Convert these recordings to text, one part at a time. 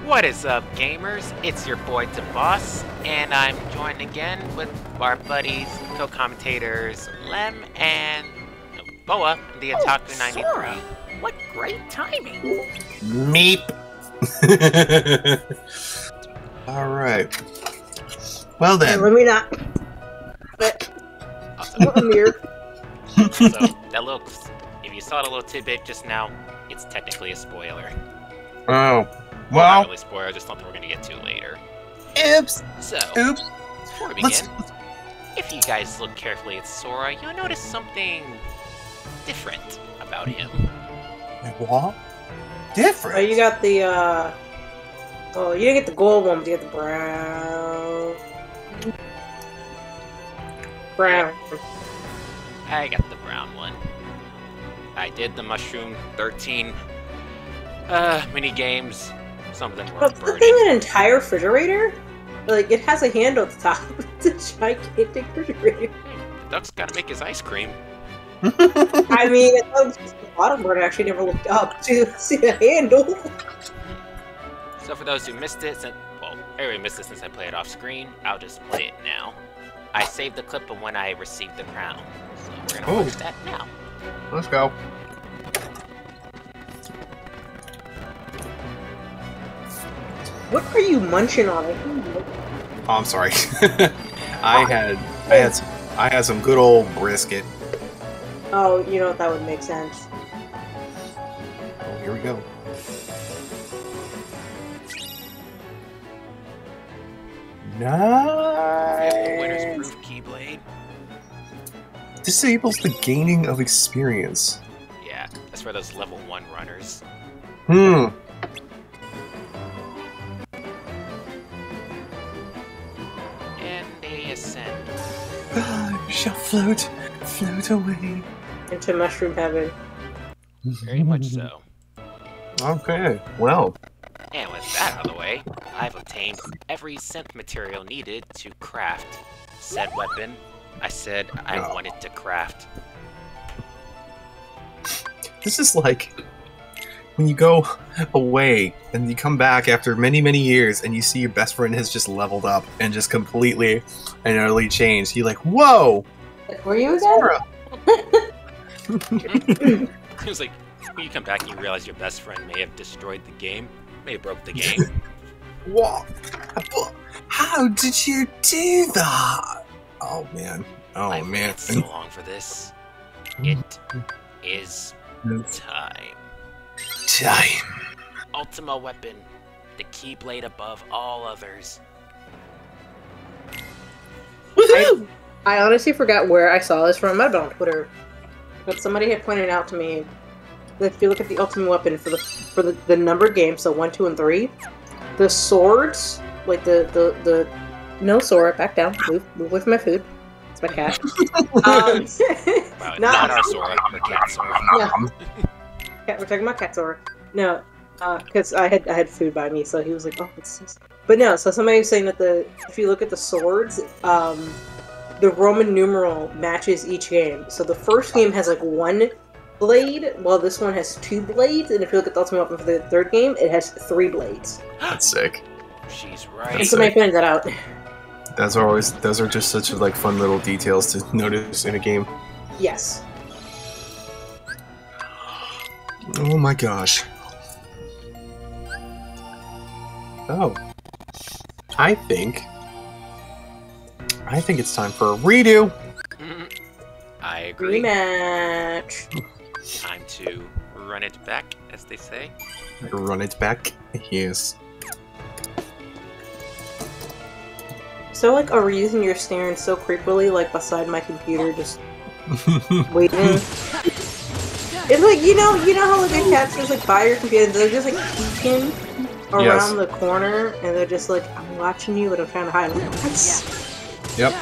What is up, gamers? It's your boy Boss, and I'm joined again with our buddies, co-commentators Lem and Boa, the Otaku 93. Sora. What great timing! Meep. All right. Well then. Hey, let me not. Awesome. I'm here. So that little, if you saw the little tidbit just now, it's technically a spoiler. Oh. Well, not Well. really spoiler, just something we're gonna get to later. Oops. So, Oops. before we begin, if you guys look carefully at Sora, you'll notice something different about him. What? Different. Oh, you got the, oh, you didn't get the gold one, but you got the brown. I got the brown one. I did the Mushroom 13 mini games. Some of them were But the burning. thing, an entire refrigerator? Like, it has a handle at the top. It's a gigantic refrigerator. The duck's gotta make his ice cream. I mean, I thought it was just the bottom part. I actually never looked up to see the handle. So for those who missed it, I already missed it since I play it off screen. I'll just play it now. I saved the clip of when I received the crown. So we're gonna watch that now. Let's go. What are you munching on? Oh, I'm sorry. I had some good old brisket. Oh, you know, that would make sense. Oh, here we go. Nice. Winner's proof keyblade. Disables the gaining of experience. Yeah, that's for those level 1 runners. Hmm. And they ascend. You shall float away. Into mushroom heaven. Very much so. Okay, well. And with that out of the way, I've obtained every synth material needed to craft said weapon. I said I wanted to craft. This is like when you go away and you come back after many, many years and you see your best friend has just leveled up and just completely and utterly changed. You're like, whoa! Were you again? Sora! It was like, when you come back and you realize your best friend may have destroyed the game, may have broke the game. What? How did you do that? Oh man. Oh I've man. waited so long for this. It is time. Time. Ultima weapon, the keyblade above all others. Woohoo! I honestly forgot where I saw this from. I don't know on Twitter, but somebody had pointed out to me that if you look at the ultimate weapon for the numbered games, so 1, 2, and 3, the swords, like the no Sora, back down, move away from my food. It's my cat. Wow, not our Sora, our cat Sora. No. Cat, we're talking about cat Sora. No, because I had food by me, so he was like, "Oh, what's this?" But no, so somebody was saying that if you look at the swords, the Roman numeral matches each game. So the first game has like 1 blade, while this one has 2 blades. And if you look at the ultimate weapon for the third game, it has 3 blades. That's sick. She's And right. somebody pointed that out. Those are just such like fun little details to notice in a game. Yes. Oh my gosh. Oh. I think it's time for a redo. I agree. Rematch. Time to run it back, as they say. Run it back. Yes. So like, are we using your staring so creepily, like beside my computer, just waiting? It's like you know how like a cat's just like by your computer, they're just like peeking around the corner, and they're just like, I'm watching you, but I'm trying to hide. I'm like, what? Yep.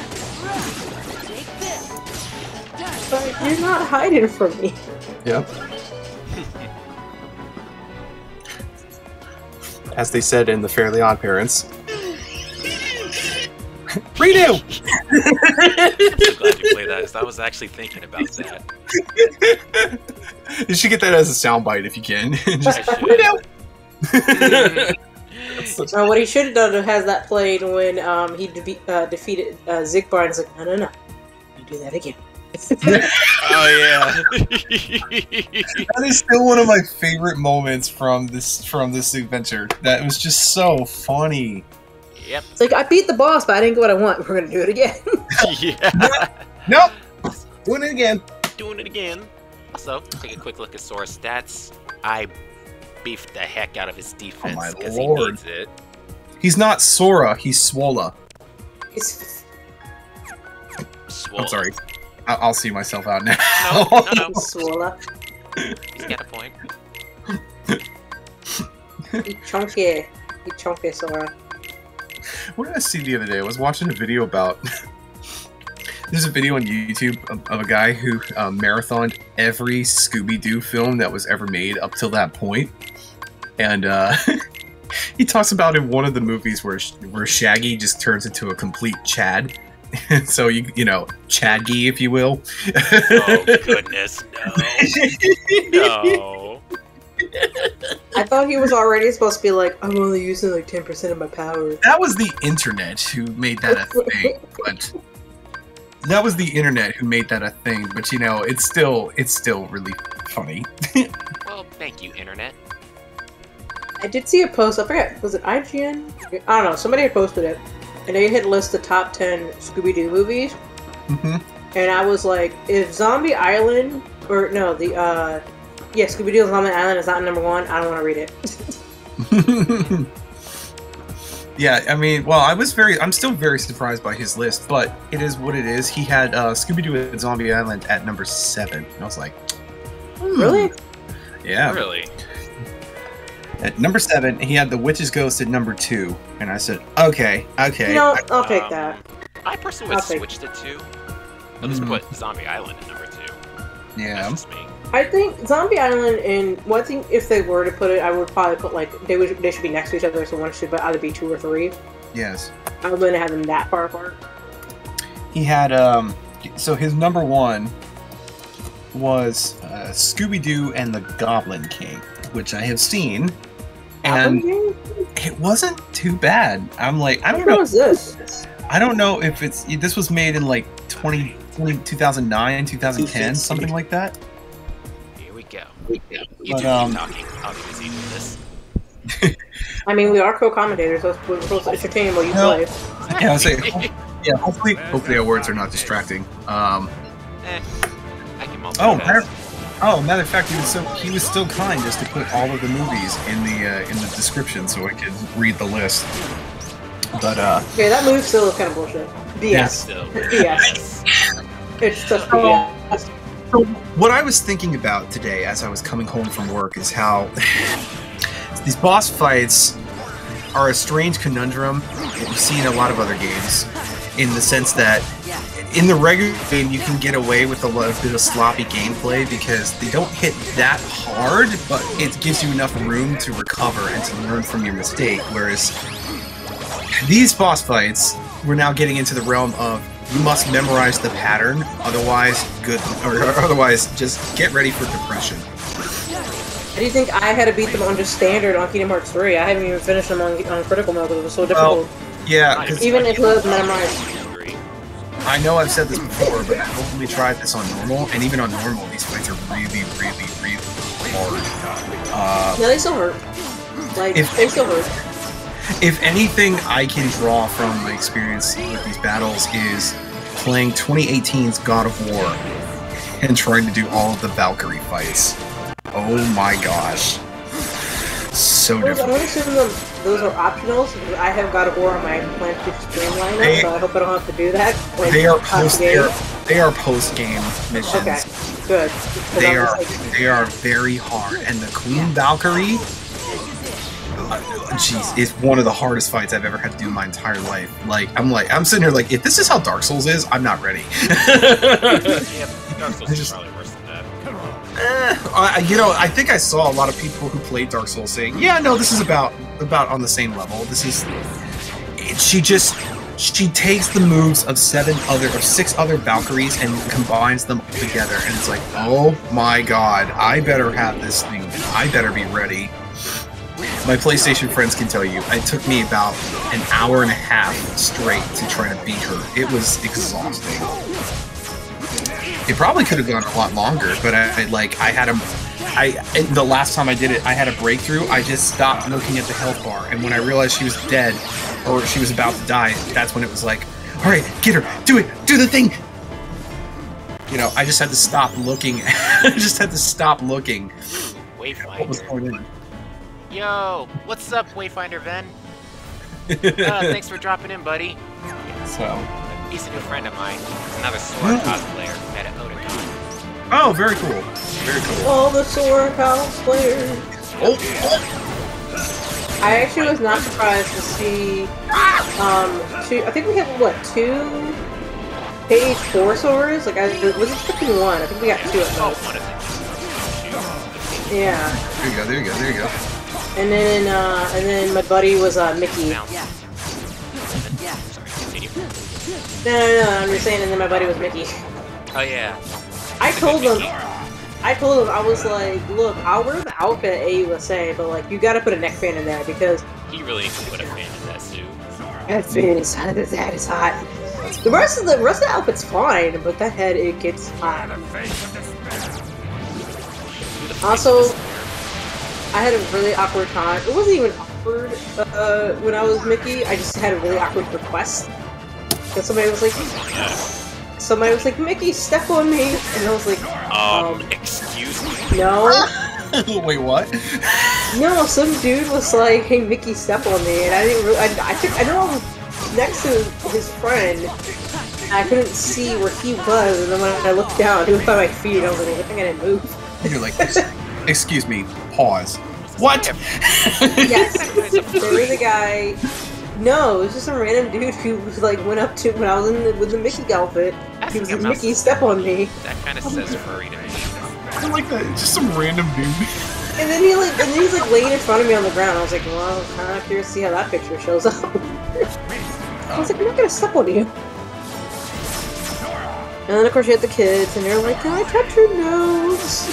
But you're not hiding from me. Yep. As they said in the Fairly Odd Parents. Redo! I'm so glad you played that, because I was actually thinking about that. You should get that as a soundbite if you can. Just, I should. redo! What he should have done is has that played when he defeated Zigbar, and it's like, no, you do that again. Oh yeah. That is still one of my favorite moments from this adventure. That was just so funny. Yep. It's like, I beat the boss, but I didn't get what I want. We're gonna do it again. Yeah. Nope! Doing it again. Doing it again. Also, take a quick look at Sora's stats. I beefed the heck out of his defense my because he lord. needs it. He's not Sora, he's Swola. Swole. I'm sorry. I'll see myself out now. No. Swola. He's got a point. Oh. He chunky, Sora. What did I see the other day? I was watching a video about... There's a video on YouTube of a guy who marathoned every Scooby-Doo film that was ever made up till that point. And he talks about in one of the movies where Shaggy just turns into a complete Chad. So, you know, Chadgy, if you will. Oh, goodness, no. No. I thought he was already supposed to be like, I'm only using like 10% of my power. That was the internet who made that a thing, but that was the internet who made that a thing. But you know, it's still really funny. Well, thank you, internet. I did see a post. I forget. Was it IGN? I don't know. Somebody had posted it, and they had listed the top 10 Scooby-Doo movies. And I was like, if Zombie Island or no, Scooby-Doo Zombie Island is not number 1, I don't want to read it. Yeah, I mean, well, I'm still very surprised by his list, but it is what it is. He had Scooby-Doo and Zombie Island at number 7. And I was like, Really? Yeah. Really? At number 7, he had The Witch's Ghost at number 2. And I said, okay. You know, I'll take that. I personally would switch the 2. I'll just put Zombie Island at number 2. Yeah. That's just me. I think Zombie Island and I think if they were to put it, I would probably put like they should be next to each other, so one should either be 2 or 3. Yes. I wouldn't have them that far apart. He had so his number 1 was Scooby-Doo and the Goblin King, which I have seen, and it wasn't too bad. I'm like, I don't know. What was this? I don't know if this was made in like 2009, 2010, something like that. Here we go. You But, do keep talking. I'll be busy with this. I mean, we are co-commentators, so we're supposed to entertain while you play. Yeah, I'll say, hopefully our words are not distracting. I can multitask. Matter of fact, he was still kind just to put all of the movies in the description so I could read the list. But okay, that move still is kind of bullshit. BS. BS. It's such BS. So what I was thinking about today as I was coming home from work is how these boss fights are a strange conundrum that you see in a lot of other games, in the sense that in the regular game you can get away with a bit of sloppy gameplay because they don't hit that hard, but it gives you enough room to recover and to learn from your mistake, whereas these boss fights, we're now getting into the realm of you must memorize the pattern, otherwise just get ready for depression. How do you think I had to beat them on just standard on Kingdom Hearts 3? I haven't even finished them on critical mode because it was so difficult. Yeah, even if it was memorized. I know I've said this before, but I've only tried this on normal, and even on normal, these fights are really, really, really hard. No, they still hurt. Like, they still hurt. If anything I can draw from my experience with these battles is playing 2018's God of War and trying to do all of the Valkyrie fights. Oh my gosh. So difficult. I'm going to assume those are optional, so I have God of War on my plan to stream lineup, so I hope I don't have to do that. They are post-game missions. Okay, good. They are very hard, and the Queen Valkyrie, jeez, is one of the hardest fights I've ever had to do in my entire life. I'm sitting here like, if this is how Dark Souls is, I'm not ready. Yeah, Dark Souls is probably worse than that. I think I saw a lot of people who played Dark Souls saying, yeah, no, this is about on the same level. She takes the moves of 6 other Valkyries and combines them together, and it's like, oh my god, I better have this thing. I better be ready. My PlayStation friends can tell you, it took me about an hour and a half straight to try to beat her. It was exhausting. It probably could have gone a lot longer, but the last time I did it, I had a breakthrough. I just stopped looking at the health bar, and when I realized she was dead, or she was about to die, that's when it was like, alright, get her, do it, do the thing! You know, I just had to stop looking. Wayfinder. What was going on? Yo, what's up, Wayfinder Ven? Thanks for dropping in, buddy. So... He's a new friend of mine. He's another Sora cosplayer met at Otakon. Oh, very cool. Very cool. All the Sora cosplayers. Oh. I actually was not surprised to see, I think we have, 2 page 4 Soras? Like, was it freaking 1? I think we got 2 at most. One of them. Yeah. There you go. And then my buddy was, Mickey. No, I'm just saying, and then my buddy was Mickey. Oh yeah. I told him, I told him, I was like, look, I'll wear the outfit at AUSA, but like, you gotta put a neckband in there because He really needs to put a fan in that suit. that is hot. The rest of the outfit's fine, but that head, it gets hot. Also, I had a really awkward time. It wasn't even awkward when I was Mickey. I just had a really awkward request. Because somebody was like, Mickey, step on me, and I was like, excuse me? no. Wait, what? No, some dude was like, hey, Mickey, step on me, and I didn't really, I know I was next to his friend, and I couldn't see where he was, and then when I looked down, he was by my feet, and I was like, I think I didn't move. You're like, excuse me, pause. What? Yes, there was a guy. No, it was just some random dude who like went up to when I was with the Mickey outfit. He was like, Mickey, step on me. That kind of says furry to me. I like that. Just some random dude. And then he's like laying in front of me on the ground. I was like, well, I'm kind of curious to see how that picture shows up. I was like, I'm not gonna step on you. And then of course you had the kids, and they're like, can I touch your nose?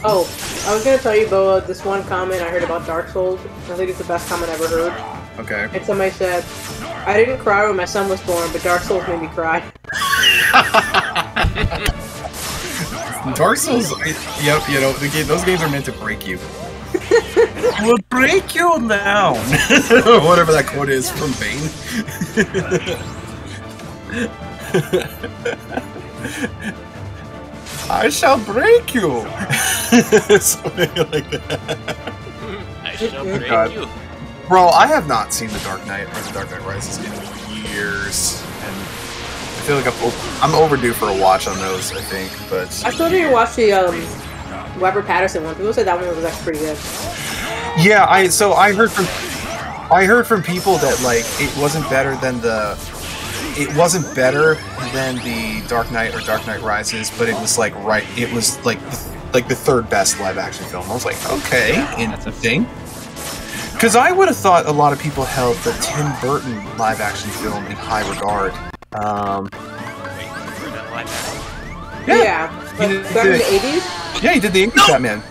Oh, I was gonna tell you, Boa, this one comment I heard about Dark Souls. I think it's the best comment I ever heard. Okay. And somebody said, I didn't cry when my son was born, but Dark Souls made me cry. Dark Souls, yep, you know, those games are meant to break you. We'll break you down! Whatever that quote is from Bane. I shall break you! Something like that. I shall break you. Bro, I have not seen The Dark Knight or The Dark Knight Rises in years, and I feel like I'm overdue for a watch on those, I think, but... I still didn't watch the Robert Pattinson one. People said that one was actually pretty good. Yeah, I heard from people that like it wasn't better than the Dark Knight or Dark Knight Rises, but it was like it was like the third best live action film. I was like, okay, interesting. Because I would have thought a lot of people held the Tim Burton live action film in high regard. Yeah. Like, back in the 80s? Yeah, he did the English Batman.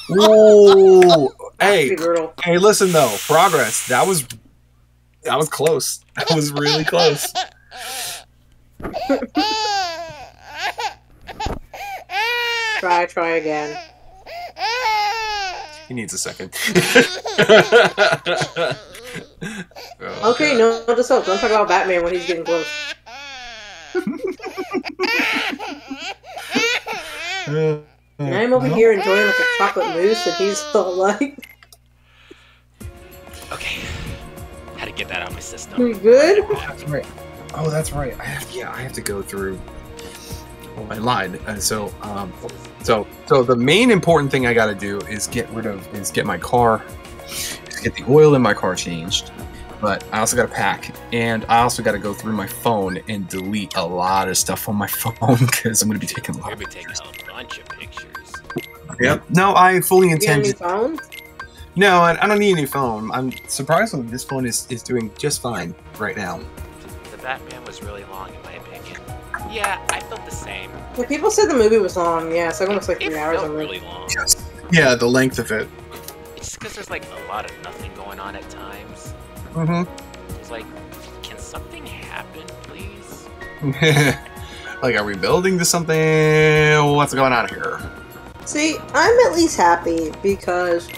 Whoa! Hey, listen though, progress. That was close. That was really close. Try again. He needs a second. Okay, no, just don't talk about Batman when he's getting close. And I'm over here enjoying like a chocolate mousse, and he's still like... Okay. Had to get that out of my system. You good? That's right. Oh, that's right. I have to go through. Oh, I lied. So the main important thing I got to do is get my car, get the oil in my car changed. But I also got to pack, and I also got to go through my phone and delete a lot of stuff on my phone because I'm going to be taking a lot of pictures. A bunch of pictures. Yep. No, I fully intend to. to. Phone? No, I don't need a new phone. I'm surprised that this phone is doing just fine right now. The Batman was really long, in my opinion. Yeah, I felt the same. Well, people said the movie was long. Yeah, it's like almost like 3 hours. It felt really long. Yes. Yeah, the length of it. It's just because there's like a lot of nothing going on at times. Mm-hmm. It's like, can something happen, please? Like, are we building to something? What's going on here? See, I'm at least happy because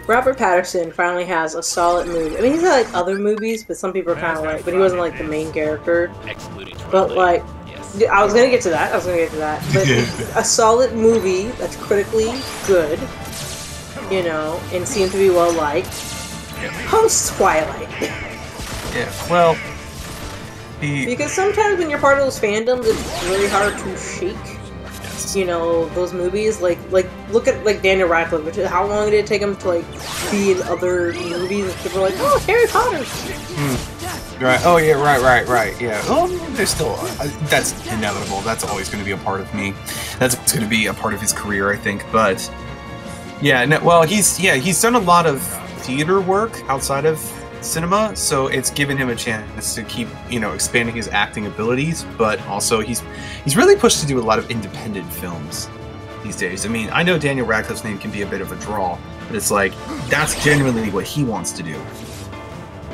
Robert Pattinson finally has a solid movie. I mean, he's had like other movies, but some people are kind of like, but he wasn't like the main character. Excluding Twilight. But like, yes. I was gonna get to that. But a solid movie that's critically good, you know, and seemed to be well liked. Post Twilight. Yeah. Well. Because sometimes when you're part of those fandoms, it's really hard to shake. You know, those movies, like look at like Daniel Radcliffe. Which, how long did it take him to like be in other movies? And people are like, oh, Harry Potter. Right. Oh yeah. Right. Yeah. Oh, there's still that's inevitable. That's always going to be a part of me. That's going to be a part of his career, I think. But yeah. No, well, he's done a lot of theater work outside of cinema, so it's given him a chance to keep expanding his acting abilities. But also he's really pushed to do a lot of independent films these days. I mean, I know Daniel Radcliffe's name can be a bit of a draw, but it's like that's genuinely what he wants to do.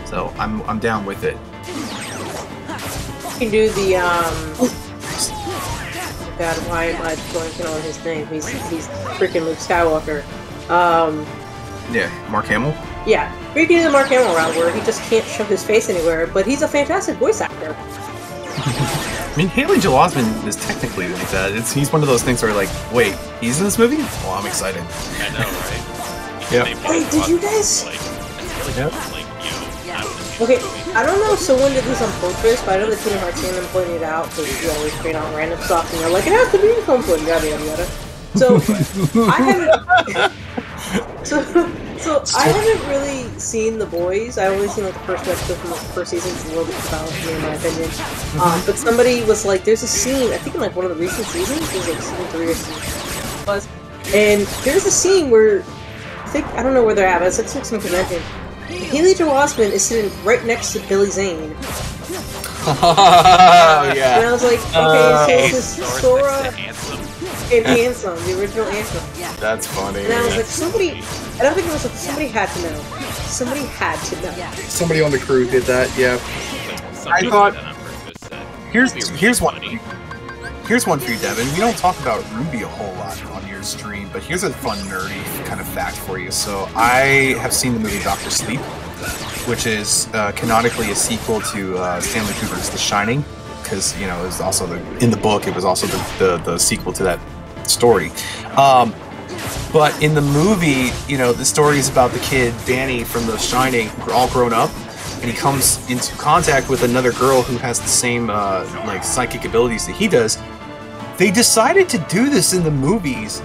So I'm down with it. You can do the oh God, why am I blanking on his name? He's freaking Luke Skywalker. Yeah, Mark Hamill. Yeah, we can do the Mark Hamill route where he just can't show his face anywhere, but he's a fantastic voice actor. I mean, Haley Joel Osment is technically like that. He's one of those things where like, wait, he's in this movie? Well, I'm excited. I know, right? Yeah. Wait, did you guys? Yep. Okay, I don't know if someone did this on purpose, but I know the Kingdom Hearts fandom pointed it out because you always create out random stuff and you're like, it has to be in conflict, yada yada yada. So I haven't. So I haven't really seen The Boys. I only seen like the first episode from the first season. It's a little bit about me, in my opinion. But somebody was like, "There's a scene. I think in like one of the recent seasons, it was like season 3 or season 4, and there's a scene where I don't know where they're at, but it's like some convention. Haley Joel Osment is sitting right next to Billy Zane. Oh yeah. And I was like, okay, so this is Sora and Handsome, the original Anthem. That's funny. And I was like, somebody had to know. Somebody had to know. Somebody on the crew did that. Yeah. I thought. Here's one for you, Devin. We don't talk about Ruby a whole lot on your stream, but here's a fun nerdy kind of fact for you. So I have seen the movie Dr. Sleep, which is canonically a sequel to Stanley Kubrick's The Shining, because it was also in the book. It was also the sequel to that story. But in the movie, the story is about the kid Danny from The Shining, all grown up, and he comes into contact with another girl who has the same like psychic abilities that he does. They decided to do this in the movies,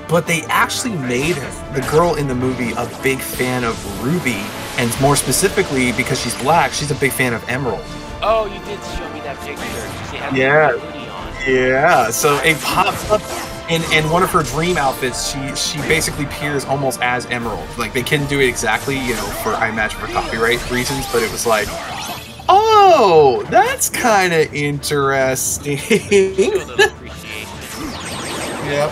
but they actually made the girl in the movie a big fan of Ruby, and more specifically, because she's black, she's a big fan of Emerald. Oh, you did show me that picture. She had Yeah. the hoodie on. Yeah, so it pops up in one of her dream outfits. She basically appears almost as Emerald. Like, they couldn't do it exactly, for, I imagine, for copyright reasons, but it was like, oh, that's kind of interesting. Show a little appreciation. Yep.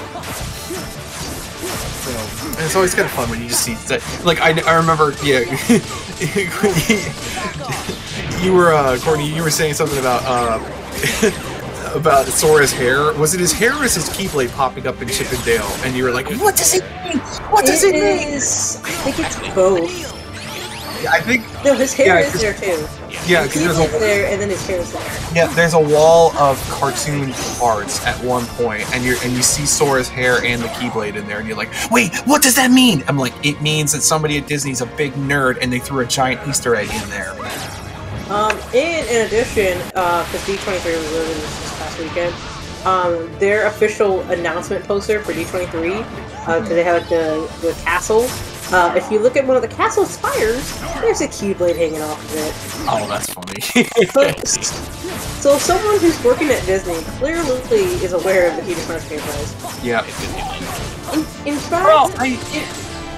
So, and it's always kind of fun when you just see that. Like, I remember, yeah. You were, Courtney, you were saying something about, about Sora's hair. Was it his hair or is his Keyblade popping up in Chip and Dale? And you were like, what does it mean? What does it mean? I think it's both. I think... No, his hair is there too. Yeah, his because Keyblade there, and then his hair is there. Yeah, there's a wall of cartoon arts at one point, and you see Sora's hair and the Keyblade in there, and you're like, wait, what does that mean? I'm like, it means that somebody at Disney's a big nerd, and they threw a giant Easter egg in there. In addition, because D23 was released this past weekend, their official announcement poster for D23, because they have like the castle. If you look at one of the castle spires, there's a Keyblade hanging off of it. Oh, that's funny. So someone who's working at Disney clearly is aware of the Kingdom Hearts franchise. Yeah. In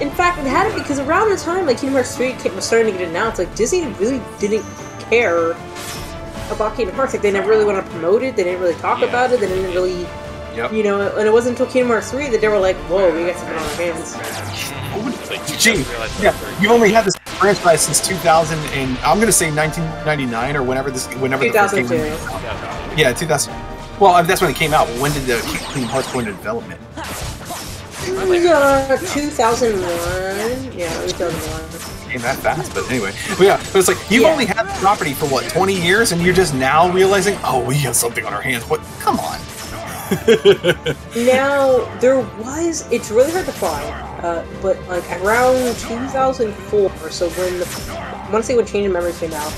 fact, it had it because around the time like Kingdom Hearts 3 was starting to get announced, like Disney really didn't care about Kingdom Hearts. Like they never really wanted to promote it. They didn't really talk about it. They didn't really, and it wasn't until Kingdom Hearts 3 that they were like, "Whoa, we got something on our hands." Gee, yeah, you only had this franchise since 2000, and I'm gonna say 1999 or whenever the first game. 2002. Yeah, 2000. Well, that's when it came out. But when did the Kingdom Hearts go into development? It was 2001. Yeah, it was 2001. Came that fast, but anyway. But yeah, but it's like you've only had the property for what 20 years, and you're just now realizing, oh, we have something on our hands. What? Come on. Now it's really hard to find, but like around 2004, so I want to say when Change of Memories came out,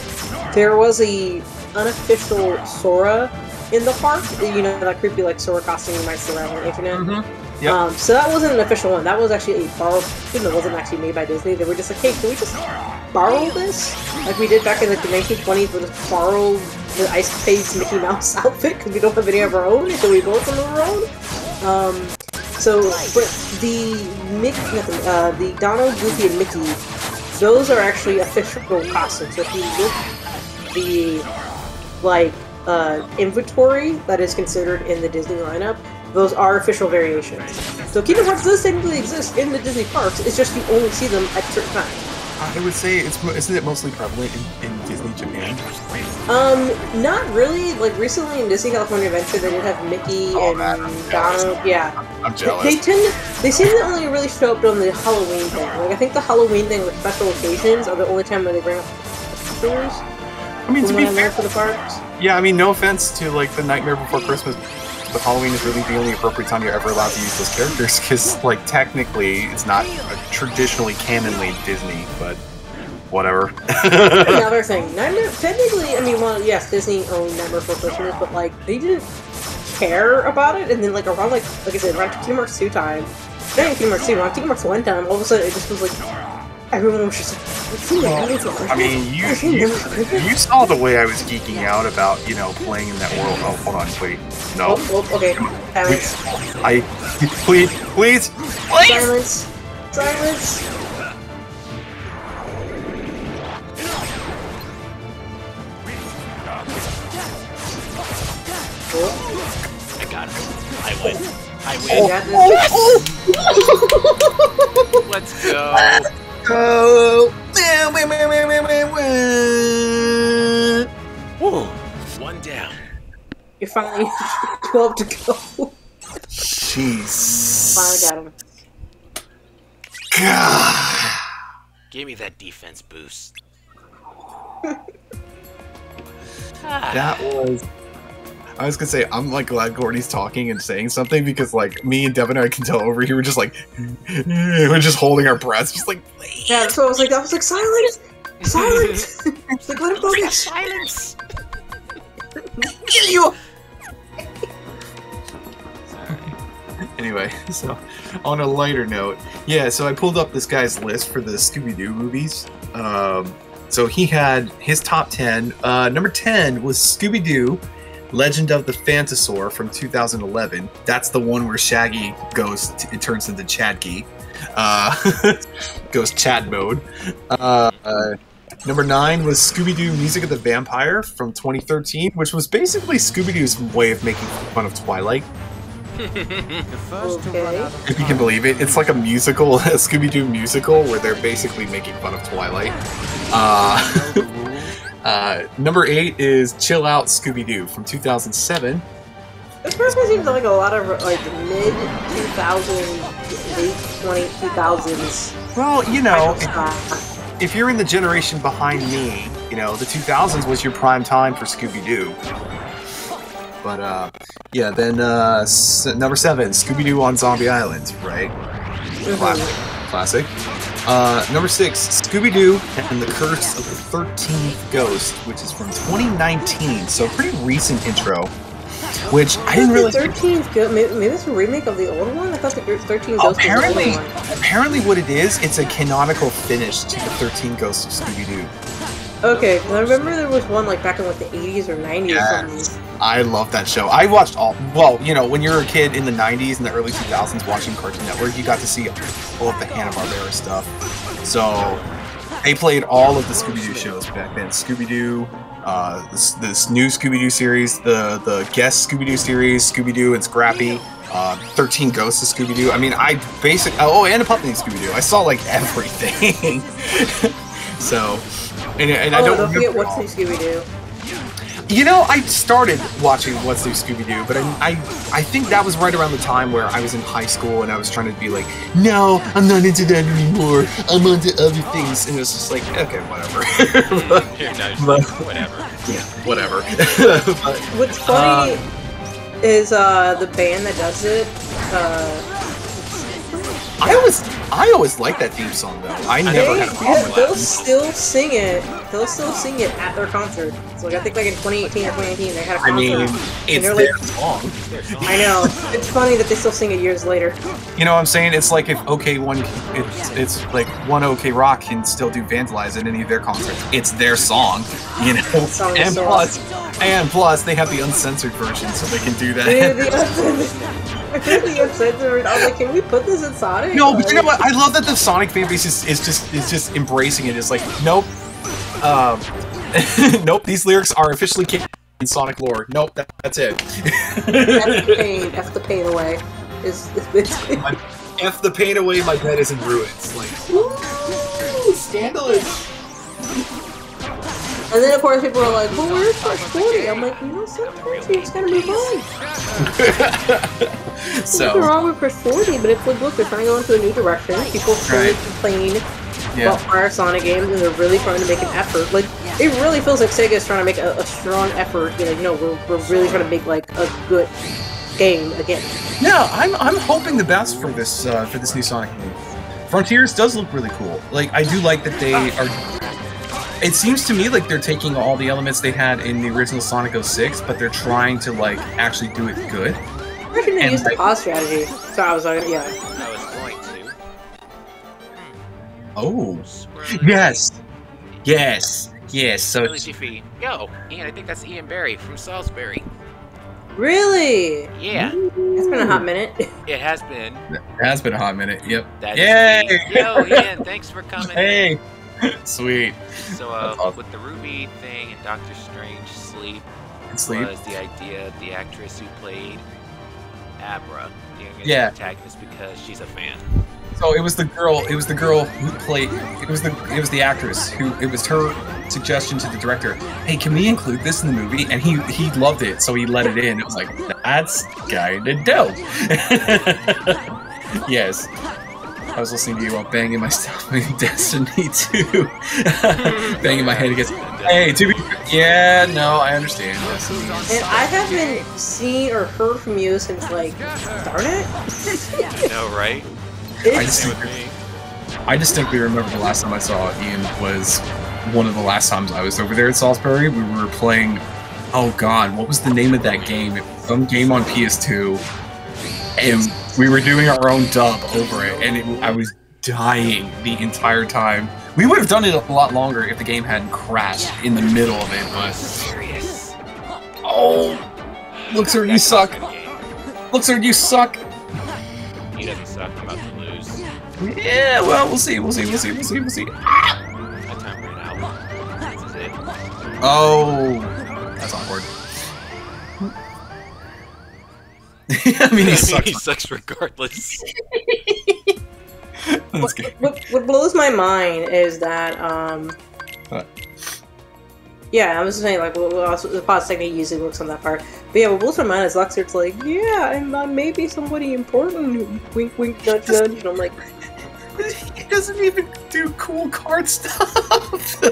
there was a unofficial Sora in the park. That creepy like Sora costume you might see around on the internet. Mm-hmm. Yep. So that wasn't an official one. That was actually a borrowed. That wasn't actually made by Disney. They were just like, hey, can we just borrow this, like we did back in like the 1920s, we'll just borrow the Ice Cave's Mickey Mouse outfit because we don't have any of our own, so we both have our own. But the Donald, Goofy, and Mickey, those are actually official costumes. So if you look at the inventory that is considered in the Disney lineup, those are official variations. So Kingdom Hearts does technically exist in the Disney parks, it's just you only see them at certain times. I would say isn't it mostly prevalent in Disney Japan? Not really. Like recently in Disney California Adventure, they did have Mickey and Donald. Yeah, I'm jealous. They seem to only really show up on the Halloween thing. Like I think the Halloween thing with special occasions are the only time where they bring up characters. I mean, to be fair, for the parks. Yeah, I mean, no offense to like the Nightmare Before Christmas, but Halloween is really the only appropriate time you're ever allowed to use those characters, because like technically it's not traditionally canonly Disney, but whatever. Another thing, Nightmare, technically, I mean, well, yes, Disney owned Nightmare Before Christmas, but like they didn't care about it, and then like around like I said, around Kingdom Hearts 2 time, not even Kingdom Hearts 2, around Kingdom Hearts 1 time, all of a sudden it just was like everyone was just like, I mean, you saw the way I was geeking out about, you know, playing in that world. Oh, hold on, wait, no. Okay, silence. Please. Silence. Silence. I got it. I win. Let's go. Go. Whoa. One down. You're finally 12 to go. Jeez. Finally got him. God. Give me that defense boost. That was. I was gonna say, I'm like glad Gordy's talking and saying something because like me and Devin, I can tell over here, we're just like, we're just holding our breaths, just like. Yeah, so I was like, silence, silence. Like, let him focus. Silence. Kill you. Anyway, so on a lighter note, yeah, so I pulled up this guy's list for the Scooby-Doo movies. So he had his top 10. Number 10 was Scooby-Doo, Legend of the Phantasaur from 2011. That's the one where Shaggy goes, it turns into Chadgy. Goes Chad mode. Number 9 was Scooby-Doo Music of the Vampire from 2013, which was basically Scooby-Doo's way of making fun of Twilight. Okay. If you can believe it. It's like a musical, a Scooby-Doo musical, where they're basically making fun of Twilight. Number 8 is Chill Out Scooby-Doo from 2007. This person seems like a lot of like mid-2000s, late 2000s. Well, you know, if you're in the generation behind me, you know, the 2000s was your prime time for Scooby-Doo. But, yeah, then, number 7, Scooby-Doo on Zombie Island, right? Classic. Number 6, Scooby-Doo and the Curse of the 13th Ghost, which is from 2019, so pretty recent intro. Which I didn't really. 13th Ghost. Maybe it's a remake of the old one. I thought the 13th Ghost was the old one. Apparently, what it is, it's a canonical finish to the 13 Ghosts of Scooby-Doo. Okay, because I remember there was one like back in like the 80s or 90s. Yes. Or something. I love that show. I watched all. Well, you know, when you're a kid in the 90s and the early 2000s watching Cartoon Network, you got to see all of the Hanna-Barbera stuff. So they played all of the Scooby-Doo shows back then. Scooby-Doo. This new Scooby-Doo series, the guest Scooby-Doo series, Scooby-Doo and Scrappy, 13 Ghosts of Scooby-Doo. I mean, and a Puppet Named Scooby-Doo. I saw like everything. So, and I don't forget What's New Scooby-Doo. You know, I started watching What's New Scooby-Doo, but I think that was right around the time where I was in high school and I was trying to be like, no, I'm not into that anymore. I'm onto other things. And it was just like, okay, whatever. Whatever. Yeah, whatever. But, what's funny is the band that does it, I always liked that theme song though. I never had a problem with They'll that. still sing it. They'll still sing it at their concert. So like I think like in 2018 or 2019 they had a concert. I mean, and it's they're their like, song. I know. It's funny that they still sing it years later. You know what I'm saying? It's like if it's like one OK Rock can still do Vandalize at any of their concerts. It's their song, you know. Song is And plus, they have the uncensored version, so they can do that. The uncensored. I was like, can we put this in Sonic? No, but you know what? I love that the Sonic fanbase is just embracing it. It's like, nope, nope. These lyrics are officially canon in Sonic lore. Nope, that's it. F the pain away. Is basically. F the pain away. My bed is in ruins. Like, ooh, scandalous. And then of course people are like, well, where's Fresh 40? I'm like, you know, sometimes you just gotta move on. So Nothing wrong with Fresh 40, but it's like, look, they're trying to go into a new direction. People really complain about prior Sonic games, and they're really trying to make an effort. Like, it really feels like Sega is trying to make a strong effort. You know, we're really trying to make like a good game again. Yeah, I'm hoping the best for this new Sonic game. Frontiers does look really cool. Like, I do like that they are. It seems to me like they're taking all the elements they had in the original Sonic 06, but they're trying to like actually do it good. I should have used the pause strategy. So I was like, yeah. I was going to. Oh, yes, yes, yes. So Really Jiffy. Yo, Ian, I think that's Ian Barry from Salisbury. Really? Yeah, It's been a hot minute. it has been. it has been a hot minute. Yep. That Yay! is me. Yo, Ian, thanks for coming. Hey, sweet. So, That's awesome. with the Ruby thing and Doctor Strange Sleep, Sleep. was the idea of the actress who played Abra being an Yeah. protagonist because she's a fan. So it was the girl. It was the girl who played. It was the actress who. It was her suggestion to the director. Hey, can we include this in the movie? And he loved it, so he let it in. It was like, that's kinda dope. Yes. I was listening to you while banging my stuff in Destiny 2. Banging my head against. Hey, to be. Yeah, no, I understand. Yes. And I haven't seen or heard from you since like Starnet. I know, right? I distinctly remember the last time I saw Ian was one of the last times I was over there at Salisbury. We were playing. Oh God, what was the name of that game? It was some game on PS2, and we were doing our own dub over it, and I was dying the entire time. We would have done it a lot longer if the game hadn't crashed in the middle of it, but... Serious. Oh! Look, sir, you suck! Look, sir, you suck! He doesn't suck. I'm about to lose. Yeah, well, we'll see. My time ran out. This is it. Oh! That's awkward. I mean, he sucks. He sucks regardless. That's good. What blows my mind is that What? yeah, I was saying like the pause technique usually works on that part. But yeah, what blows my mind is Luxor's like, yeah, I'm maybe somebody important. Wink, wink, nudge, nudge. And I'm like, He doesn't even do cool card stuff. It's true.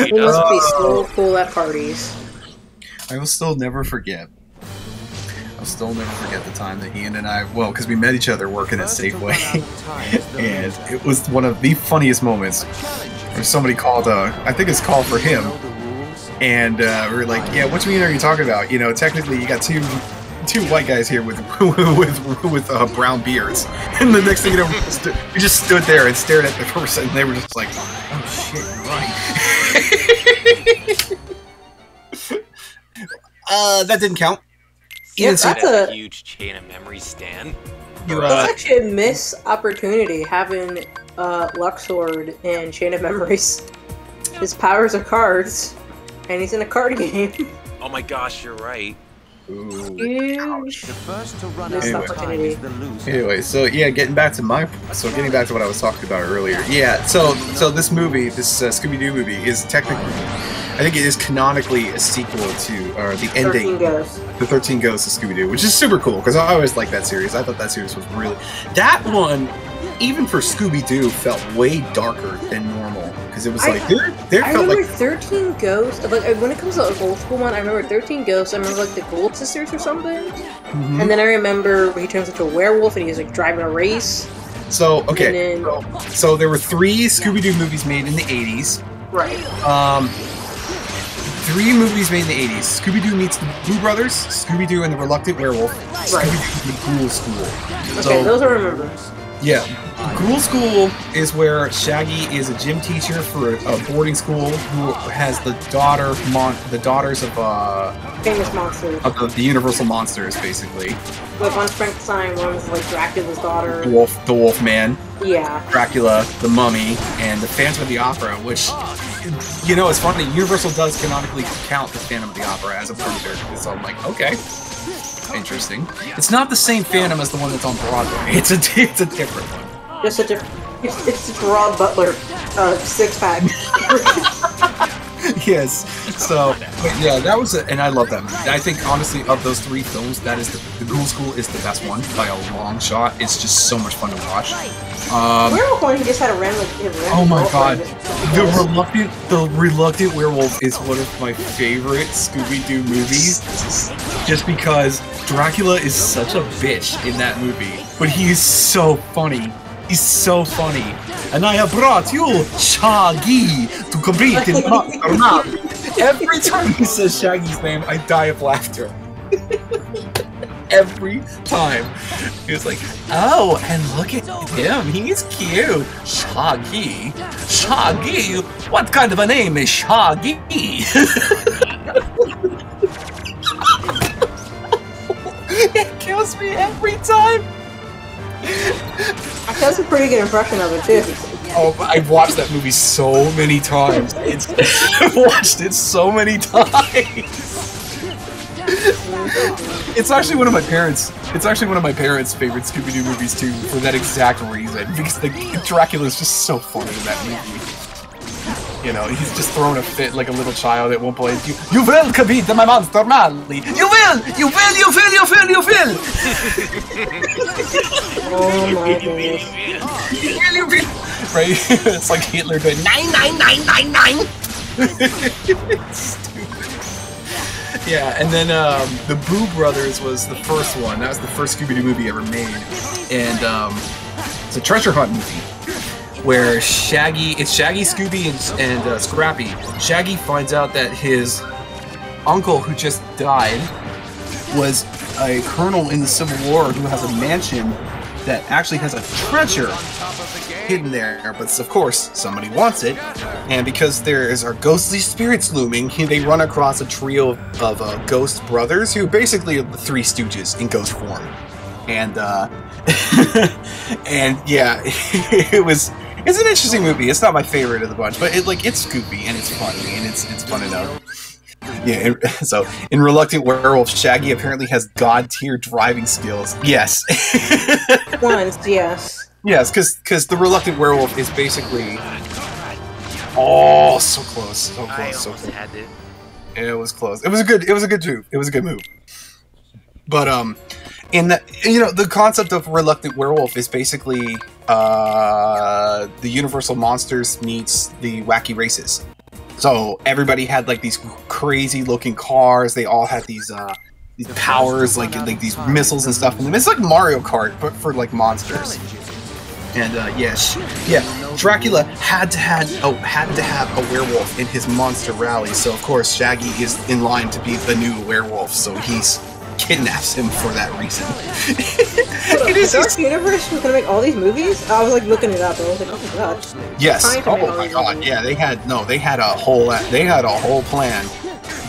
He he must does. be so cool at parties. I will still never forget. I'll still never forget the time that Ian and I, well, because we met each other working at Safeway, and it was one of the funniest moments. Where somebody called, I think it's called for him, and we were like, yeah, which mean are you talking about? You know, technically you got two white guys here with brown beards, and the next thing you know, we just stood there and stared at the person, and they were just like, oh shit, you're right. That didn't count. Yeah, That's that's a a huge chain of memory stan. that's actually a missed opportunity having Luxord in Chain of Memories. His powers are cards, and he's in a card game. Oh my gosh, you're right. Huge missed opportunity. Anyway, so yeah, getting back to what I was talking about earlier. Yeah, so this movie, this Scooby-Doo movie, is technically, I think it is canonically a sequel to, or the ending, 13 Ghosts. the 13 Ghosts of Scooby-Doo, which is super cool because I always liked that series. I thought that series was really, that one even for Scooby-Doo, felt way darker than normal because it was like there I felt remember like 13 Ghosts. Like when it comes to the old school one, I remember 13 Ghosts. I remember like the Gold Sisters or something. Mhm. And then I remember where he turns into a werewolf and he's like driving a race. so okay. And then, So there were 3 Scooby-Doo movies made in the 80s. right. 3 movies made in the 80s. Scooby-Doo meets the Blue Brothers, Scooby-Doo and the Reluctant Werewolf, Scooby-Doo and the Ghoul School. Okay, So, those I remember. yeah. Ghoul School is where Shaggy is a gym teacher for a boarding school who has the daughters of Famous monsters. the Universal monsters, basically. Like one's Frankenstein, one's like Dracula's daughter. The Wolf Man, Yeah. Dracula, the Mummy, and the Phantom of the Opera, which, you know, it's funny, Universal does canonically count the Phantom of the Opera as a part of their, so I'm like, okay, interesting. It's not the same Phantom as the one that's on Broadway, it's a different one. Just a different. It's just Rob Butler, 6-pack. Yes, so, but yeah, that was and I love that movie. I think, honestly, of those 3 films, that is the Ghoul School is the best one by a long shot. It's just so much fun to watch. Werewolf one, he just had a random. Oh my god, the Reluctant Werewolf is one of my favorite Scooby-Doo movies, just because Dracula is such a bitch in that movie, but he is so funny. He's so funny. And I have brought you Shaggy to complete in map. Every time he says Shaggy's name, I die of laughter. Every time. He was like, oh, and look at him. He's cute. Shaggy. Shaggy? What kind of a name is Shaggy? It kills me every time. That's a pretty good impression of it too. Oh, I've watched that movie so many times. I've watched it so many times. It's actually one of my parents' favorite Scooby-Doo movies too, for that exact reason. Because Dracula's just so funny in that movie. You know, he's just throwing a fit like a little child at one point. You will compete my monster manly. You will! Oh my goodness. Right? It's like Hitler doing 99999. Stupid. Yeah, and then the Boo Brothers was the first one. That was the first Scooby-Doo movie ever made, and it's a treasure hunt movie where it's Shaggy, Scooby, and Scrappy. Shaggy finds out that his uncle, who just died, was a colonel in the Civil War who has a mansion that actually has a treasure hidden there, but of course somebody wants it, and because there are ghostly spirits looming, they run across a trio of ghost brothers who basically are the Three Stooges in ghost form, and and yeah, it's an interesting movie. It's not my favorite of the bunch, but it's goofy and it's funny and it's fun enough. Yeah, so in Reluctant Werewolf, Shaggy apparently has god-tier driving skills. Yes. Once, yes. Yes, because the Reluctant Werewolf is basically... Oh, so close, so close, so close. Had it. It was close. It was a good move. It was a good move. But in that, the concept of Reluctant Werewolf is basically the Universal Monsters meets the Wacky Races. So everybody had like these crazy looking cars. They all had these powers, like these missiles and stuff in them. It's like Mario Kart, but for like monsters. And Dracula had to have a werewolf in his monster rally. So of course Shaggy is in line to be the new werewolf. So he's kidnaps him for that reason. It is Dark Universe was gonna make all these movies. I was like looking it up. I was like, oh my god. Yes. Oh my god. Yeah, they had a whole plan,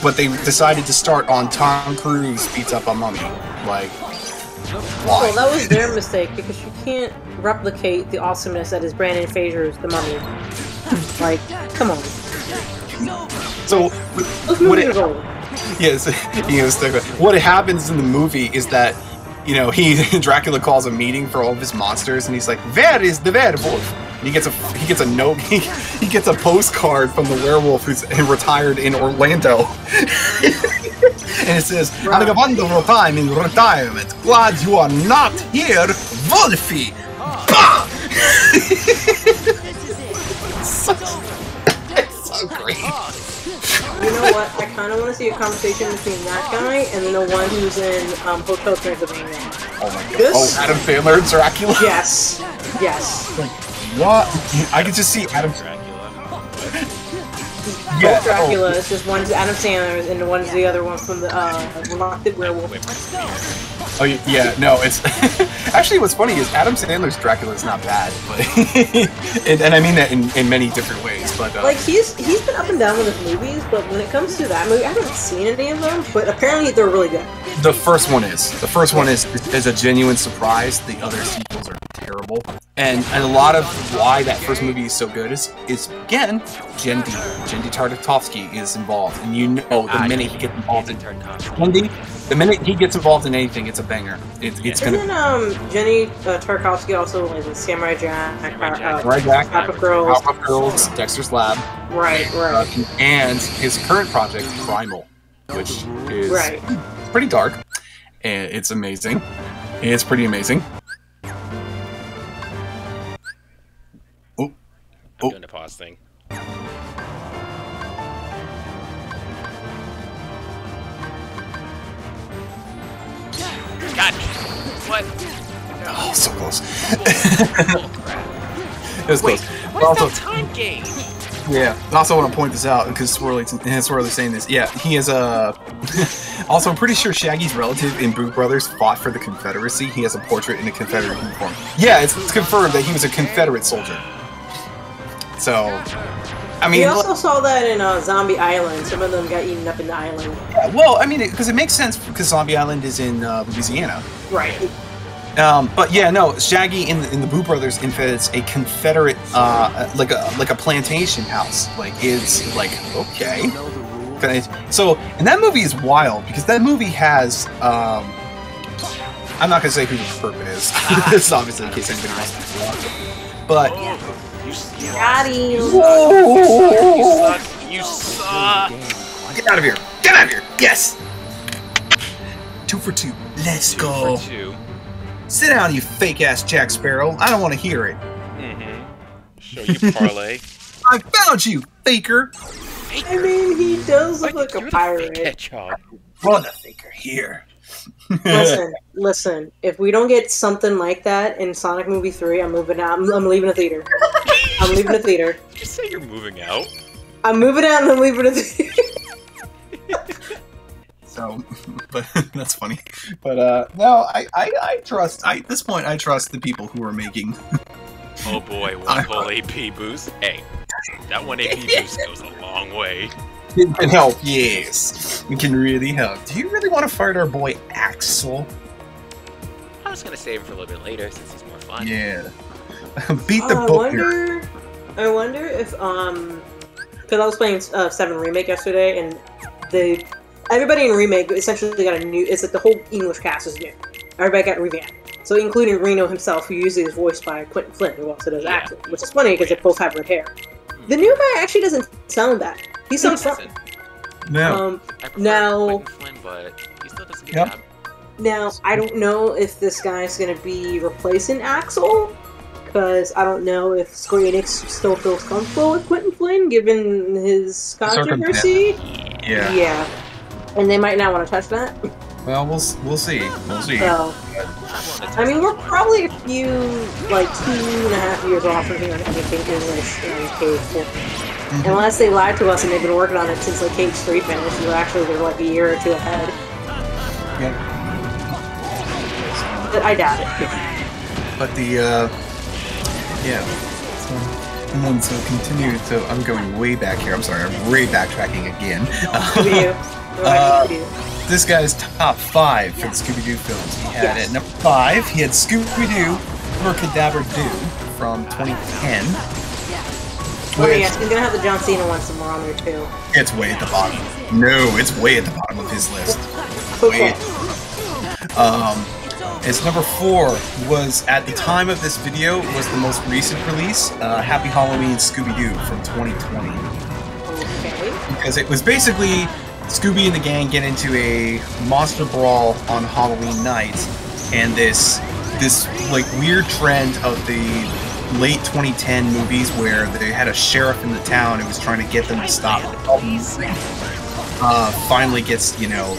but they decided to start on Tom Cruise beats up a mummy. Like, why? Well, that was their mistake because you can't replicate the awesomeness that is Brandon Fraser's The Mummy. Like, come on. So Those movies are gold. Yes, what happens in the movie is that, Dracula calls a meeting for all of his monsters, and he's like, "Where is the werewolf?" And he gets a note. He gets a postcard from the werewolf who's retired in Orlando, and it says, "Having a wonderful time in retirement. Glad you are not here, Wolfie." Bah! It's so great. You know what? I kind of want to see a conversation between that guy and then the one who's in Hotel Transylvania. Oh my god. This? Oh, Adam Sandler, Dracula? Yes. Yes. What? I can just see Adam... Dracula. Yeah, Both Dracula. It's just one's Adam Sandler and one's the other one from the Reluctant Werewolf. Oh yeah, no, it's actually what's funny is Adam Sandler's Dracula is not bad, but and I mean that in many different ways. But Like he's been up and down with his movies, but when it comes to that movie, I haven't seen any of them, but apparently they're really good. the first one is a genuine surprise. The other sequels are terrible, and a lot of why that first movie is so good is again Jendi Tartakovsky is involved, and you know the minute he gets involved in the minute he gets involved in anything, it's a banger. It's Isn't Jenny Tarkovsky also like in Samurai Jack, Powerpuff Girls, Dexter's Lab, right, and his current project Primal, which is pretty dark, and it's amazing. It's pretty amazing. I'm doing the pause thing. God, what? Oh, so close. Oh, crap. It was Wait, close. what is that time gauge? Yeah, I also want to point this out because Swirly's saying this. Yeah, he is a. Also, I'm pretty sure Shaggy's relative in Boo Brothers fought for the Confederacy. He has a portrait in a Confederate uniform. Yeah, it's confirmed that he was a Confederate soldier. So, I mean, we also saw that in Zombie Island. Some of them got eaten up in the island. Yeah, well, I mean, because it makes sense because Zombie Island is in Louisiana. Right. But yeah, no, Shaggy in the Boo Brothers infits a Confederate, like a plantation house. Like it's like okay. So, and that movie is wild because that movie has. I'm not gonna say who the perp is. It's obviously in case anybody wants to watch it. But Got him. You suck. get out of here! Get out of here! Yes. 2 for 2. Let's go. 2 for 2. Sit down, you fake-ass Jack Sparrow. I don't want to hear it. Show you parlay. I found you, faker. I mean, he does look like a pirate. Hedgehog. Run the faker here. Listen. If we don't get something like that in Sonic Movie 3, I'm moving out. I'm leaving the theater. I'm leaving the theater. Did you say you're moving out? I'm moving out and I'm leaving the theater. So, but that's funny. But no, I trust. At this point, I trust the people who are making. Oh boy, one whole AP boost. Hey, that one AP boost goes a long way. It can help, yes. It can really help. Do you really want to fight our boy Axel? I was gonna save him for a little bit later since he's more fun. Yeah. Beat the book here. I wonder if because I was playing 7 Remake yesterday, and everybody in Remake essentially got a new. It's like the whole English cast is new. Everybody got revamped. So including Reno himself, who usually is voiced by Quentin Flynn, who also does Axel, which is funny because they both have red hair. The new guy actually doesn't sound bad. He sounds fun. No. I prefer Now, Quentin Flynn, but he still does a good Yep. job. now I don't know if this guy's gonna be replacing Axel, because I don't know if Square Enix still feels comfortable with Quentin Flynn given his controversy. Yeah. Yeah, and they might not want to touch that. Well, we'll see. We'll see. So, I mean, we're probably a few, like 2.5 years off from hearing anything English in Cage 4. Unless they lied to us and they've been working on it since like Cage 3 finished, and actually they're like a year or two ahead. Yeah. But I doubt it. But the so continue to. I'm going way back here. I'm sorry. I'm way backtracking again. This guy's top 5 for the Scooby-Doo films. He had at number 5, he had Scooby-Doo Abracadabra Doo from 2010. Oh yes, he's gonna have the John Cena one somewhere on there too. It's way at the bottom. No, it's way at the bottom of his list. Okay. His number 4 was, at the time of this video, was the most recent release, Happy Halloween Scooby-Doo from 2020. Okay. Because it was basically Scooby and the gang get into a monster brawl on Halloween night, and this like weird trend of the late 2010 movies where they had a sheriff in the town who was trying to get them to stop. Finally gets, you know,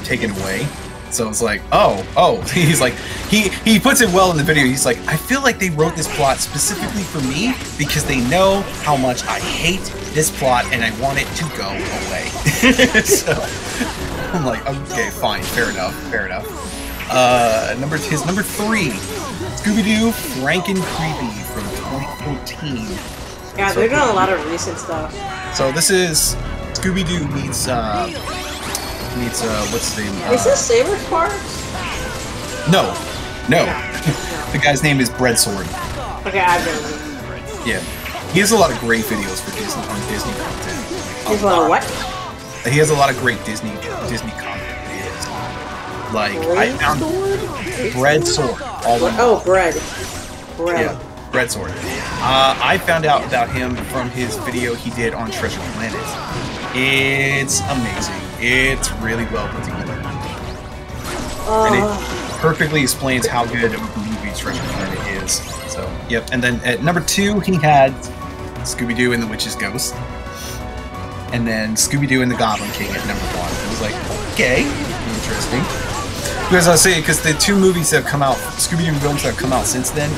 taken away. So it's like, oh, he's like, he puts it well in the video. He's like, I feel like they wrote this plot specifically for me because they know how much I hate this plot and I want it to go away. So I'm like, okay, fine, fair enough. His number 3, Scooby-Doo Franken Creepy from 2014. Yeah, they're doing a lot of recent stuff. So this is Scooby-Doo meets what's his name? Is this Saber Sparks? No. The guy's name is Breadsword. Okay, I've never. Yeah, he has a lot of great videos for Disney on Disney content. He's a what? He has a lot of great Disney content videos. Like I found Breadsword. Bread. Yeah, Breadsword. I found out about him from his video he did on Treasure Planet. It's amazing. It's really well put together. And it perfectly explains how good of a movie Treasure Planet is. So, yep. And then at number 2, he had Scooby-Doo and the Witch's Ghost. And then Scooby-Doo and the Goblin King at number 1. It was like, okay, interesting. Because I was saying, because the 2 movies that have come out, Scooby-Doo films that have come out since then,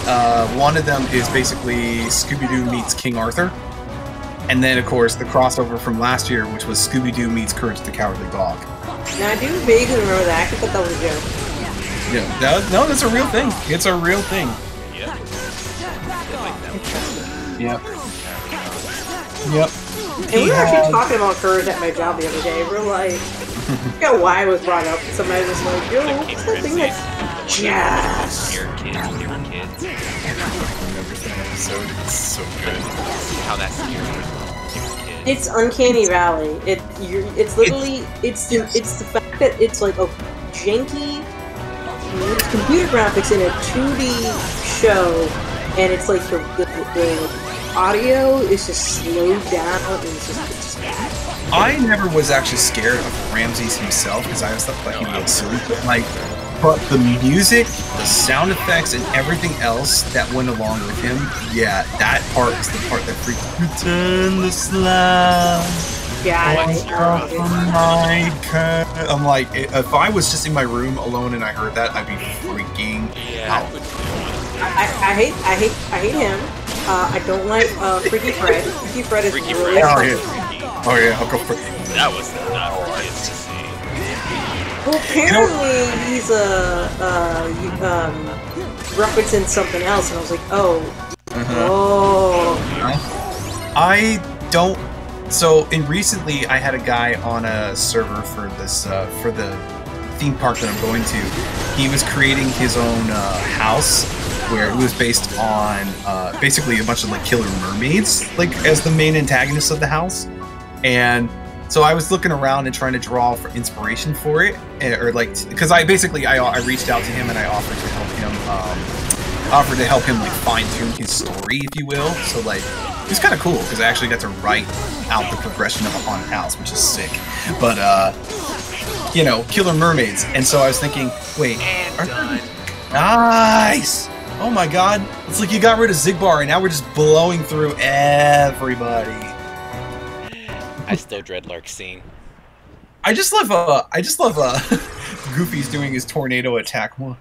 one of them is basically Scooby-Doo meets King Arthur. And then, of course, the crossover from last year, which was Scooby-Doo meets Courage the Cowardly Dog. Now, I do vaguely remember that. I thought that was a joke. Yeah, no, that's a real thing. It's a real thing. Yeah. Yep. And we were actually talking about Courage at my job the other day. We're like, I forgot why it was brought up. Somebody was like, yo, what's that thing that's just... Your kids. It's so good. How that scares me. It's Uncanny Valley. It's literally it's the fact that it's like a janky computer graphics in a 2D show, and it's like the audio is just slowed down and it's just bad. I never was actually scared of Ramses himself because I always thought that he was silly. But the music, the sound effects, and everything else that went along with him, yeah, that part was the part that freaked me. Return the slab. Yeah, I'm like, if I was just in my room alone and I heard that, I'd be freaking out. I hate him. I don't like Freaky Fred. Freaky Fred is really funny. Oh yeah, I'll go for it. That was not for kids to see. Well, apparently he's referencing something else, and I was like, I don't. So, recently, I had a guy on a server for this for the theme park that I'm going to. He was creating his own house where it was based on basically a bunch of like killer mermaids, like as the main antagonists of the house, and. So I was looking around and trying to draw for inspiration for it, or like, because I reached out to him and I offered to help him like fine tune his story, if you will. So like, it was kind of cool because I actually got to write out the progression of a haunted house, which is sick. But you know, killer mermaids, and so I was thinking, wait, nice. Oh my God, it's like you got rid of Zigbar and now we're just blowing through everybody. I still dread Lark's scene. I just love Goofy's doing his tornado attack. Do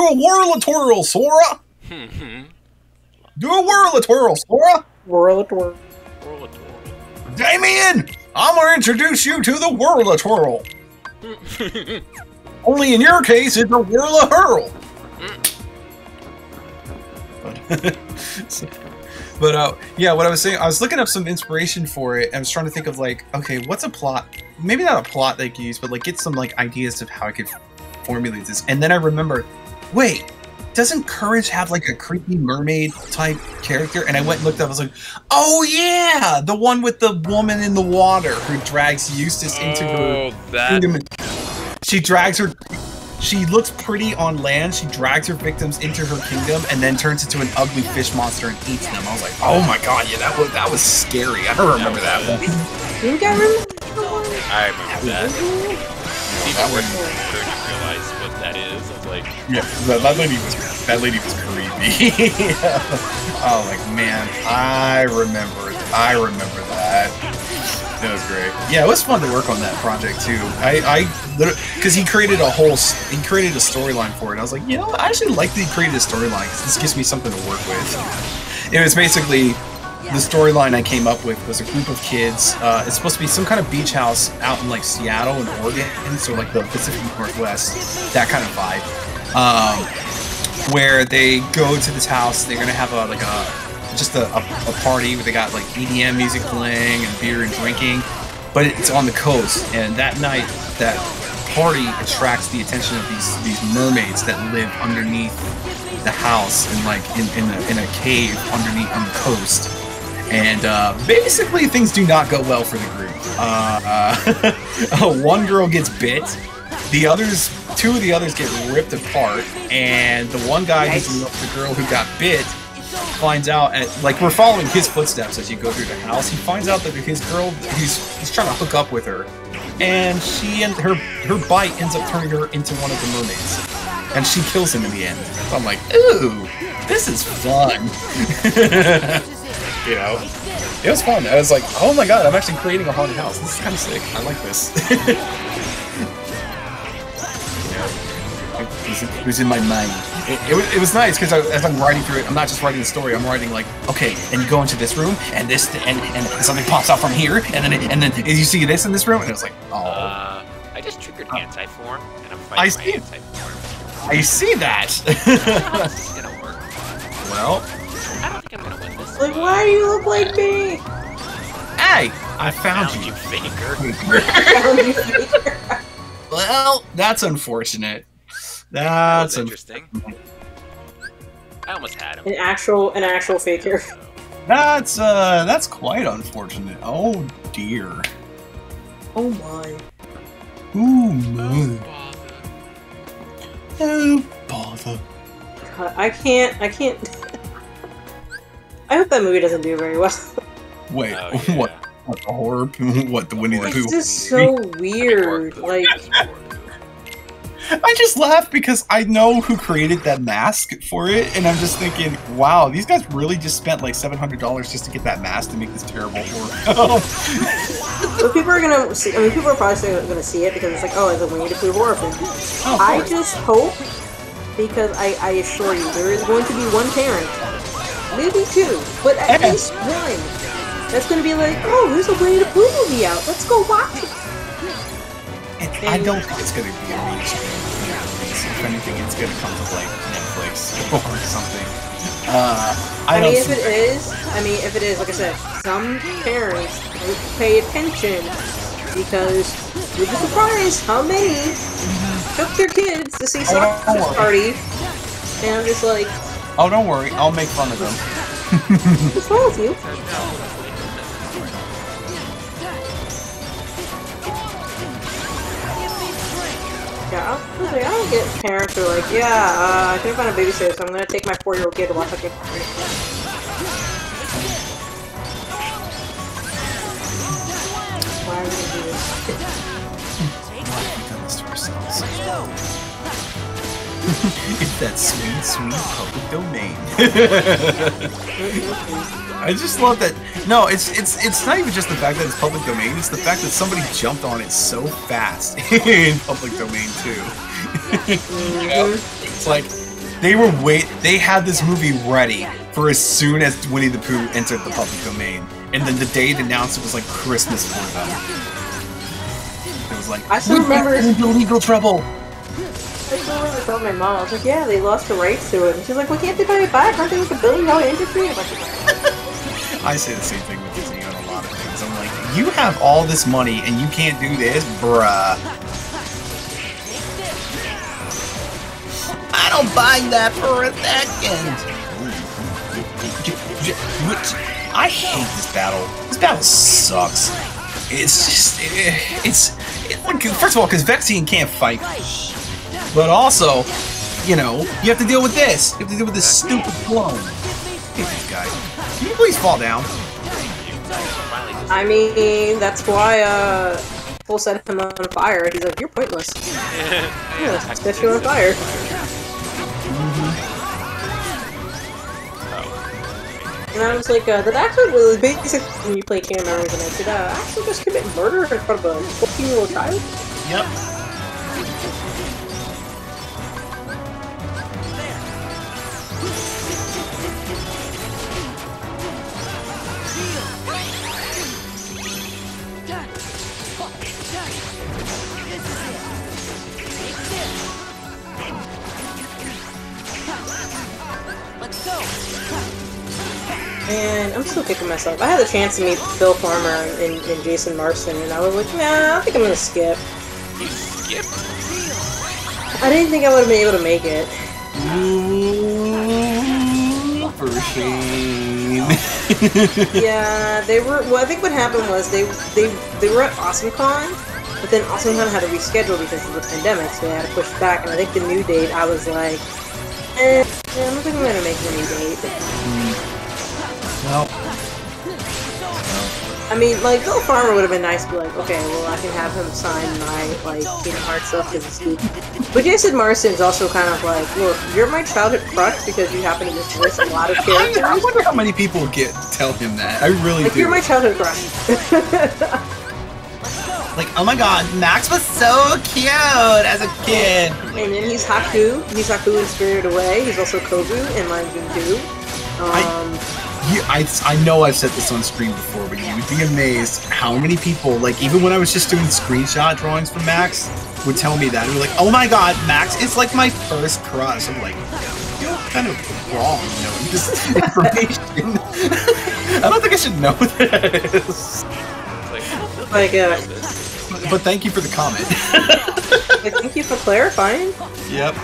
a whirl-a-twirl, Sora! Do a whirl-a-twirl, Sora! Whirl-a-twirl. Damien! I'm gonna introduce you to the whirl-a-twirl. Only in your case, it's a whirl-a-hurl. But yeah, what I was saying, I was looking up some inspiration for it. I was trying to think of like, okay, what's a plot? Maybe not a plot they could use, but like get some like ideas of how I could formulate this. And then I remember, wait, doesn't Courage have like a creepy mermaid type character? And I went and looked up. I was like, oh yeah, the one with the woman in the water who drags Eustace into her kingdom. She drags her. She looks pretty on land, she drags her victims into her kingdom, and then turns into an ugly fish monster and eats them. I was like, oh my God, yeah, that was scary. I don't remember that one. You remember? I remember that. Even when Courage realized what that that is. I was like, Yeah, that lady was creepy. Oh, like man, I remember that. That was great. Yeah, it was fun to work on that project too. Because he created a storyline for it. I was like, you know, I actually like that he created a storyline because this gives me something to work with. It was basically the storyline I came up with was a group of kids. It's supposed to be some kind of beach house out in like Seattle and Oregon, so like the Pacific Northwest, that kind of vibe. Where they go to this house, they're gonna have a party where they got like EDM music playing and beer and drinking, but it's on the coast. And that night, that party attracts the attention of these mermaids that live underneath the house and like in a cave underneath on the coast. And basically, things do not go well for the group. One girl gets bit. Two of the others get ripped apart, and the one guy who's in love with the girl who got bit finds out we're following his footsteps as you go through the house. He finds out that his girl, he's trying to hook up with her, and her bite ends up turning her into one of the mermaids, and she kills him in the end. So I'm like, ooh, this is fun. You know, it was fun. I was like, oh my god, I'm actually creating a haunted house. This is kind of sick. I like this. It was in my mind. It was nice because as I'm writing through it, I'm not just writing the story. I'm writing like, okay, and you go into this room, and this, and something pops out from here, and then you see this in this room, and it was like, oh. I just triggered anti-form, and I'm fighting my anti-form. I see that. It's gonna work. Well, I don't think I'm gonna win this. Like, why do you look like me? hey, I found you. Faker. Well, that's unfortunate. That's interesting. I almost had him. An actual faker. That's quite unfortunate. Oh dear. Oh my. Ooh my. Oh bother. God, I can't. I hope that movie doesn't do very well. Wait, Oh, yeah. what? What the horror? What the Winnie the Pooh? It's just so weird. Like, I just laugh because I know who created that mask for it, and I'm just thinking, wow, these guys really just spent like $700 just to get that mask to make this terrible horror film. but people are gonna see. I mean, people are probably gonna see it because it's like, oh, it's a Winnie the Pooh horror film. Oh, I just hope, because I assure you, there is going to be one parent, maybe two, but at least one, that's gonna be like, oh, there's a Winnie the Pooh movie out. Let's go watch it. I don't think it's going to be a mainstream release. If anything, it's going to come to like Netflix or something. If it is, like I said, some parents will pay attention because you'd be surprised how many took their kids to see Sausage Party, and I'm just like, oh, don't worry, I'll make fun of them. what's wrong with you? Yeah, I don't get parents who are like, yeah, I couldn't find a babysitter, so I'm gonna take my 4-year-old kid to watch a kid. Why are we gonna do this? We've done this to ourselves. It's that sweet, sweet public domain. I just love that. No, it's not even just the fact that it's public domain. It's the fact that somebody jumped on it so fast in public domain too. You know, it's like they had this movie ready for as soon as Winnie the Pooh entered the public domain, and then the day it announced it was like Christmas for them. It was like, I still remember into legal trouble. I still remember telling my mom, I was like, yeah, they lost the rights to it. And she's like, well, can't they buy it back? Aren't they like $1 billion industry? I'm like, I say the same thing with Disney on a lot of things. I'm like, you have all this money and you can't do this? Bruh. I don't buy that for a second. I hate this battle. This battle sucks. It's just, first of all, because Vexine can't fight. But also, you know, you have to deal with this. You have to deal with this stupid clone. Hey, this guy. Can you please fall down? I mean, that's why, full set him on fire. He's like, "You're pointless." Yeah, set you on fire. And I was like, that actually was basic when you play Chain Memories, and I said, actually just commit murder in front of a 14-year-old child? Yep. And I'm still kicking myself. I had the chance to meet Bill Farmer and Jason Marston, and I was like, nah, I think I'm gonna skip. You skipped? I didn't think I would have been able to make it. Ooh, for shame. Yeah, they were. Well, I think what happened was they were at AwesomeCon, but then AwesomeCon had to reschedule because of the pandemic, so they had to push back. And I think the new date, I was like, I don't think I'm gonna make the new date. Well, I mean, like, Bill Farmer would have been nice to be like, okay, well, I can have him sign my, like, Kingdom Hearts stuff because it's good. But Jason Marston's also kind of like, look, you're my childhood crush because you happen to just voice a lot of characters. I wonder how many people tell him that. I really like, do. You're my childhood crush. Like, oh my god, Max was so cute as a kid. And then he's Haku. He's Haku in Spirited Away. He's also Kobu in Lion King 2. I know I've said this on screen before, but you would be amazed how many people, like, even when I was just doing screenshot drawings for Max, would tell me that. They were like, oh my god, Max is like my first crush. I'm like, you're kind of wrong, knowing this information. I don't think I should know this. But thank you for the comment. Thank you for clarifying. Yep.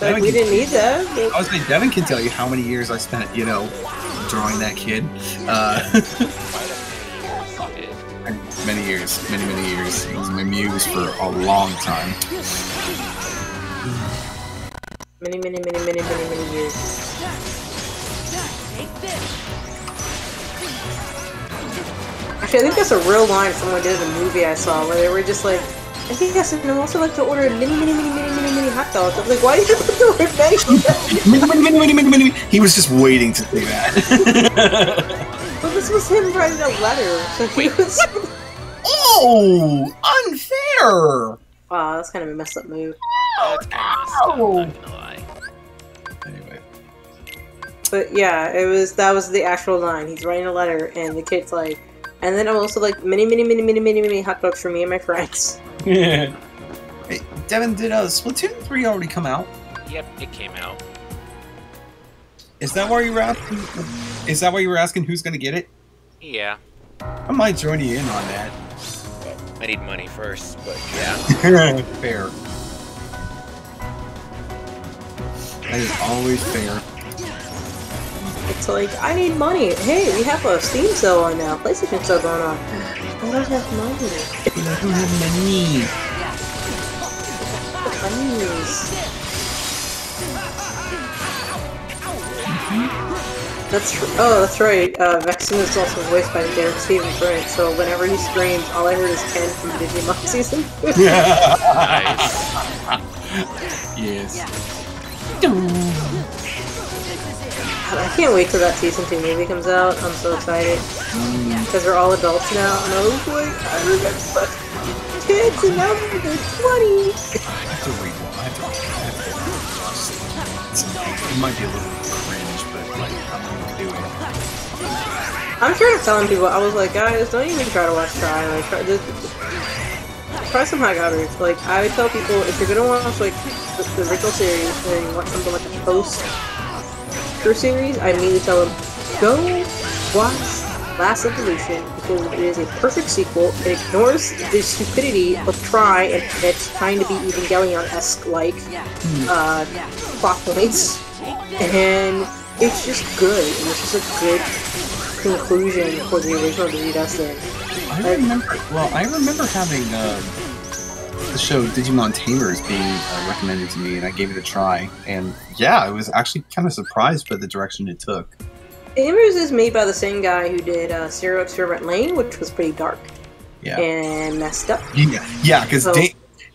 Like, we didn't need that. But... I was like, Devin can tell you how many years I spent, you know, drawing that kid. Many years. He was my muse for a long time. Many years. Actually, I think that's a real line someone did in a movie I saw where they were just like, I think I said, I'd also like to order many hot dogs. I was like, why did you put the word many? He was just waiting to say that. But this was him writing a letter, so he was... Oh! Unfair! Wow, that's kind of a messed up move. That's kind of messed up, I'm not gonna lie. Anyway. But yeah, that was the actual line. He's writing a letter, and the kid's like, and then I'm also like, many hot dogs for me and my friends. Yeah. Hey, Devin, did Splatoon 3 already come out? Yep, it came out. Is that why you were asking? Is that why you were asking who's gonna get it? Yeah. I might join you in on that. I need money first, but yeah. Fair. That is always fair. It's like, I need money. Hey, we have a Steam sale on now. PlayStation sale going on. I don't have money. I don't have money. That's right. Vexen is also voiced by Derek Stephen Brent, so whenever he screams, all I heard is Ken from Digimon Season 2. Nice. Yes. I can't wait till that Season 2 movie comes out. I'm so excited. Because they're all adults now, and I was like, I remember kids, and now they're 20! I have to rewatch. It might be a little cringe, but like, I'm gonna do it. I'm sure I'm telling people, I was like, guys, don't even try to watch Try. Like, try some high garbage. Like, I would tell people, if you're gonna watch, like, the original series, and you want something like a post-True series, I immediately tell them, go watch Last Evolution, because it is a perfect sequel. It ignores the stupidity of Try, and it's trying to be Evangelion-esque, like, plot points. And it's just good. And it's just a good conclusion for the original Digidestin. I remember having the show Digimon Tamers being recommended to me, and I gave it a try. And yeah, I was actually kind of surprised by the direction it took. Tamers is made by the same guy who did Serial Experiment Lane, which was pretty dark. Yeah. and messed up. Yeah, because So-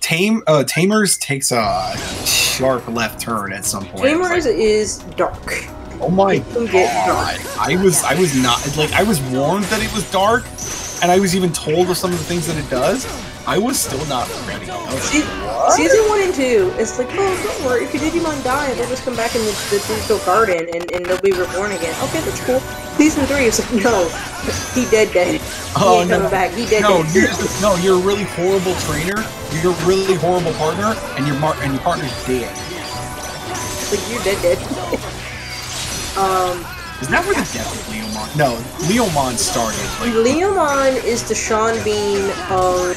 Tamers takes a sharp left turn at some point. Tamers is dark. Oh my It can get god! dark. I was not like I was warned that it was dark, and I was even told of some of the things that it does. I was still not ready. I was like, what? Season 1 and 2, it's like, oh, don't worry, if your Digimon die, they'll just come back in the digital garden and they'll be reborn again. Okay, that's cool. Season 3 is like, no, he dead. He Oh, ain't no. coming back. He dead. No, you're a really horrible trainer. You're a really horrible partner, and your partner's dead. Like, you're dead. Isn't that where the death of Leomon? No, Leomon started. Like, Leomon is the Sean Bean of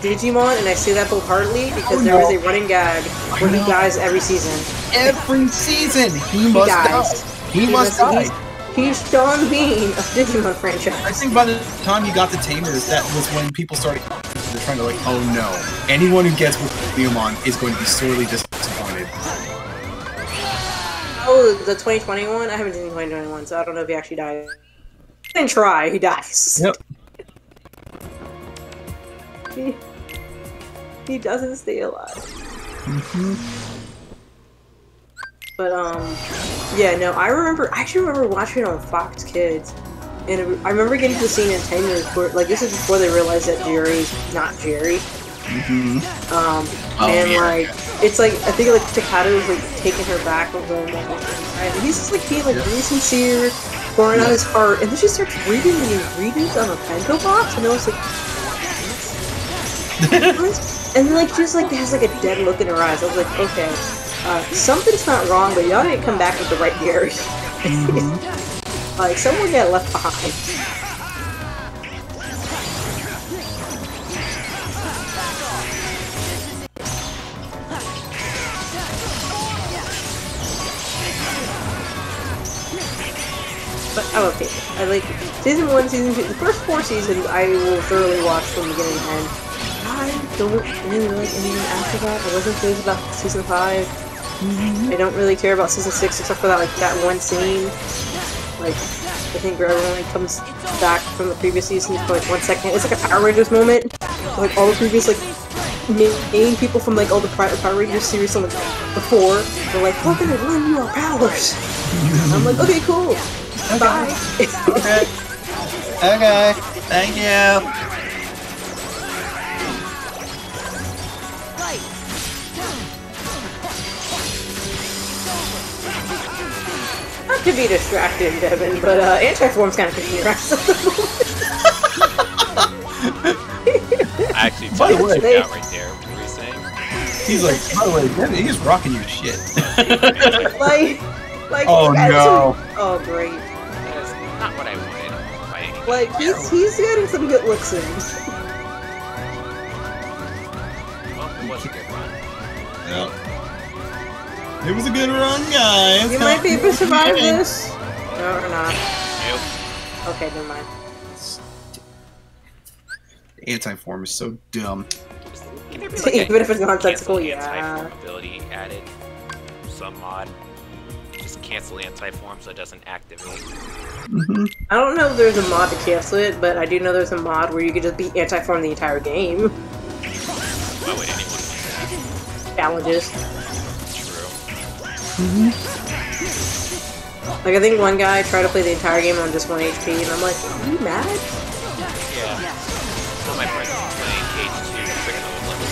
Digimon, and I say that wholeheartedly because there is a running gag where he dies every season. every season, he must dies. die. He must die. He's Sean Bean of Digimon franchise. I think by the time you got the Tamers, that was when people started. They're trying to like, oh no, anyone who gets with Leomon is going to be sorely disappointed. Oh, the 2021? I haven't seen 2021, so I don't know if he actually died. He didn't try, he dies. Yep. He doesn't stay alive. But, yeah, no, I actually remember watching it on Fox Kids, and I remember getting to the scene in Tamers where, like, this is before they realized that Jerry's not Jerry. Like, it's like, I think, like, Takata was, like, taking her back with him, and he's just, like, being, like, really sincere, pouring out his heart, and then she starts reading the ingredients on a bento box, and I was like, and then, like, just, like, has, like, a dead look in her eyes. I was like, okay, something's not wrong, but y'all didn't come back with the right Gary. Like, someone got left behind. But I love Taylor. I like season 1, season 2. The first 4 seasons I will thoroughly watch from beginning to end. I don't really like anything after that. I wasn't crazy about season 5. I don't really care about season 6 except for that one scene. Like, I think where everyone comes back from the previous season for like 1 second. It's like a Power Rangers moment. Like all the previous main people from like all the Power Rangers series from before. They're like, we're gonna learn you our powers. I'm like, okay, cool. Okay. Bye. Okay, thank you. Not to be distracted, Devin, but Anti-Form's kind of kicking your ass at the moment. I actually By the took way- it out right there. What were you saying? He's like, by the way, Devin, he's rocking your shit. like, Oh, no. Oh, great. That's not what I wanted. By any means. Like, he's getting some good looks in. Well, it was a good run. Yep. It was a good run, guys. You might be able to survive this. No, or not. Nope. Okay, never mind. Anti-form is so dumb. Can there be like Even if it's nonsensical, cancel yeah. anti-form ability added? Some mod. Just cancel anti-form so it doesn't activate. I don't know if there's a mod to cancel it, but I do know there's a mod where you could just be anti-form the entire game. Why would anyone do that? Challenges. True. Like, I think one guy tried to play the entire game on just 1 HP, and I'm like, are you mad? Yeah. Some of my friends are playing KH2 freaking level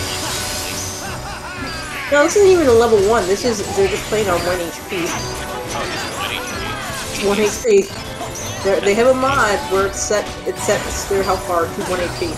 1. No, this isn't even a level 1. This is, they're just playing on 1 HP. Oh, this is 1 HP. 1 HP. They have a mod where it sets their health bar to 1 HP.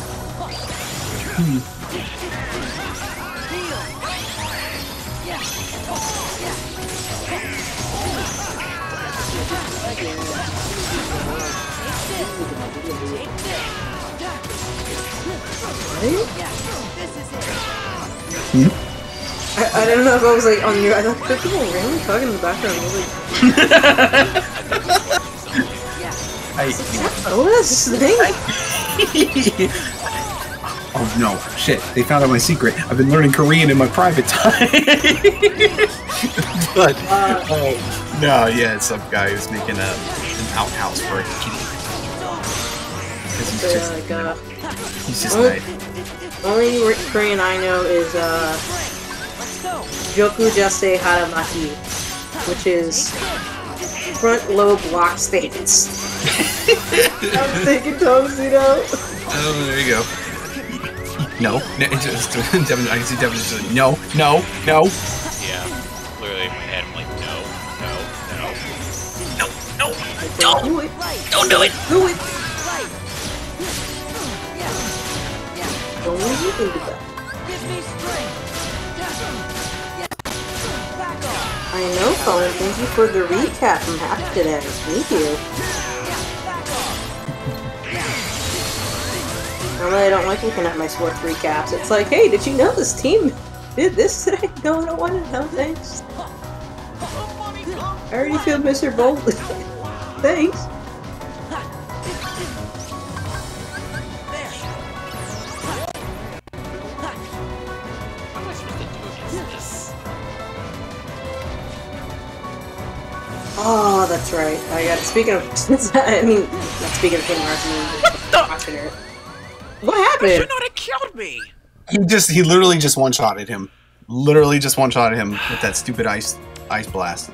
I don't know if I was like on your. I thought there people randomly talking in the background. I was like, oh, that's the thing. Oh no, shit, they found out my secret. I've been learning Korean in my private time. But, no, yeah, it's some guy who's making an outhouse for a kitty. Because So, yeah, he's just only, nice. only Korean I know is Joku Jase Haramaki, which is front lobe lock stance. I'm thinking Tom's, you know. Oh, there you go. No, just Devin. I can see Devin just like, no. Yeah, clearly in my head, I'm like, no. Don't do it. Don't do it. Do it. Don't do that. I know, Colin. Thank you for the recap. I'm happy today. Thank you. Normally I don't like looking at my sports recaps. It's like, hey, did you know this team did this today? No, I don't want to know. Thanks. I already feel Mr. Bold. Thanks. What am I supposed to do against this? Oh, that's right. I got. Speaking of, I mean, not speaking of Kingdom Hearts, I mean, what You should happened? not have killed me. He literally just one-shotted him. Literally just one-shotted him with that stupid ice blast.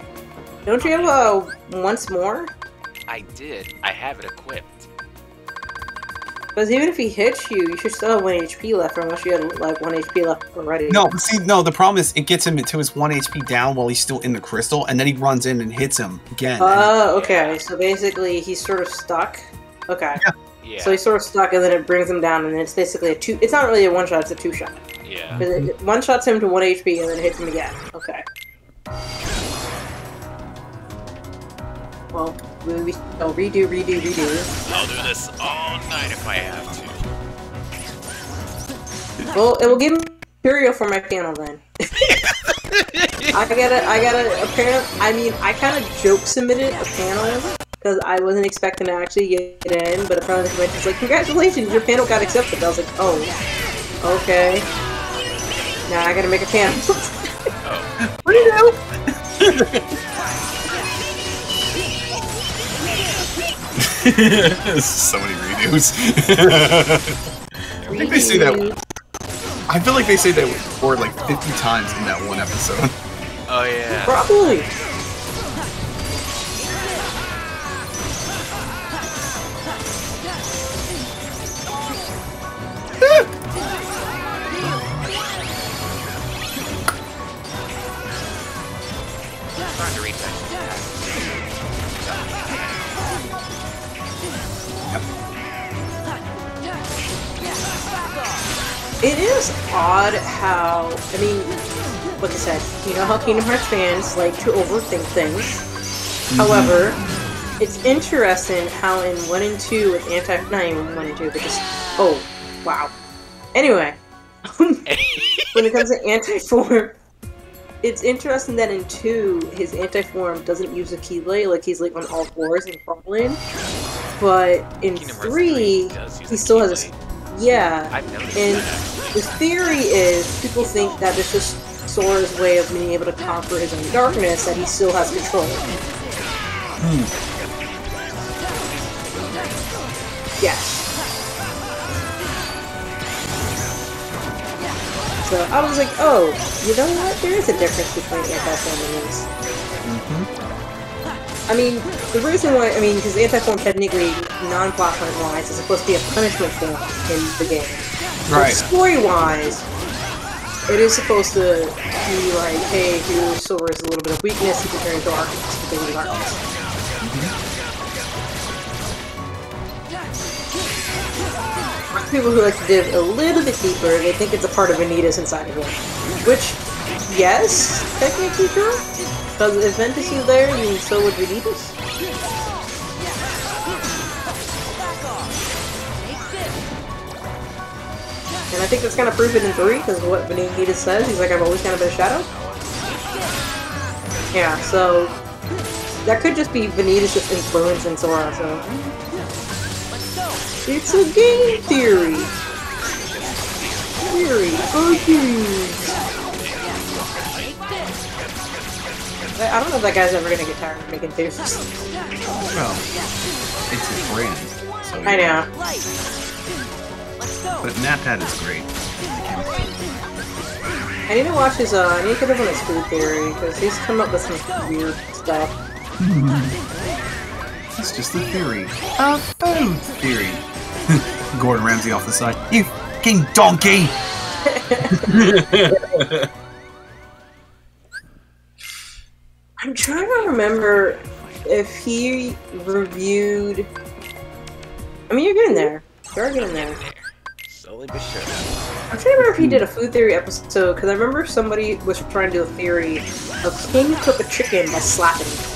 Don't you have once more? I did. I have it equipped. Because even if he hits you, you should still have 1 HP left, unless you had like 1 HP left already. No, but see, no, the problem is it gets him to his 1 HP down while he's still in the crystal, and then he runs in and hits him again. Oh, okay. So basically, he's sort of stuck. Okay. Yeah. So he's sort of stuck, and then it brings him down, and it's basically a two. It's not really a one shot; it's a two shot. Yeah. It one shots him to 1 HP, and then it hits him again. Okay. Well, I'll redo. I'll do this all night if I have to. Well, it will give me material for my panel then. I gotta. Apparently, I mean, I kind of joke submitted a panel because I wasn't expecting to actually get it in, but apparently the convention's like, congratulations, your panel got accepted. I was like, oh, okay. Now I gotta make a panel. Oh. What do you know? So many redos. I think they say that. I feel like they say that word like 50 times in that one episode. Oh yeah. Probably. Trying to reach that. It is odd how, I mean, like I said, you know how Kingdom Hearts fans like to overthink things. However, it's interesting how in 1 and 2 with not even 1 and 2, but just, oh, wow. Anyway, when it comes to anti-form, it's interesting that in 2, his anti-form doesn't use a keylay, like he's like on all fours and crawling. But in Kingdom Hearts 3, does use he a still has keylay. yeah. I've noticed And that. the theory is, people think that it's just Sora's way of being able to conquer his own darkness, that he still has control. Yes. So I was like, oh, you know what? There is a difference between anti-form and these. I mean, the reason why, because anti-form technically, non-plot point-wise, is supposed to be a punishment form in the game. Right. But story-wise, it is supposed to be like, hey, here's Sora's a little bit of weakness, he can turn into darkness because of the darkness. People who like to dive a little bit deeper, they think it's a part of Vanitas inside of him. Which, yes, technically true. Because if Ventus is there, I mean, so would Vanitas. And I think that's kind of proven in 3, because what Vanitas says, he's like, I've always kind of been a shadow. Yeah, so that could just be Vanitas just influencing Sora, so... It's a game theory! I don't know if that guy's ever gonna get tired of making theories. Well, it's his brand, so. I know. But NatPat is great. I need to watch his, I need to get up on his food theory, because he's come up with some weird stuff. It's just a theory. A food theory. Gordon Ramsay off the side. You fucking donkey! I'm trying to remember if he reviewed... I mean, you're getting there. You're getting there. Slowly but surely. I'm trying to remember if he did a food theory episode, because I remember somebody was trying to do a theory of can you cook a chicken by slapping it?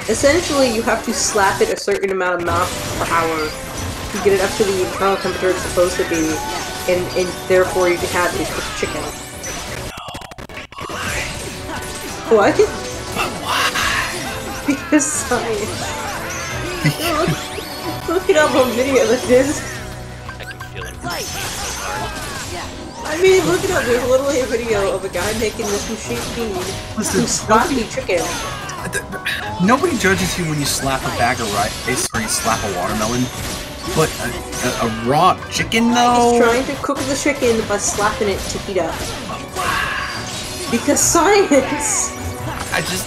Essentially, you have to slap it a certain amount of miles per hour to get it up to the internal temperature it's supposed to be, and therefore you can have a cooked chicken. What? Because science. Look it up on video. There's. I can feel it. I mean, look it up. There's literally a video of a guy making this machine to slap the chicken. Nobody judges you when you slap a bag of rice or you slap a watermelon, but a raw chicken, though? He's trying to cook the chicken by slapping it to heat up. Because science! I just...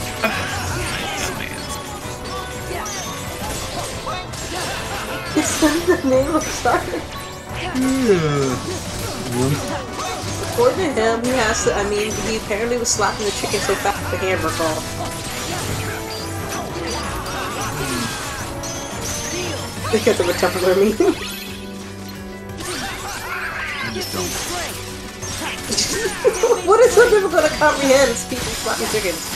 It's the name of science. According to him, he has to, I mean, he apparently was slapping the chicken so fast the hammer fall. Because of a Tumblr meme. What is so difficult to comprehend? It's people slapping chickens.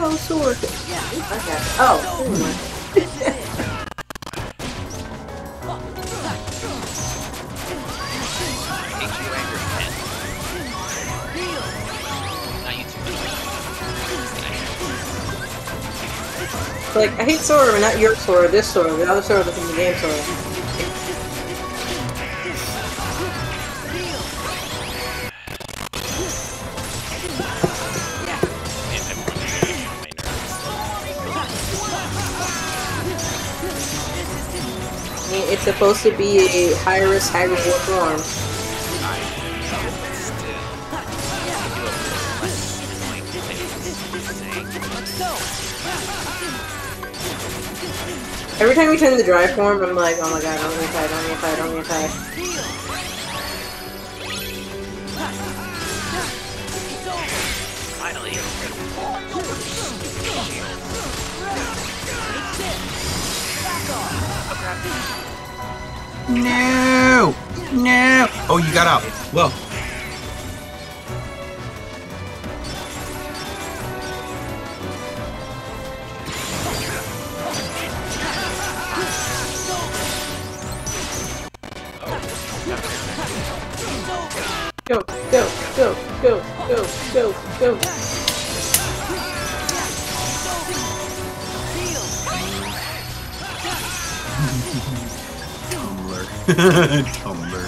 Oh, sword. Okay. Oh, like, I hate sword, but not your sword, this sword, the other sword that's in the game sword. It's supposed to be a high risk, high reward form. Every time you turn the dry form, I'm like, oh my god, don't get tired, don't get tired, don't get tired. Finally. No! No! Oh, you got out. Well. Go, go, go, go, go, go, go. Tumblr.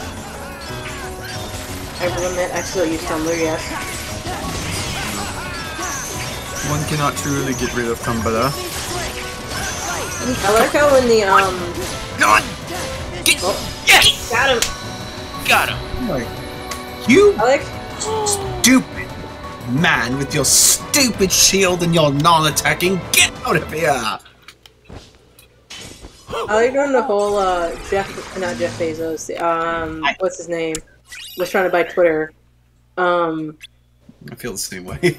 Everyone that actually use Tumblr, yes. One cannot truly get rid of Tumblr. I like how in the, Gone! Oh, Yes! got him! Got him! You I like... stupid man with your stupid shield and your non-attacking, get out of here! I like doing the whole, not Jeff Bezos, what's his name? Was trying to buy Twitter. I feel the same way.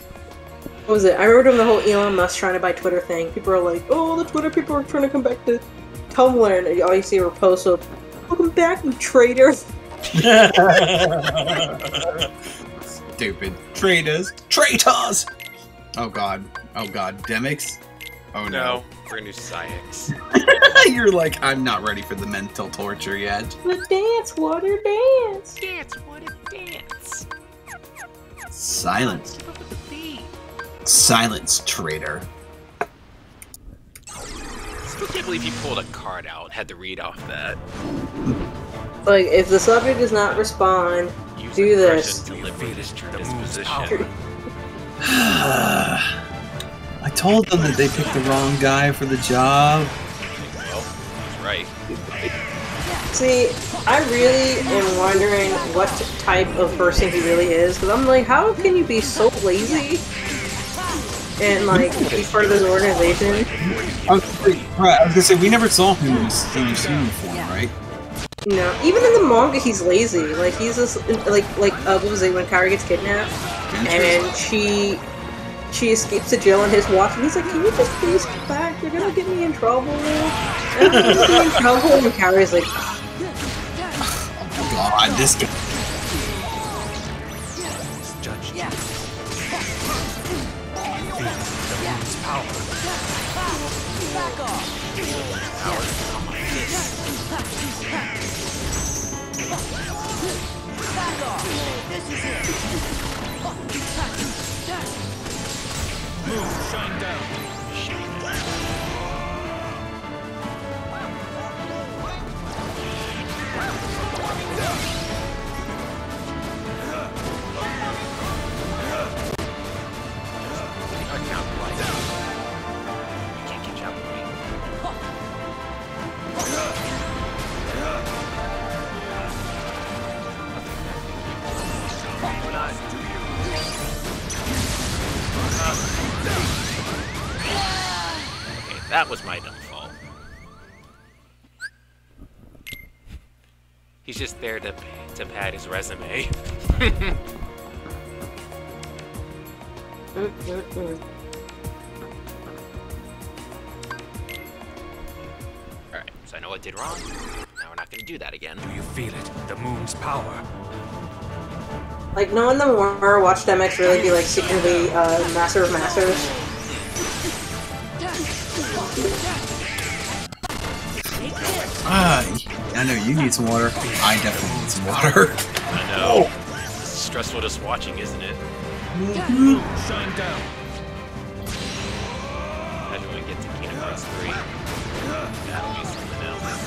What was it? I remember doing the whole Elon Musk trying to buy Twitter thing. People are like, oh, the Twitter people are trying to come back to Tumblr, and all you see are posts of, "Welcome back, you traitor." Stupid traitors. Traitors. Oh god. Oh god. Demics. Oh no. We're gonna do Psyx. You're like, I'm not ready for the mental torture yet. The dance, water dance. Dance, what a dance. Silence. Keep up with the beat. Silence, traitor. Still can't believe you pulled a card out. Had to read off that. Like, if the subject does not respond, Use do aggression this. to liberate his disposition. I told them that they picked the wrong guy for the job. Well, he's right. See, I really am wondering what type of person he really is, because I'm like, how can you be so lazy and, like, be part of this organization? I was gonna say, we never saw him in his human form, right? No, even in the manga, he's lazy. Like, he's just, what was it, when Kairi gets kidnapped, and she escapes to jail on his watch, and he's like, "Can you just please come back? You're gonna get me in trouble." And I'm gonna get me in trouble, and Kairi's like, Oh god, this guy. That was my downfall. He's just there to pad his resume. Alright, so I know what I did wrong. Now we're not gonna do that again. Do you feel it? The moon's power. like, no one them more watched MX really be, like, secretly, Master of Masters. I know you need some water. I definitely need some water. I know. It's stressful just watching, isn't it? Shine down. Imagine when we get to Kingdom Hearts 3. That'll be something else.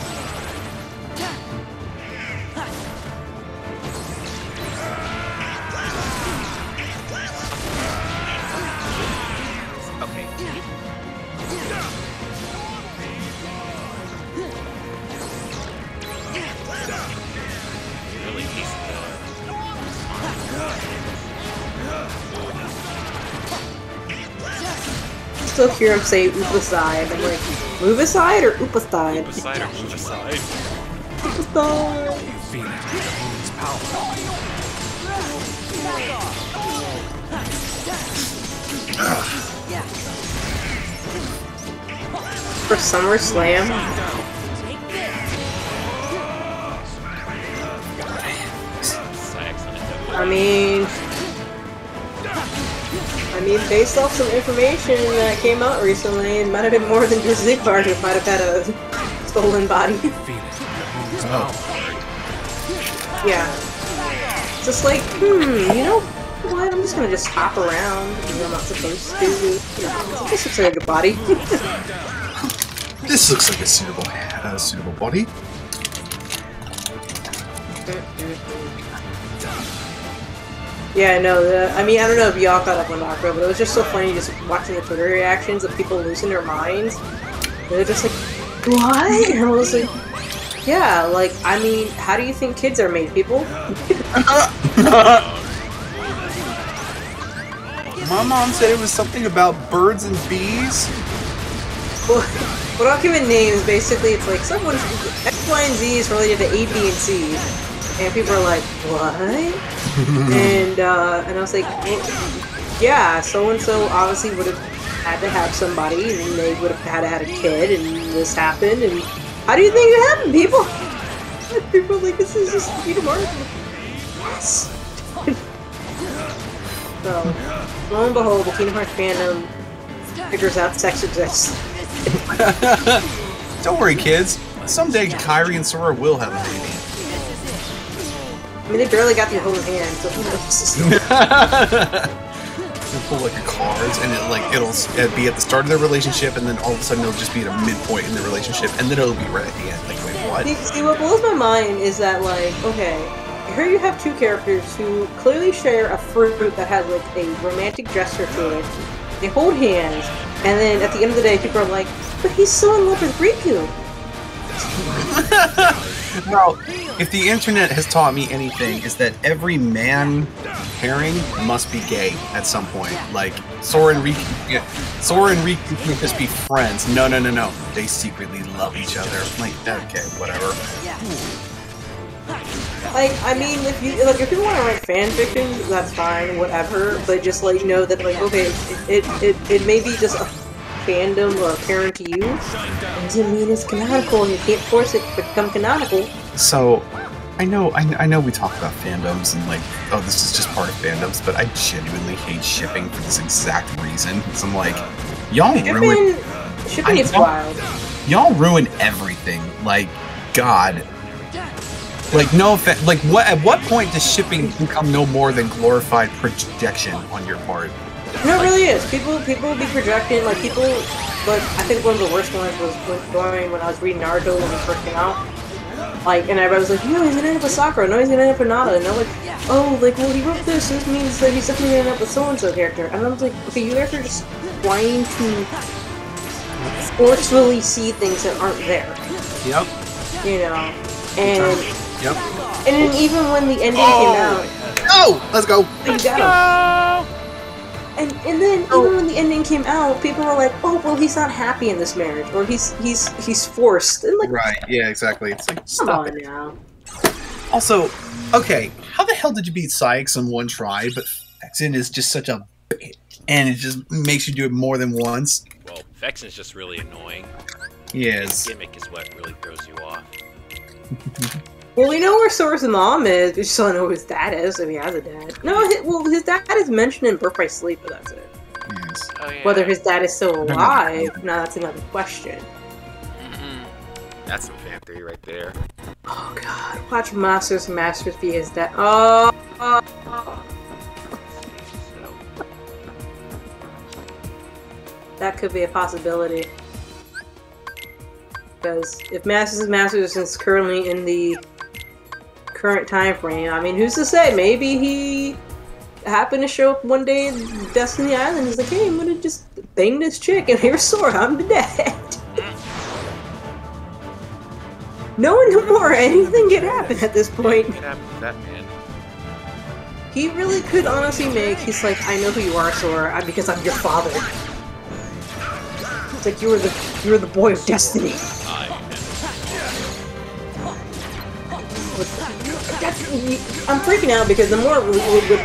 Okay. Really needs Still hear him say Upaside. I'm like, move aside or Upaside? Move aside or move aside. Upaside. You feel it? The moon's power. For SummerSlam? I mean, based off some information that came out recently, it might have been more than just Zigbar who might have had a stolen body. Yeah. Just like, you know what? I'm just gonna just hop around, even though I'm not supposed to. This looks like a good body. This looks like a suitable body. Yeah, no, I mean, I don't know if y'all caught up on Aqua, but it was just so funny just watching the Twitter reactions of people losing their minds. They're just like, what? And I was like, yeah, like, I mean, how do you think kids are made, people? My mom said it was something about birds and bees. Well, without giving names, basically it's like someone, X, Y, and Z is related to A, B, and C. And people are like, what? and I was like, well, yeah, so-and-so obviously would have had to have somebody, and they would have had to have a kid, and this happened, and How do you think it happened, people? People are like, this is just Kingdom Hearts. Yes. So, lo and behold, the Kingdom Hearts fandom figures out sex exists. Don't worry, kids. Someday Kairi and Sora will have a baby. I mean, they barely got their holding hands, so who knows? They'll pull like your cards, and it'll be at the start of their relationship, and then all of a sudden it'll just be at a midpoint in the relationship, and then it'll be right at the end. Like, wait, what? See, what blows my mind is that, like, okay, here you have two characters who clearly share a fruit that has, like, a romantic gesture to it. They hold hands, and then at the end of the day, people are like, but he's so in love with Riku. Well, if the internet has taught me anything, is that every man pairing must be gay at some point. Like, Sora and Riku can't just be friends. No. They secretly love each other. Like, okay, whatever. Like, I mean, if you want to write fan fiction, that's fine, whatever. But just like know that, like, okay, it may be just a fandom or apparent to you. Doesn't mean it's canonical. You can't force it to become canonical. So, I know we talk about fandoms and like, oh, this is just part of fandoms, but I genuinely hate shipping for this exact reason. Because I'm like, y'all ruin. Shipping is wild. Y'all ruin everything. Like, God. Like, no offense. Like, at what point does shipping become no more than glorified projection on your part? No, it really is. People will be projecting, like, people, but I think one of the worst ones was when I was reading Naruto when it first came out. Like, and everybody was like, no, he's gonna end up with Sakura, no, he's gonna end up with Nada, and they're like, oh, like, well, he wrote this means that he's definitely gonna end up with so-and-so character. And I was like, okay, you guys are just trying to forcefully see things that aren't there. Yep. You know? And, yep. And then even when the ending came out... No! Let's go! You got him. And then even when the ending came out, people were like, "Oh, well, he's not happy in this marriage, or he's forced." And like, right? Yeah, exactly. It's like, come stop on it. now. Also, okay, how the hell did you beat Sykes in one try? But Vexen is just such a bitch, and it just makes you do it more than once. Well, Vexen's just really annoying. Yes. His gimmick is what really throws you off. Well, we know where Sora's mom is. We just don't know who his dad is, if he has a dad. No, his dad is mentioned in Birth by Sleep, but that's it. Yes. Oh, yeah. Whether his dad is still alive, now that's another question. That's some fan theory right there. Oh god, watch Masters be his dad. Oh. That could be a possibility. Because if Masters is currently in the current time frame, I mean, who's to say? Maybe he happened to show up one day in Destiny Island. He's like, hey, I'm gonna just bang this chick, and here's Sora, I'm the dad. No one knew more. Anything could happen at this point. What happened to that man? He really could honestly make. He's like, I know who you are, Sora, because I'm your father. It's like you're the boy of destiny. I'm freaking out because the more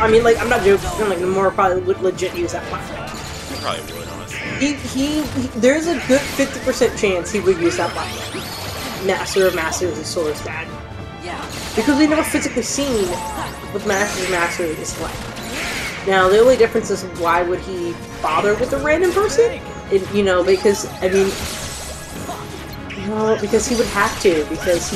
I mean, like, I'm not joking. Like, the more probably would legit use that platform. He probably would, honestly. There's a good 50% chance he would use that platform. Master of Masters is Sora's dad. Because we've never physically seen what Master is like. Now, the only difference is why would he bother with a random person? You know, because, I mean... No, because he would have to, because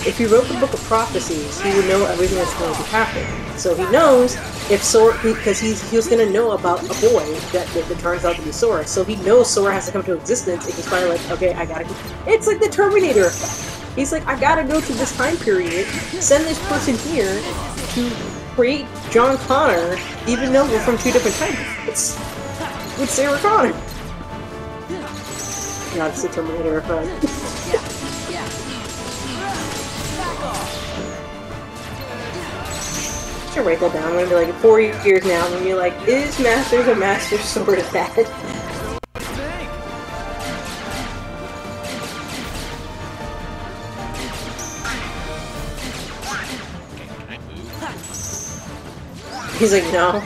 if he wrote the Book of Prophecies, he would know everything that's going to happen. So he knows if Sora, because he was going to know about a boy that turns out to be Sora. So he knows Sora has to come to existence, and he's probably like, okay, I gotta go. It's like the Terminator effect. He's like, I gotta go to this time period, send this person here to create John Connor, even though we're from two different time periods. With Sarah Connor. No, it's the Terminator effect. I should write that down. I'm gonna be like, in 4 years now, I'm gonna be like, is Masters or Master Sword bad? He's like, no.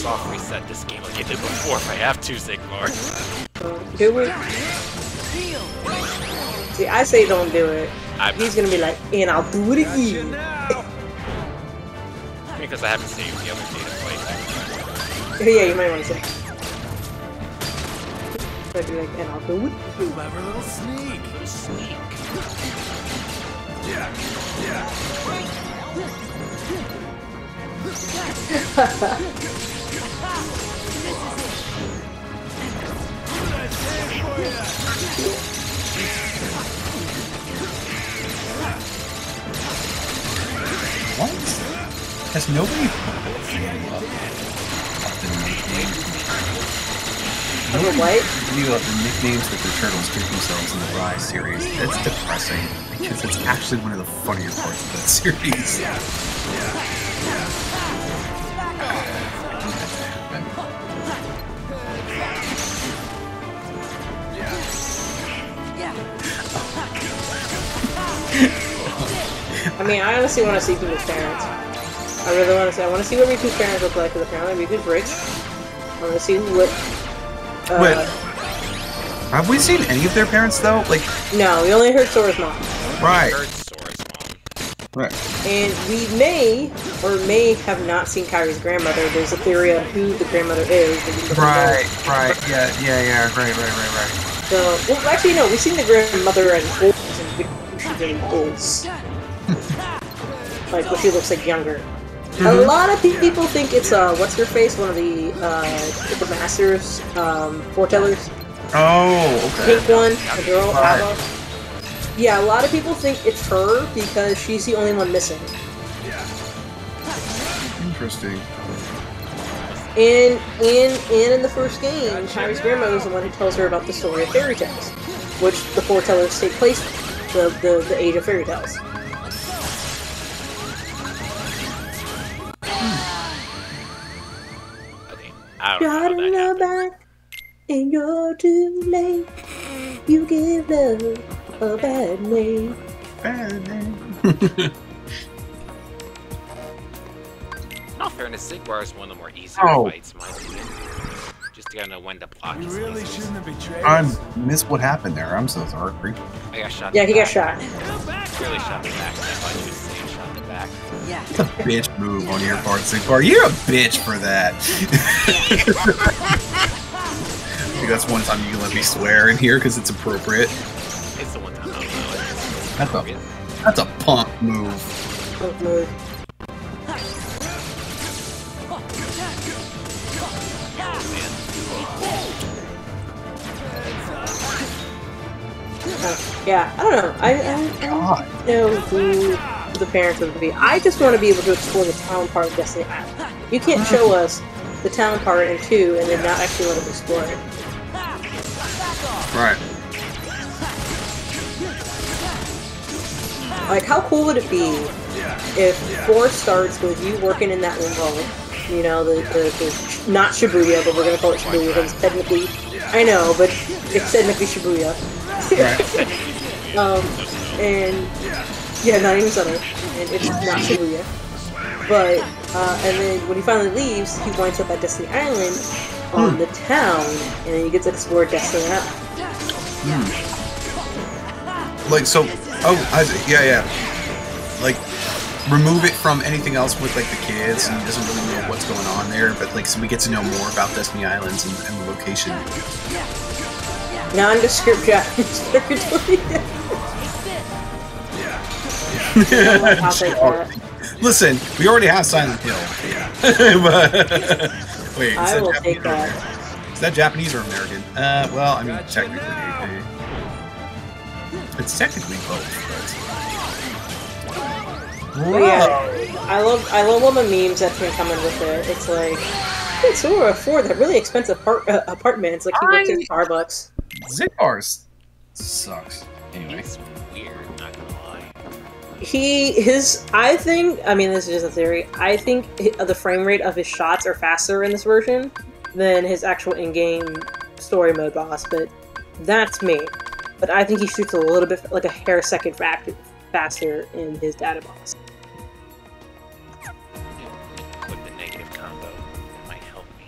soft reset this game like I did before if I have to, Sigmar. Do it. See, I say don't do it. He's gonna be like, and I'll do it again. Because I haven't saved the other data fight. Yeah, you might want to say. I'd be like, and I'll do it. You clever little sneak. What? Has nobody knew up the nicknames that the turtles give themselves in the Rise series? That's depressing because it's actually one of the funnier parts of that series. I mean, I honestly want to see Riku's parents. I really want to see. I want to see what Riku's parents look like, because apparently Riku's rich. I want to see what. Wait, have we seen any of their parents though? Like, no, we only heard Sora's mom. right. I heard Sora's mom. Right. And we may or may have not seen Kyrie's grandmother. There's a theory on who the grandmother is. Right. Yeah. Right. So, well, actually, no. We've seen the grandmother and old, and she's really old. Like, what she looks like younger. A lot of people think it's, what's her face? One of the Masters, foretellers. Oh, okay. Pink one, the girl, Right. Ava. Yeah, a lot of people think it's her because she's the only one missing. Interesting. And in the first game, Kyrie's grandmother is the one who tells her about the story of fairy tales, which the foretellers take place in, the age of fairy tales. Okay, I don't know how that happened. back, and you're too late. You give love a bad name. In all fairness, Sigmar is one of the more easier fights, in my opinion. Just gotta know when to block You his really lasers. shouldn't have betrayed I us. missed what happened there. I'm so sorry. I got shot. Yeah, in he the got back. shot. Really shot in the back. I thought you were saying shot in the back. It's a bitch move on your part, Sigmar. You're a bitch for that. I think that's one time you can let me swear in here because it's appropriate. It's the one time I don't know. That's a punk move. Don't move. Yeah, I don't know. I don't know who the parents would be. I just want to be able to explore the town part of Destiny Island. You can't show us the town part in 2 and then not actually let us explore it. Right. Like, how cool would it be if 4 starts with you working in that limbo? You know, the not Shibuya, but we're gonna call it Shibuya because it's technically, I know, but it's technically Shibuya. And yeah, not even Southern, and it's not Shibuya. But and then when he finally leaves, he winds up at Destiny Island on the town, and then he gets to explore Destiny Island. Like, so, yeah. Like, remove it from anything else with, like, the kids, and he doesn't really know what's going on there, but, like, so we get to know more about Destiny Islands and the location. Nondescript Japanese territory. I'll take that. Listen, we already have Silent Hill. But, wait, is I will Japanese take or that. American? Is that Japanese or American? Well, I mean, technically, it's technically both, But yeah, I love all the memes that can come in with it. It's like, hey, Sora afford that really expensive apartment. It's like he works in Starbucks. Zigbar's sucks. Anyway. It's weird, not gonna lie. I mean, this is just a theory. I think the frame rate of his shots are faster in this version than his actual in-game story mode boss, but that's me. But I think he shoots a little bit, like a hair second faster in his data boss. Click the negative combo. That might help me.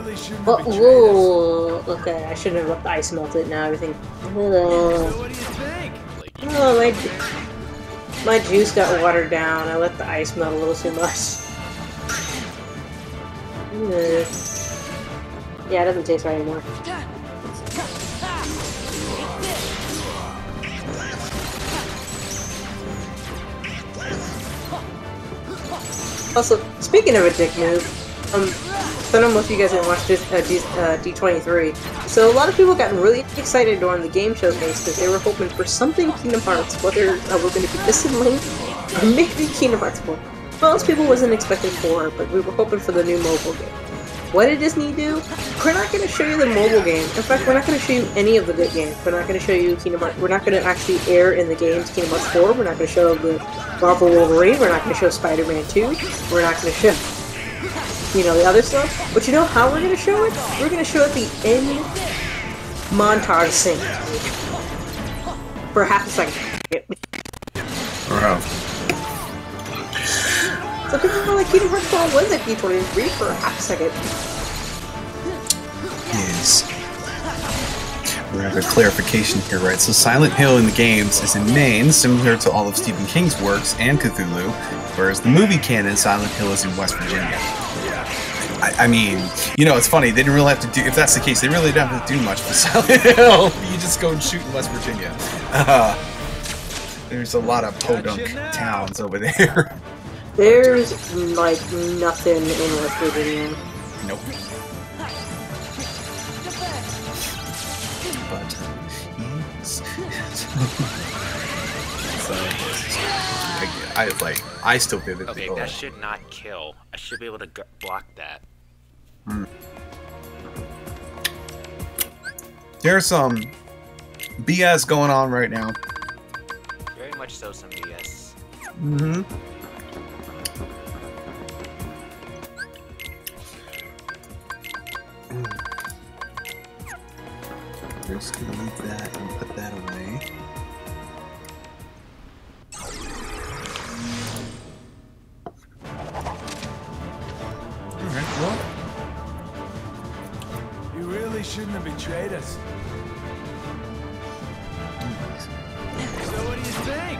really shouldn't Oh, have betrayed us. whoa. Okay, I shouldn't have let the ice melt it. Now everything. So Oh, what do you think? Like, my juice got watered down. I let the ice melt a little too much. Yeah, it doesn't taste right anymore. Also, speaking of a dick move, I don't know if you guys didn't watch this D23. So a lot of people got really excited during the game showcase because they were hoping for something Kingdom Hearts, whether we're going to be this in Link or maybe Kingdom Hearts 4. Most people wasn't expecting 4, but we were hoping for the new mobile game. What did Disney do? We're not going to show you the mobile game. In fact, we're not going to show you any of the good games. We're not going to show you Kingdom Hearts. We're not going to actually air in the games Kingdom Hearts 4. We're not going to show the Marvel Wolverine. We're not going to show Spider-Man 2. We're not going to show, you know, the other stuff. But you know how we're going to show it? We're going to show it the end montage scene for half a second. Wow. So people were like, Kingdom Hearts 4 was at D23 for half a second. Yes. We have a clarification here, right? So Silent Hill in the games is in Maine, similar to all of Stephen King's works and Cthulhu, whereas the movie canon, Silent Hill, is in West Virginia. I mean, you know, it's funny, they didn't really have to do, if that's the case, they really don't have to do much for Silent Hill. You just go and shoot in West Virginia. There's a lot of podunk towns over there. There's, like, nothing in West Virginia. Nope. But, yes. So, I still vividly. okay, that should not kill. I should be able to block that. There's some BS going on right now. Very much so, some BS. Mm-hmm. We're just gonna leave that and put that away. Alright, well. You really shouldn't have betrayed us. So what do you think?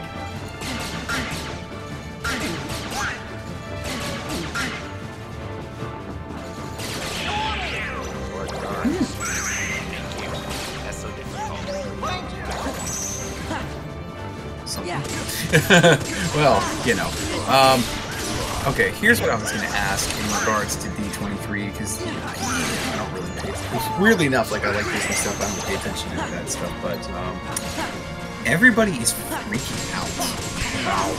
That's so difficult. Well, you know. Okay, here's what I was going to ask in regards to D23, because I don't really pay attention. Weirdly enough, like, I like Disney stuff, I don't pay attention to that stuff, but everybody is freaking out about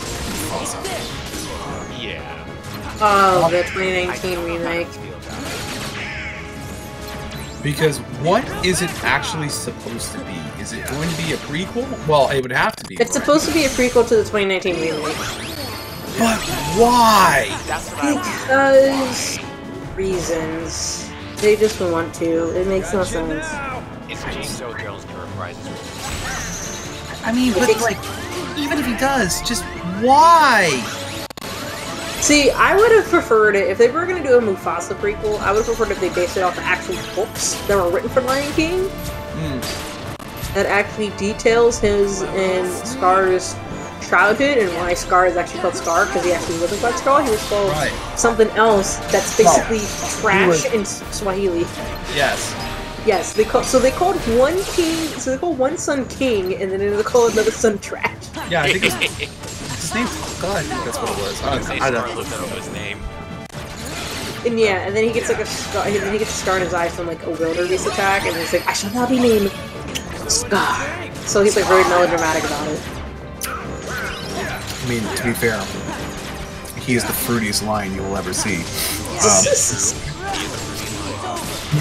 False Out. Yeah. Oh, the 2019 remake. Because what is it actually supposed to be? Is it going to be a prequel? Well, it would have to be. It's supposed to be a prequel to the 2019 remake. But why? That's what I Because reasons. They just want to. It makes no sense. It's Jigsaw Girls can reprise his role. I mean, but like, even if he does, just why? See, I would have preferred it if they were going to do a Mufasa prequel. I would have preferred if they based it off the actual books that were written for Lion King. That actually details his and Scar's childhood and why Scar is actually called Scar, because he actually wasn't called Scar. He was called something else that's basically trash in Swahili. Yes. Yes, they called one king. So they called one son King, and then they called another son Trash. Yeah, I think it's his name. God, I think that's what it was. I don't Looked up his name. And yeah, and then he gets like a scar. And then he gets a scar in his eye from like a wildebeest attack, and he's like, "I shall now be named Scar." So he's like very melodramatic about it. I mean, to be fair, he is the fruitiest lion you will ever see.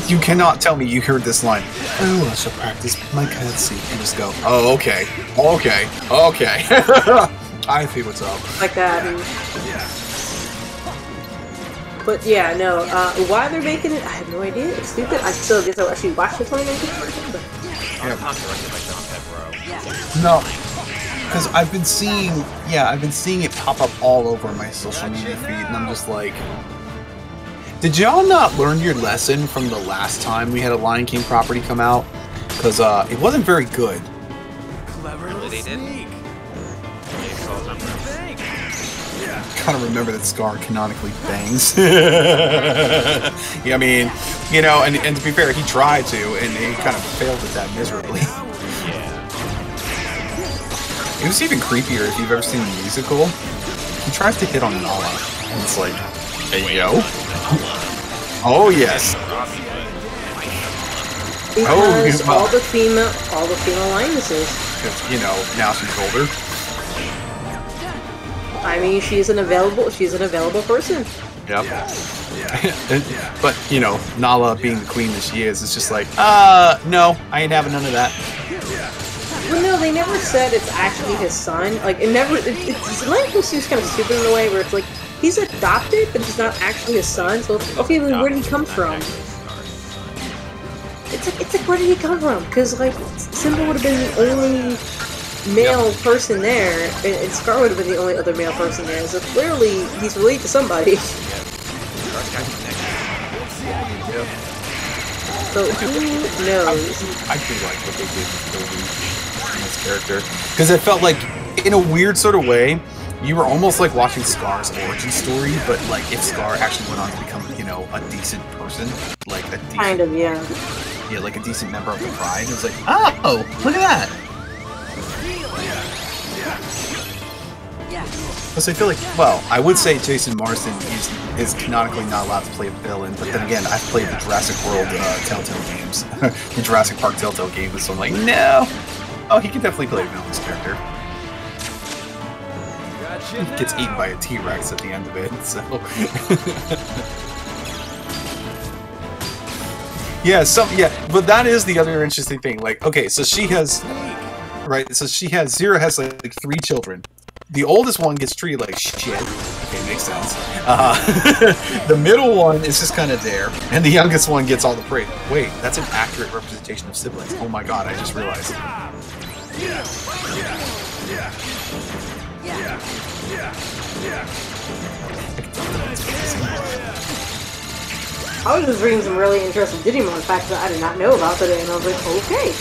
You cannot tell me you heard this line. Oh, I shall practice my curtsy and just go. Oh, okay, okay, okay. I see what's up. Like that. But yeah, no. Why they're making it, I have no idea. It's stupid. I still guess I'll actually watch the 2019 version. But No, because I've been seeing it pop up all over my social media feed, and I'm just like, Did y'all not learn your lesson from the last time we had a Lion King property come out? Because it wasn't very good. Clever Really, little they did? sneak. Kind of remember that Scar canonically bangs. Yeah, I mean, you know, and to be fair, he tried to, and he kind of failed at that miserably. Yeah. It was even creepier if you've ever seen the musical. He tries to hit on Nala, and it's like, hey, yo. Oh, yes. Because well. all the female lionesses. Because, you know, now she's older. I mean, she's an available person. Yep. But, you know, Nala being the queen that she is, it's just like, no, I ain't having none of that. Well, no, they never said it's actually his son. Like, it never. It's Lion King seems kind of stupid in a way where it's like he's adopted, but he's not actually his son. So, okay, then where did he come from? It's like where did he come from? Because like Simba would have been the only male person there, and Scar would have been the only other male person there. So clearly, he's related to somebody. So who knows? I do like what they did with Toby in this character. Because it felt like, in a weird sort of way, you were almost like watching Scar's origin story, but like if Scar actually went on to become, you know, a decent person, like a decent, Kind of, yeah. yeah, like a decent member of the Pride. It was like, oh, look at that. Because I feel like, well, I would say Jason Marsden is canonically not allowed to play a villain, but then again, I've played the Jurassic World Telltale games, the Jurassic Park Telltale games, so I'm like, no. Oh, he can definitely play a villain's character. He gets eaten by a T-Rex at the end of it, so. Yeah, but that is the other interesting thing. Like, okay, so she has, right? So Zero has like 3 children. The oldest one gets treated like shit. Okay, makes sense. The middle one is just kind of there, and the youngest one gets all the praise. Wait, that's an accurate representation of siblings. Oh my god, I just realized. I was just reading some really interesting Digimon facts that I did not know about today, and I was like, okay.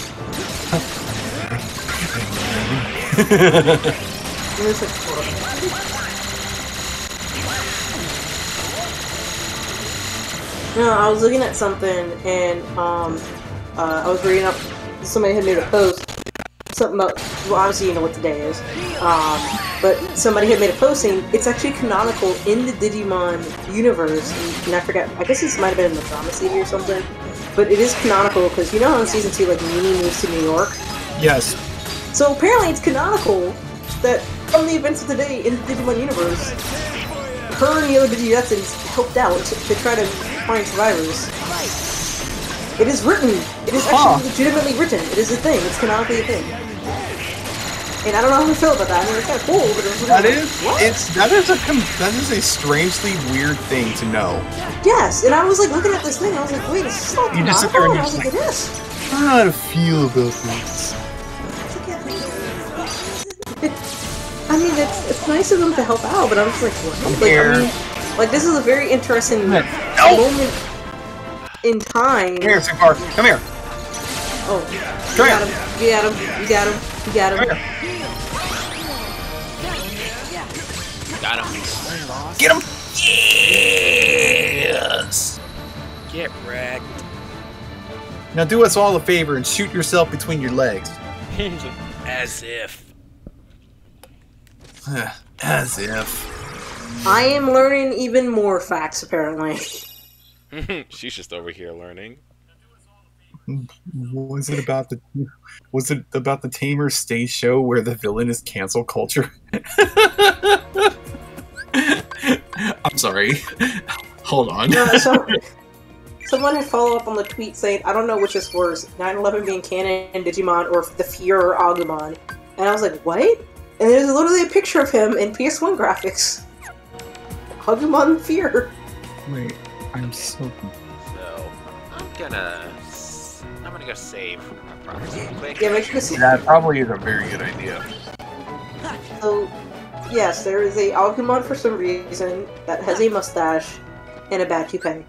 No, I was looking at something, and I was reading up. Somebody had made a post, something about. Well, obviously you know what today is, but somebody had made a post saying it's actually canonical in the Digimon universe. And I forget. I guess this might have been in the drama CD or something, but it is canonical because you know how in season 2, like Mimi moves to New York. Yes. So apparently it's canonical that from the events of today in the Digimon universe, her and the other Digimons helped out to try to find survivors. It is written. It is actually legitimately written. It is a thing. It's canonically a thing. And I don't know how to feel about that. I mean, it's kind of cool, but it was That like, is, what? that is a strangely weird thing to know. Yes, and I was like looking at this thing, and I was like, wait, is this not You just sit there canonical? and And I you're was just like, it is. I don't know how to feel about this. I mean, it's nice of them to help out, but I'm just like, what? Like, I mean, like this is a very interesting moment in time. Come here, Sigmar. Come here. Oh, Come you here. got him. You got him. You got him. You got him. Got him. Get him. Yes. Get wrecked. Now do us all a favor and shoot yourself between your legs. As if. As if. I am learning even more facts, apparently. She's just over here learning. Was it about the Tamer stage show where the villain is cancel culture? I'm sorry. Hold on. No, someone had followed up on the tweet saying, I don't know which is worse, 9/11 being canon in Digimon or the Fear or Agumon. And I was like, what? And there's literally a picture of him in PS1 graphics. Agumon Fear. Wait, I'm so So, I'm gonna go save real quick. Yeah, make sure to see. That probably is a very good idea. So, yes, there is a Agumon for some reason that has a mustache. and a bad toupee.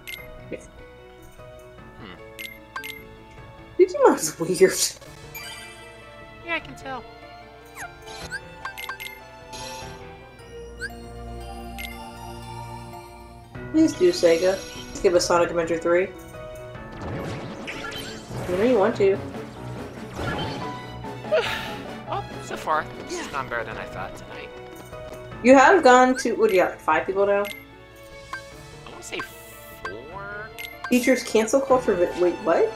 Hmm. Digimon's weird. Yeah, I can tell. Please do, Sega. Let's give us Sonic Adventure 3. You know you want to. Well, so far, this has gone better than I thought tonight. You have gone to, what do you got, like 5 people now? I want to say 4? Teachers cancel culture, wait, what?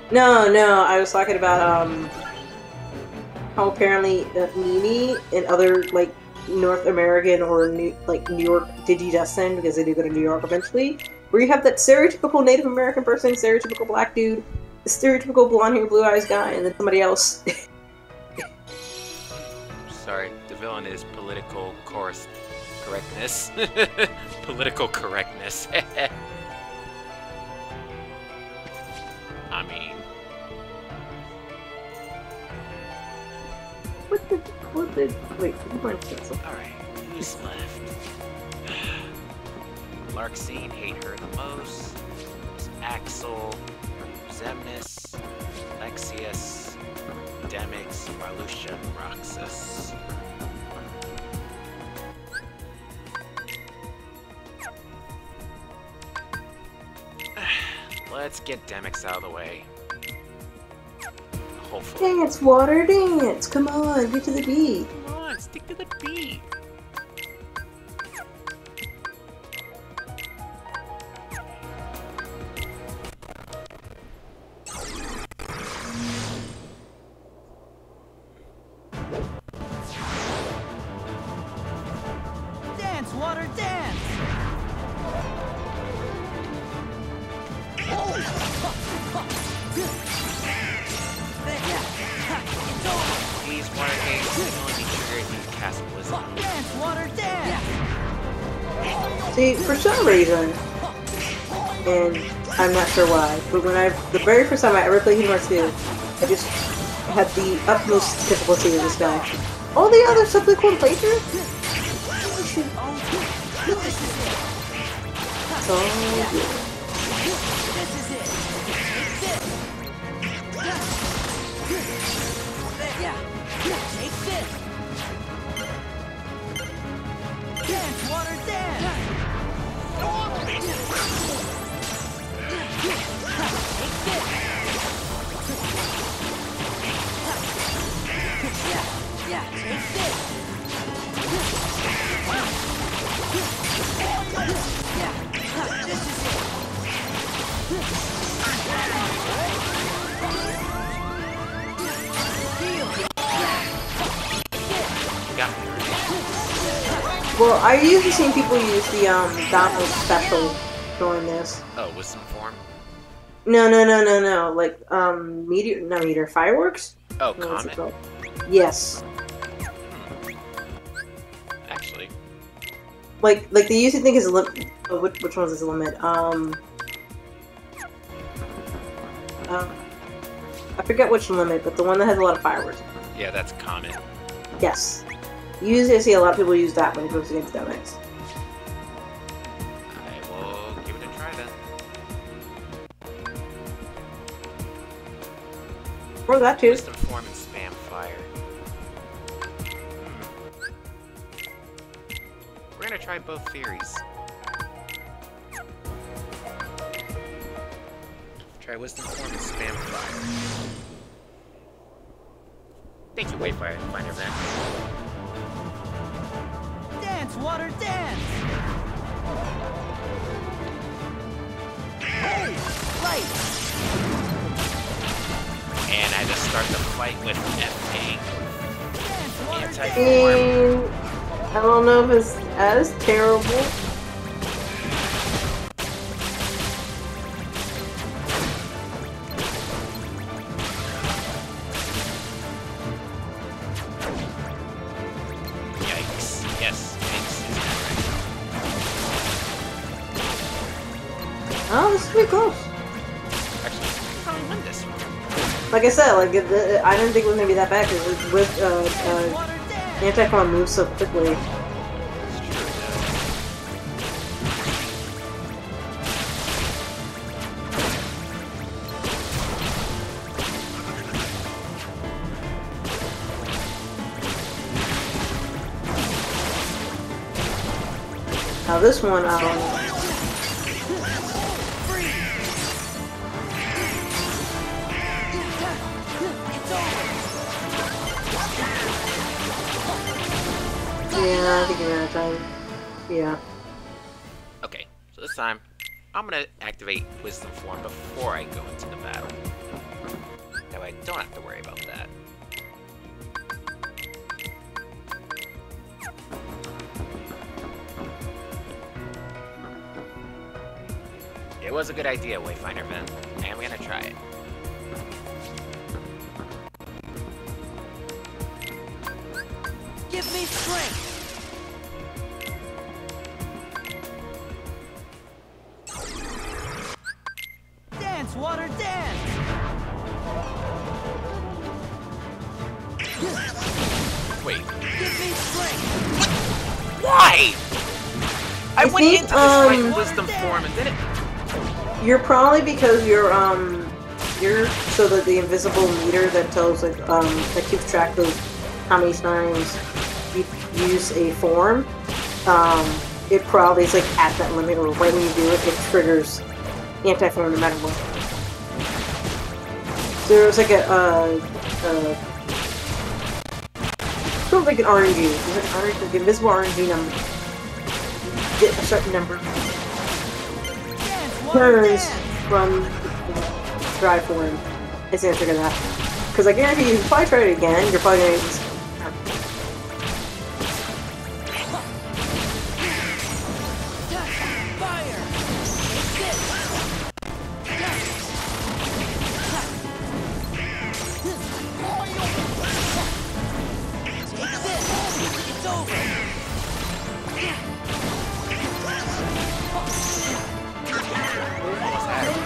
No, I was talking about, how apparently Nini and other, like, North American or New York Digi-Destin, because they do go to New York eventually, where you have that stereotypical Native American person, stereotypical black dude, the stereotypical blonde hair, blue eyes guy, and then somebody else. Sorry, the villain is political correctness. Political correctness. I mean, Wait, you want to cancel? Alright, who's left? Larxene, hate her the most. Axel, Zemnis, Lexius, Demix, Marluxia, Roxas. Let's get Demix out of the way. Hopefully. Dance, water, dance! Come on, get to the beat! Come on, stick to the beat. Dance, water, dance! These water games can only be triggered if you cast Blizzard. Dance, water, dance! See, for some reason, and I'm not sure why, but the very first time I ever played Kingdom Hearts 2, I just had the utmost difficulty with this guy. All the other subsequent playthroughs? So good. Dance, water, dance! Got me. Well, I usually seen people use the Donald special during this. Oh, wisdom form? No. Like meteor fireworks? Oh, What's it comet? called? Yes. Actually. Like they usually think is a limit. Oh, which one's is a limit? I forget which limit, but the one that has a lot of fireworks. yeah, that's comet. Yes. Usually I see a lot of people use that when it goes against Demix. I will give it a try then. Or that too. Wisdom form and spam fire. We're gonna try both theories. Try wisdom form and spam fire. Thank you, Wayfinder Man. Dance, water, dance! Hey, light! And I just start the fight with FA. Dance, water, dance! Anti-form. I don't know if it's as terrible. Yikes. Yes, yikes is correct. Oh, this is pretty close. Actually, I can probably win this one. Like I said, I didn't think it was gonna be that bad because with Water, dance! anti-form moves so quickly. It's true. Now this one, yeah, I think you're out of time. Yeah. Okay, so this time, I'm gonna activate Wisdom Form before I go into the battle. That way I don't have to worry about that. It was a good idea, Wayfinder Ben, and we're gonna try it. Give me strength. Dance, water, dance. Wait, Give me strength. Why? I went think, into this fight Wisdom Form and didn't. You're probably because you're so that the invisible meter that tells like that keeps track of how many times you use a form. It probably is like at that limit, or right when you do it, it triggers anti-form no matter what. So there was like sort of like an RNG. There's an RNG, the invisible RNG number. Get a certain number. Turns from dry form is the answer to that. Because I guarantee you, if you probably try it again, you're probably going to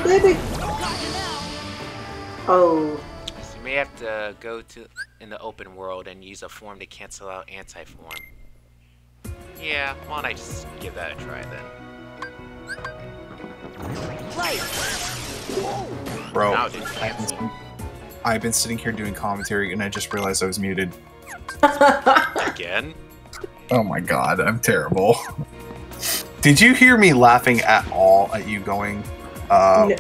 baby. Oh. So you may have to go to in the open world and use a form to cancel out anti-form. Yeah, why don't I just give that a try then? Bro, Now, dude, cancel. I've been sitting here doing commentary and I just realized I was muted. again? Oh my god, I'm terrible. Did you hear me laughing at all at you going, No.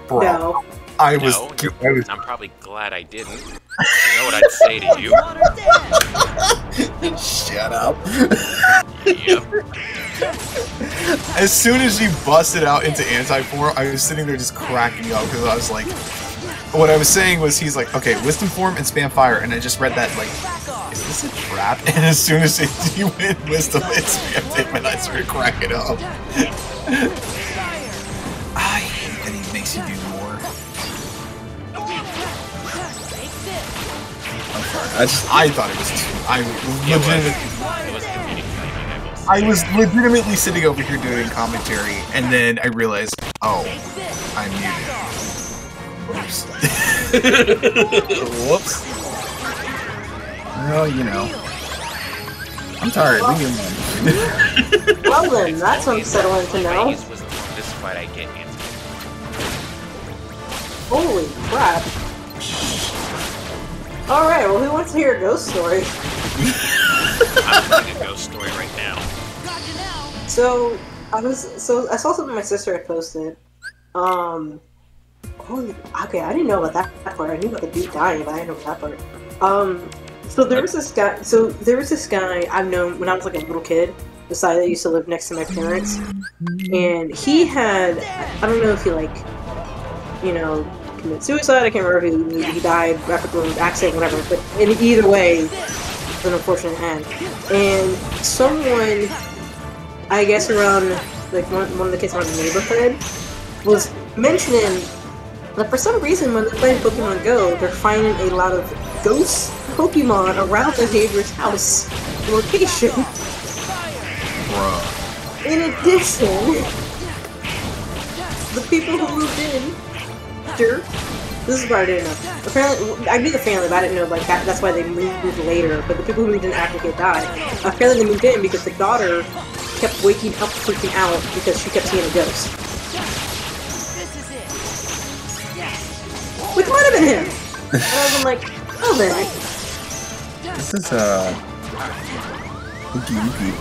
bro, No. I was I'm probably glad I didn't. You know what I'd say to you? Water, dance. Shut up. Yep. As soon as you busted out into anti-form, I was sitting there just cracking up because I was like, what I was saying was he's like, okay, wisdom form and spam fire, and I just read that like, is this a trap? And as soon as you went wisdom and spammed him, and I started cracking up. I hate that he makes you do more. I'm sorry, I thought it was I was legitimately sitting over here doing commentary, and then I realized, oh, I'm muted. Whoops. Whoops. Well, you know. I'm tired. Leave me alone. Well then, that's unsettling to If I know. use Wisdom Form this fight, I get anti. Holy crap. Alright, well who wants to hear a ghost story? I'm telling a ghost story right now. So I saw something my sister had posted. Holy, okay, I didn't know about that part. I knew about the dude dying, but I didn't know about that part. So there was this guy I've known when I was like a little kid, the side that used to live next to my parents, and he had, I don't know if he like, you know, committed suicide, I can't remember if he died after an accident, whatever, but in either way, it's an unfortunate end. And someone, I guess around, like one of the kids around the neighborhood, was mentioning that for some reason when they're playing Pokemon Go, they're finding a lot of ghost Pokemon around the neighbor's house location. Bruh. In addition, the people who moved in after, this is what I didn't know. Apparently, I knew the family, but I didn't know like that's why they moved later. But the people who moved in after the kid died, apparently they moved in because the daughter kept waking up, freaking out because she kept seeing a ghost. Which might have been him. And I was like, oh then. This is Ookie Ookie.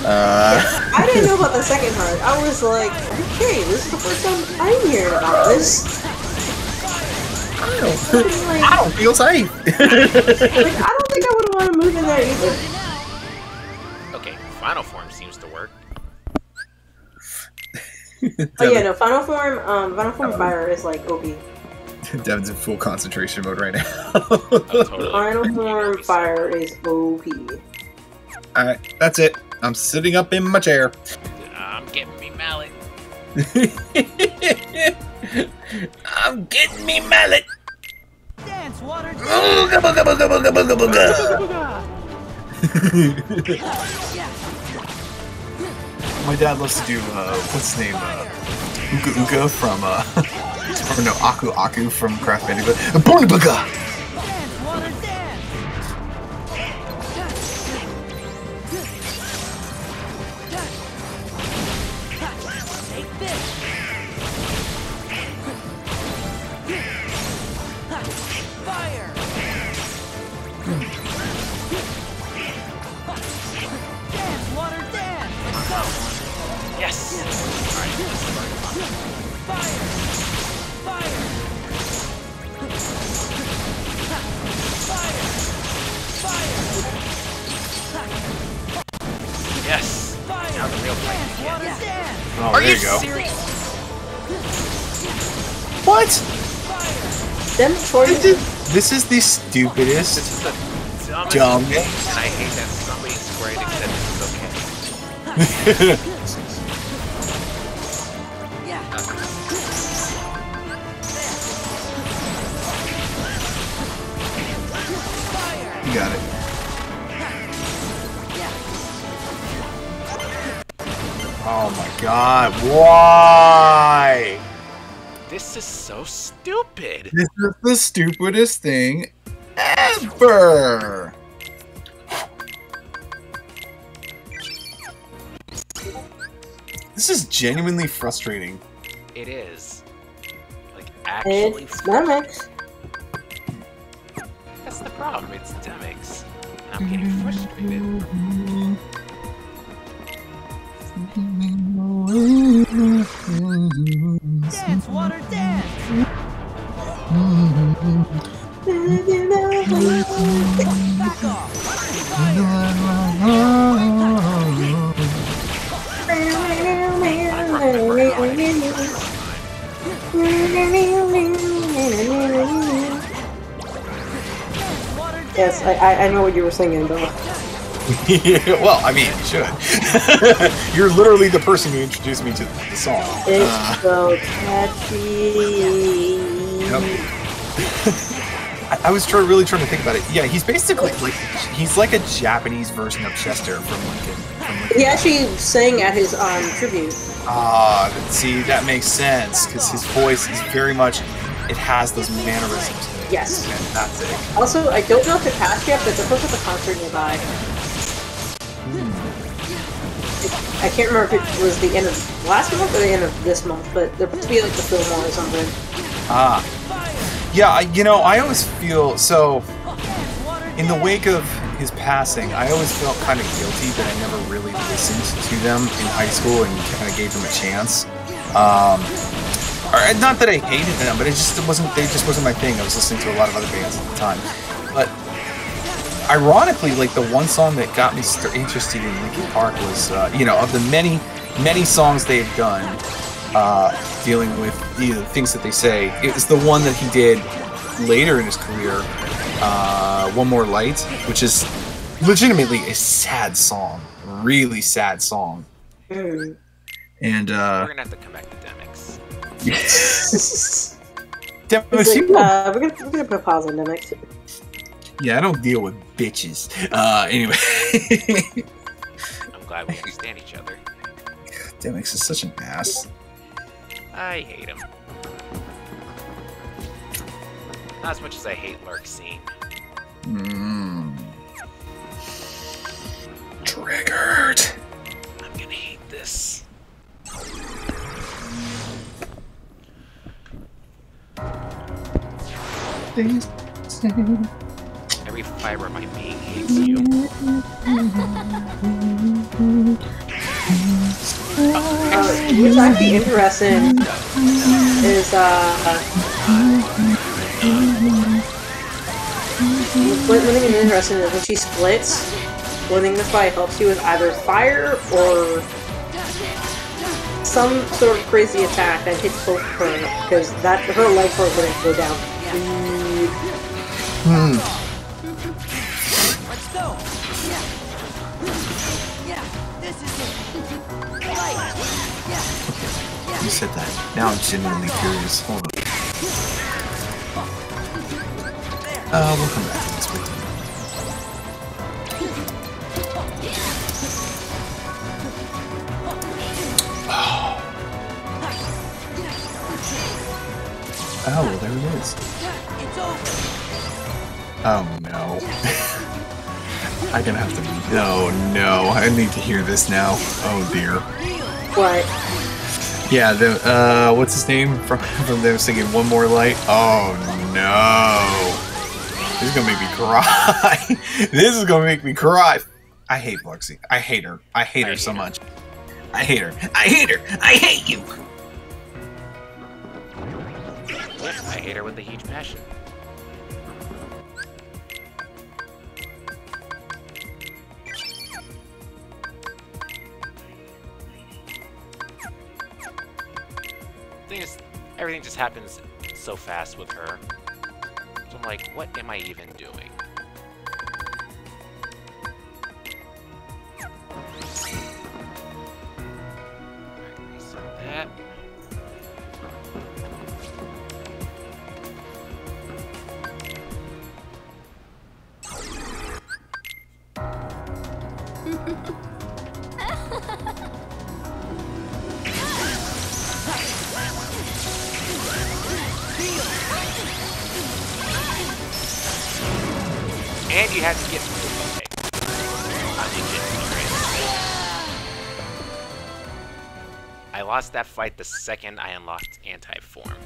I didn't know about the second part. I was like, okay, this is the first time I'm hearing about this. I don't feel safe. Like, I don't think I would want to move in there either. Okay, final form seems to work. Oh yeah, no, Final Form Fire is like OP. Devin's in full concentration mode right now. Oh, totally. Final Form Fire is OP. Alright, that's it. I'm sitting up in my chair. I'm getting me mallet. I'm getting me mallet. Dance, water, dance. Ooga booga booga booga booga booga. My dad loves to do what's his name? Uka Uka from or no, Aku Aku from Craft Bandicoot. Booga booga. Dance, water, dance. Take this. Fire. Dance, water, dance. Let's go. Yes! Alright. Fire. Fire. Fire. Yes! Fire. Now the real fight Dance, water, begins. dance. Oh, Are there you you go. serious? What? Them choices. This is the stupidest, This is the dumbest dumb. thing, and I hate that somebody in Square Enix said this is okay. You got it. Oh my god, why? This is so stupid. This is the stupidest thing ever. This is genuinely frustrating. It is. Like, actually. It's Demix. That's the problem. It's Demix. And I'm getting frustrated. Dance, water, dance. Back off. Yes, I know what you were singing, though. Well, I mean, you should. You're literally the person who introduced me to the song. It's so catchy. Yep. I was really trying to think about it. Yeah, he's basically like he's like a Japanese version of Chester from Lincoln. He actually sang at his tribute. Ah, see, that makes sense because his voice is very much. It has those mannerisms. Yes. Fantastic. Also, I don't know if it passed yet, but they're supposed to have a concert nearby. I can't remember if it was the end of last month or the end of this month, but they're supposed to be like the Fillmore or something. Ah. Yeah, you know, I always feel so. In the wake of his passing, I always felt kind of guilty that I never really listened to them in high school and kind of gave them a chance. Or, not that I hated them, but it just wasn't my thing. I was listening to a lot of other bands at the time. But ironically, like the one song that got me interested in Linkin Park was, you know, of the many songs they've done dealing with the things that they say, it was the one that he did later in his career, One More Light, which is legitimately a sad song, really sad song. Mm. And We're gonna have to come back to Demix. Demix, Like, we're gonna put a pause on Demix. yeah, I don't deal with bitches. Anyway. I'm glad we understand each other. Demix is such an ass. I hate him. Not as much as I hate Lurkscene. Triggered. I'm gonna hate this. Every every fiber of my being hates you. What's actually interesting is one thing that's interesting is when she splits, winning the fight helps you with either fire or some sort of crazy attack that hits both of her, because that her legs are going to go down. Let's go. Yeah, this is it. Right. You said that. Now I'm genuinely curious. Hold on. We'll come back to this with you. Oh, well, there it is. Oh, no. I'm gonna have to... No, no. I need to hear this now. Oh, dear. What? Yeah, the, what's his name? From them singing One More Light? Oh, no. This is gonna make me cry. This is gonna make me cry. I hate Luxie. I hate her. I hate her so much. I hate her. I hate her. I hate you. I hate her with a huge passion. Thing is, everything just happens so fast with her. So I'm like, what am I even doing? Alright, reset that. And you have to get... Okay. I lost that fight the second I unlocked anti-form.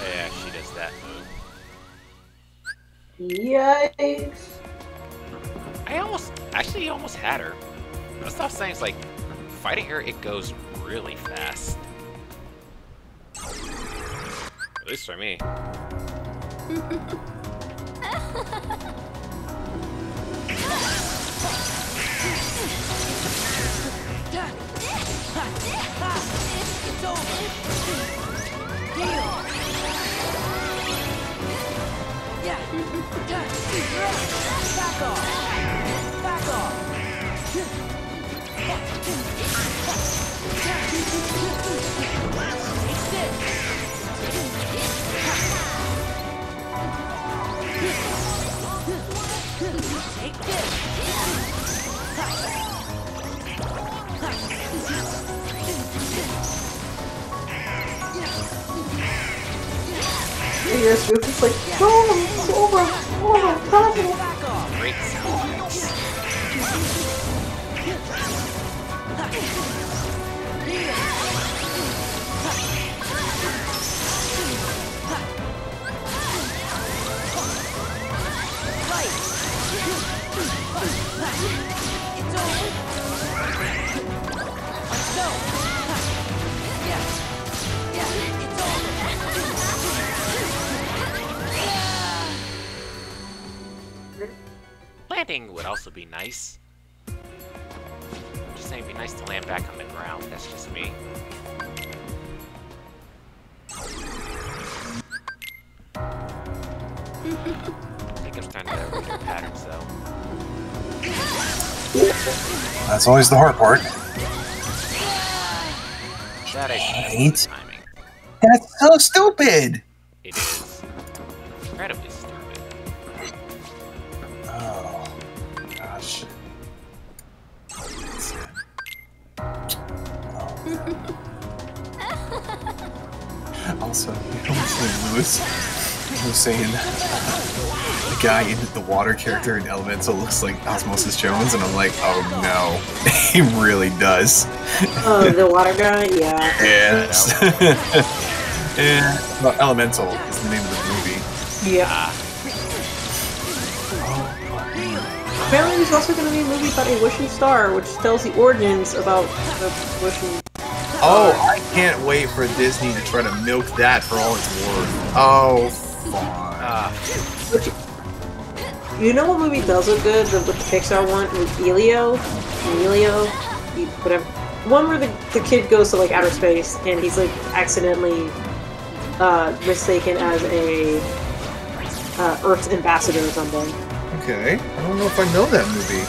Yeah, she does that move. Yikes. I almost had her. But stop saying it's like, fighting her, it goes really fast. At least for me. It's over. Heal. Yeah. Back off. Back off. Take this. And you're just like, no, it's over, impossible. Great sound effects. It's over. Let's go. Yeah. Yeah, it's over. Landing would also be nice. Just saying, it'd be nice to land back on the ground. That's just me. I think I'm starting to read your patterns, though. That's always the hard part. That I Hate. timing. That's so stupid! It is incredibly stupid. Oh, gosh. Also, Lewis was saying the guy in the water character in Elemental looks like Osmosis Jones, and I'm like, oh no, he really does. Oh, the water guy? Yeah. Yes. Yeah. Well, Elemental is the name of the movie. Yeah. Apparently there's also going to be a movie about a wishing star, which tells the origins about the wishing. Oh, I can't wait for Disney to try to milk that for all it's worth. Oh, fine. Which, you know what movie does look good? The Pixar one with Elio, whatever. One where the kid goes to like outer space and he's like accidentally mistaken as a Earth's ambassador or something. Okay, I don't know if I know that movie.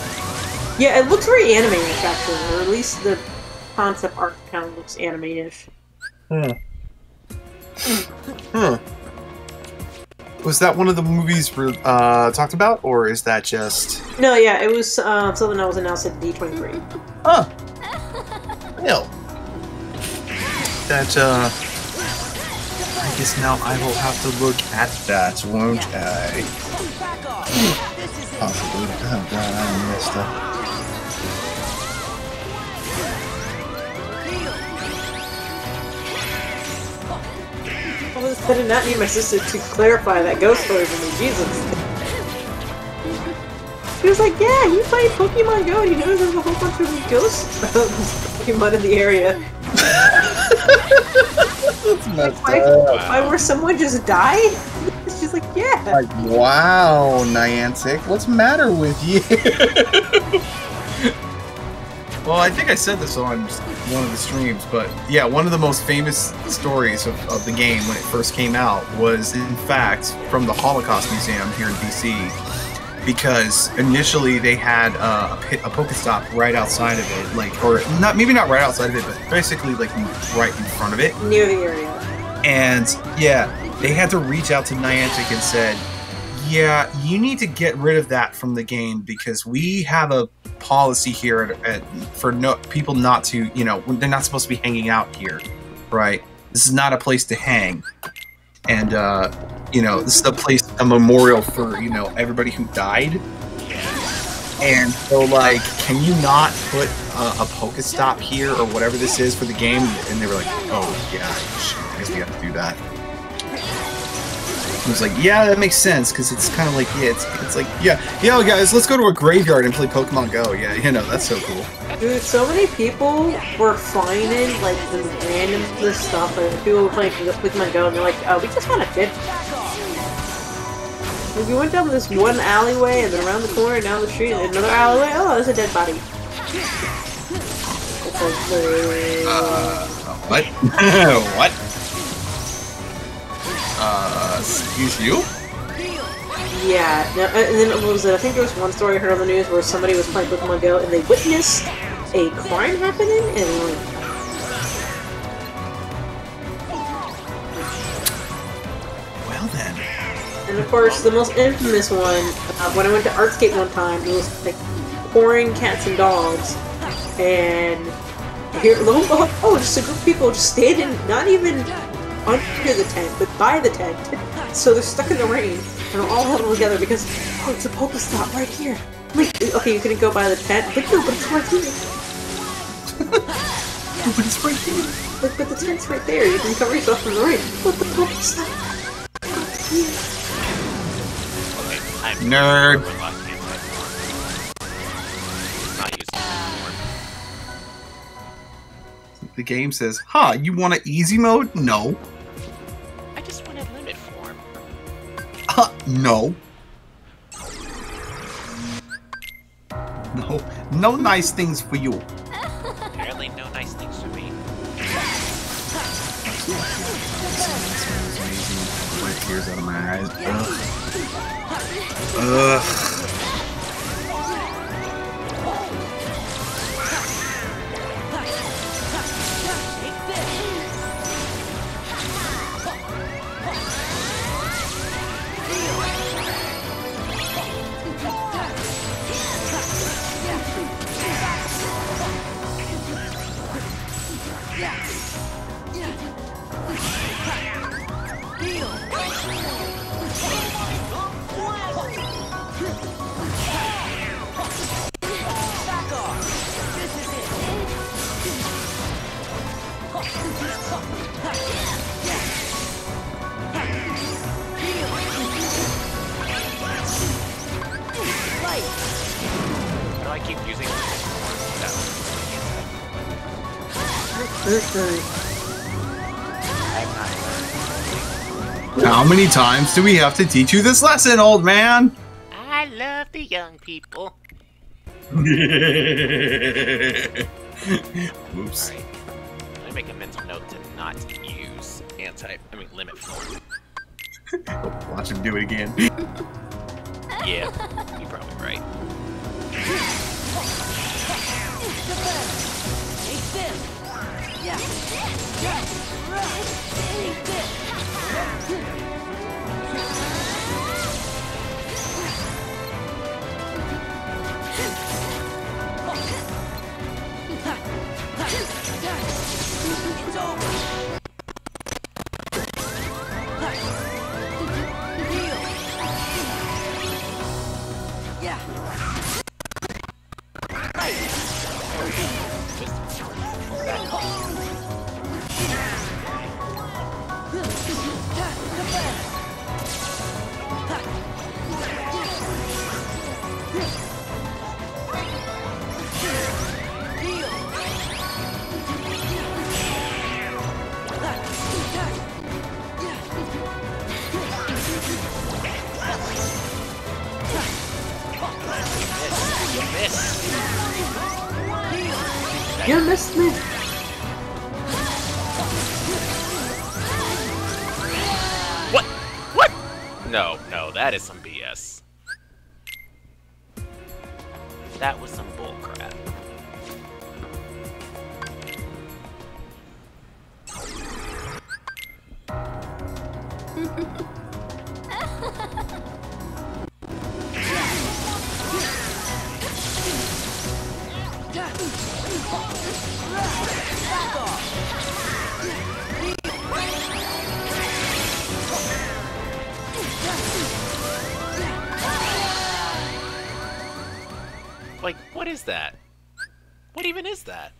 Yeah, it looks very anime-ish actually, or at least the concept art kind of looks anime-ish. Was that one of the movies we talked about, or is that just... No, yeah, it was something that was announced at D23. Huh. No. That, I guess now I will have to look at that, won't I? Possibly. Oh god, I messed up. I did not need my sister to clarify that ghost story for me, Jesus. She was like, yeah, you play Pokemon Go, you know there's a whole bunch of ghosts Pokemon in the area. That's messed Like, up. why, where someone just died? She's like, yeah. Like, wow, Niantic, what's the matter with you? Well, I think I said this on one of the streams, but yeah, one of the most famous stories of the game when it first came out was, in fact, from the Holocaust Museum here in DC, because initially they had a Pokestop right outside of it, like, or not, maybe not right outside of it, but basically like right in front of it. Near the area. And yeah, they had to reach out to Niantic and said, yeah, you need to get rid of that from the game because we have a policy here for people not to, you know, they're not supposed to be hanging out here, right? This is not a place to hang. And, you know, this is a place, a memorial for, you know, everybody who died. And so, like, can you not put a Pokestop here or whatever this is for the game? And they were like, oh, yeah, I guess we have to do that. It was like, yeah, that makes sense, because it's kind of like, yeah, it's like, yeah, guys, let's go to a graveyard and play Pokemon Go. Yeah, you know, that's so cool. Dude, so many people were finding, like, the random stuff, and people were playing Pokemon Go, and they're like, oh, we just found a dead... Like, we went down this one alleyway, and then around the corner, down the street, and another alleyway, oh, there's a dead body. It's like, What? What? Excuse you? yeah, no, and then what was it? I think there was one story I heard on the news where somebody was playing Pokemon Go and they witnessed a crime happening and like... Well then. And of course, the most infamous one, when I went to Artscape one time, it was like pouring cats and dogs, and here, oh, just a group of people just standing, not even under the tent, but by the tent, So they're stuck in the rain, and they're all huddled together because, oh, it's a Pokestop right here. Wait, okay, you couldn't go by the tent, but no, but it's right here. Oh, but it's right here. But the tent's right there. You can cover yourself from the rain. But the Pokestop. I'm Nerd. with last game. Not using it anymore. The game says, "Ha, you want an easy mode? No. I just wanted limit form. No. No. No nice things for you." Apparently, no nice things for me. Wipe tears out of my eyes. Ugh. Why do I keep using How many times do we have to teach you this lesson, old man? I love the young people. Oops. Alright. Let me make a mental note to not use limit form. Watch him do it again. Yeah, you're probably right. Take this. Yeah. Take this. It's over. Yeah. You missed me. What? What? No, that is some BS. That was some bullcrap. Like, what is that? What even is that?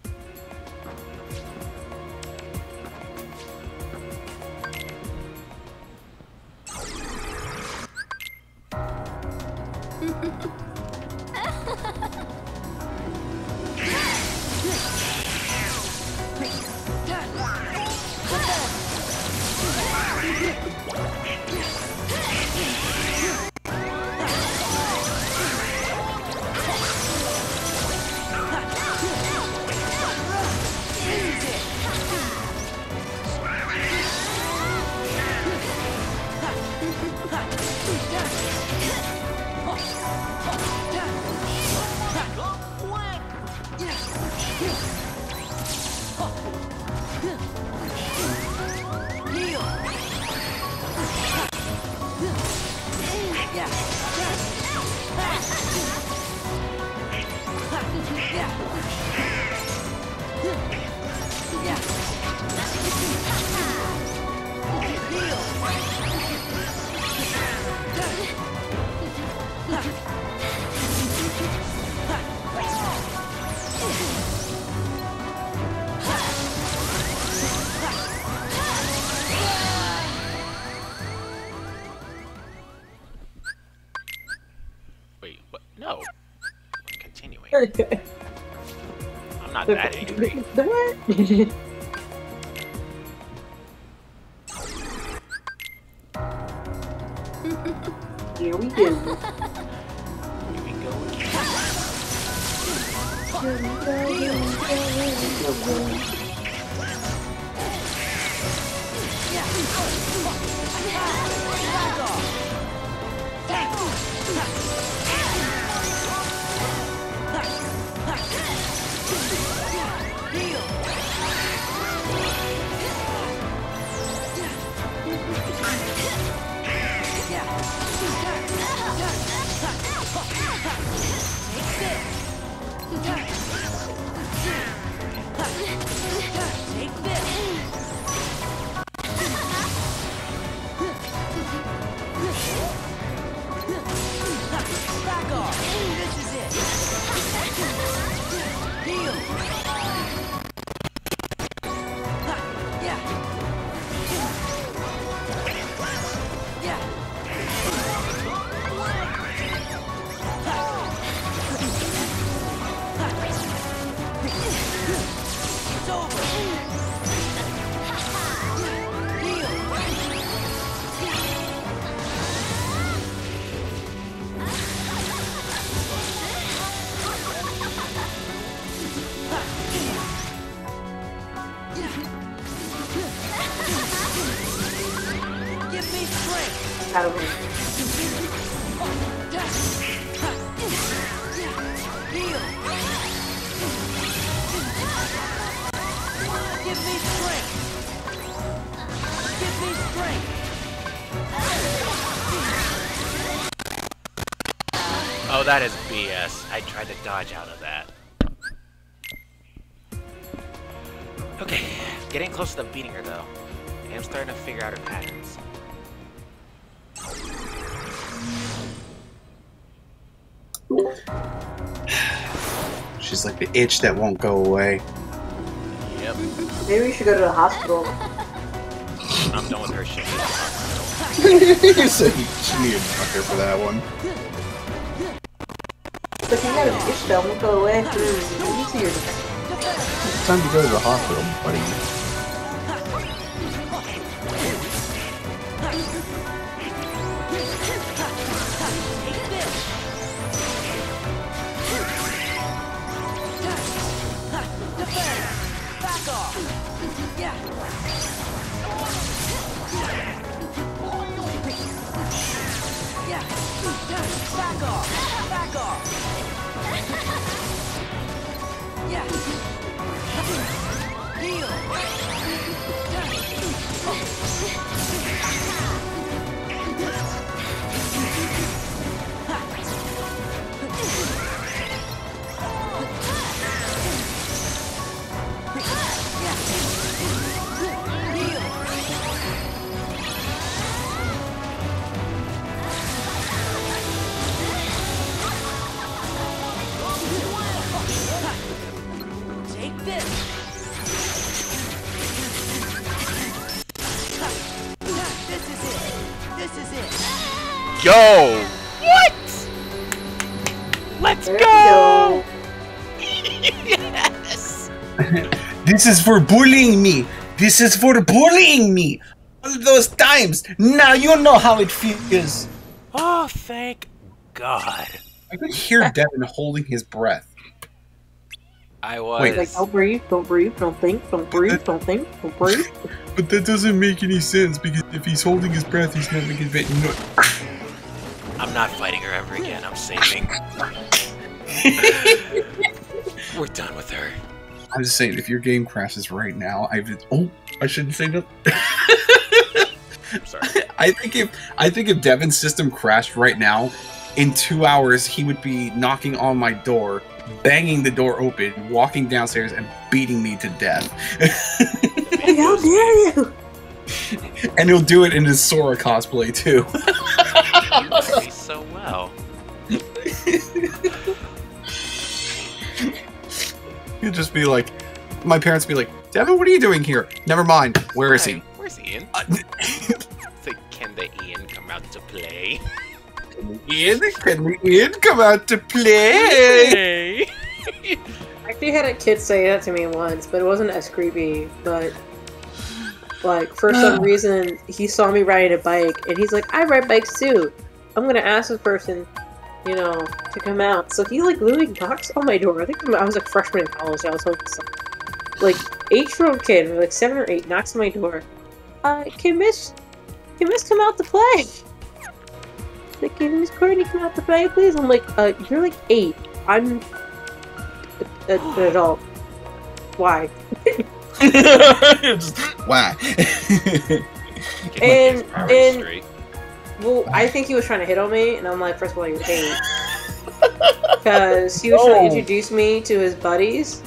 I'm not that angry. The what? Here we go. Here we go again. Out of him. Give me strength. Give me strength. Oh, that is BS. I tried to dodge out of that. Okay, getting close to beating her though. I'm starting to figure out her patterns. She's like the itch that won't go away. Yep. Maybe we should go to the hospital. I'm done with her shit. You said she needed a doctor for that one. But you got an itch that won't go away. You see your It's time to go to the hospital, buddy. Yo! What? Let's go! Yes! This is for bullying me! This is for bullying me! All those times! Now you know how it feels! Oh, thank God. I could hear Devin holding his breath. I was... Wait, like, don't breathe, don't breathe, don't think, don't breathe, don't think, don't breathe. But that doesn't make any sense, because if he's holding his breath, he's not making it. No. I'm not fighting her ever again. I'm saving. We're done with her. I'm just saying, if your game crashes right now, I shouldn't say that. I'm sorry. I think if Devin's system crashed right now, in 2 hours he would be knocking on my door, banging the door open, walking downstairs, and beating me to death. Hey, how dare you! And he'll do it in his Sora cosplay too. You know me so well. He'll just be like, my parents be like, Devin, what are you doing here? Never mind. Where is he? Where's Ian? Say, can the Ian come out to play? Ian, can we Ian come out to play? Hey! actually had a kid say that to me once, but it wasn't as creepy. But like for some reason, he saw me riding a bike, and he's like, "I ride bikes too. I'm gonna ask this person, you know, to come out." So he like literally knocks on my door. I think I was like freshman in college. I was hoping like 8-year-old kid, like 7 or 8, knocks on my door. Can Miss come out to play? Like, can Miss Courtney come out to play, please? I'm like, you're like 8. I'm an adult. Why? Why? and well, I think he was trying to hit on me, and I'm like, first of all, you're 8. Because he was trying to introduce me to his buddies,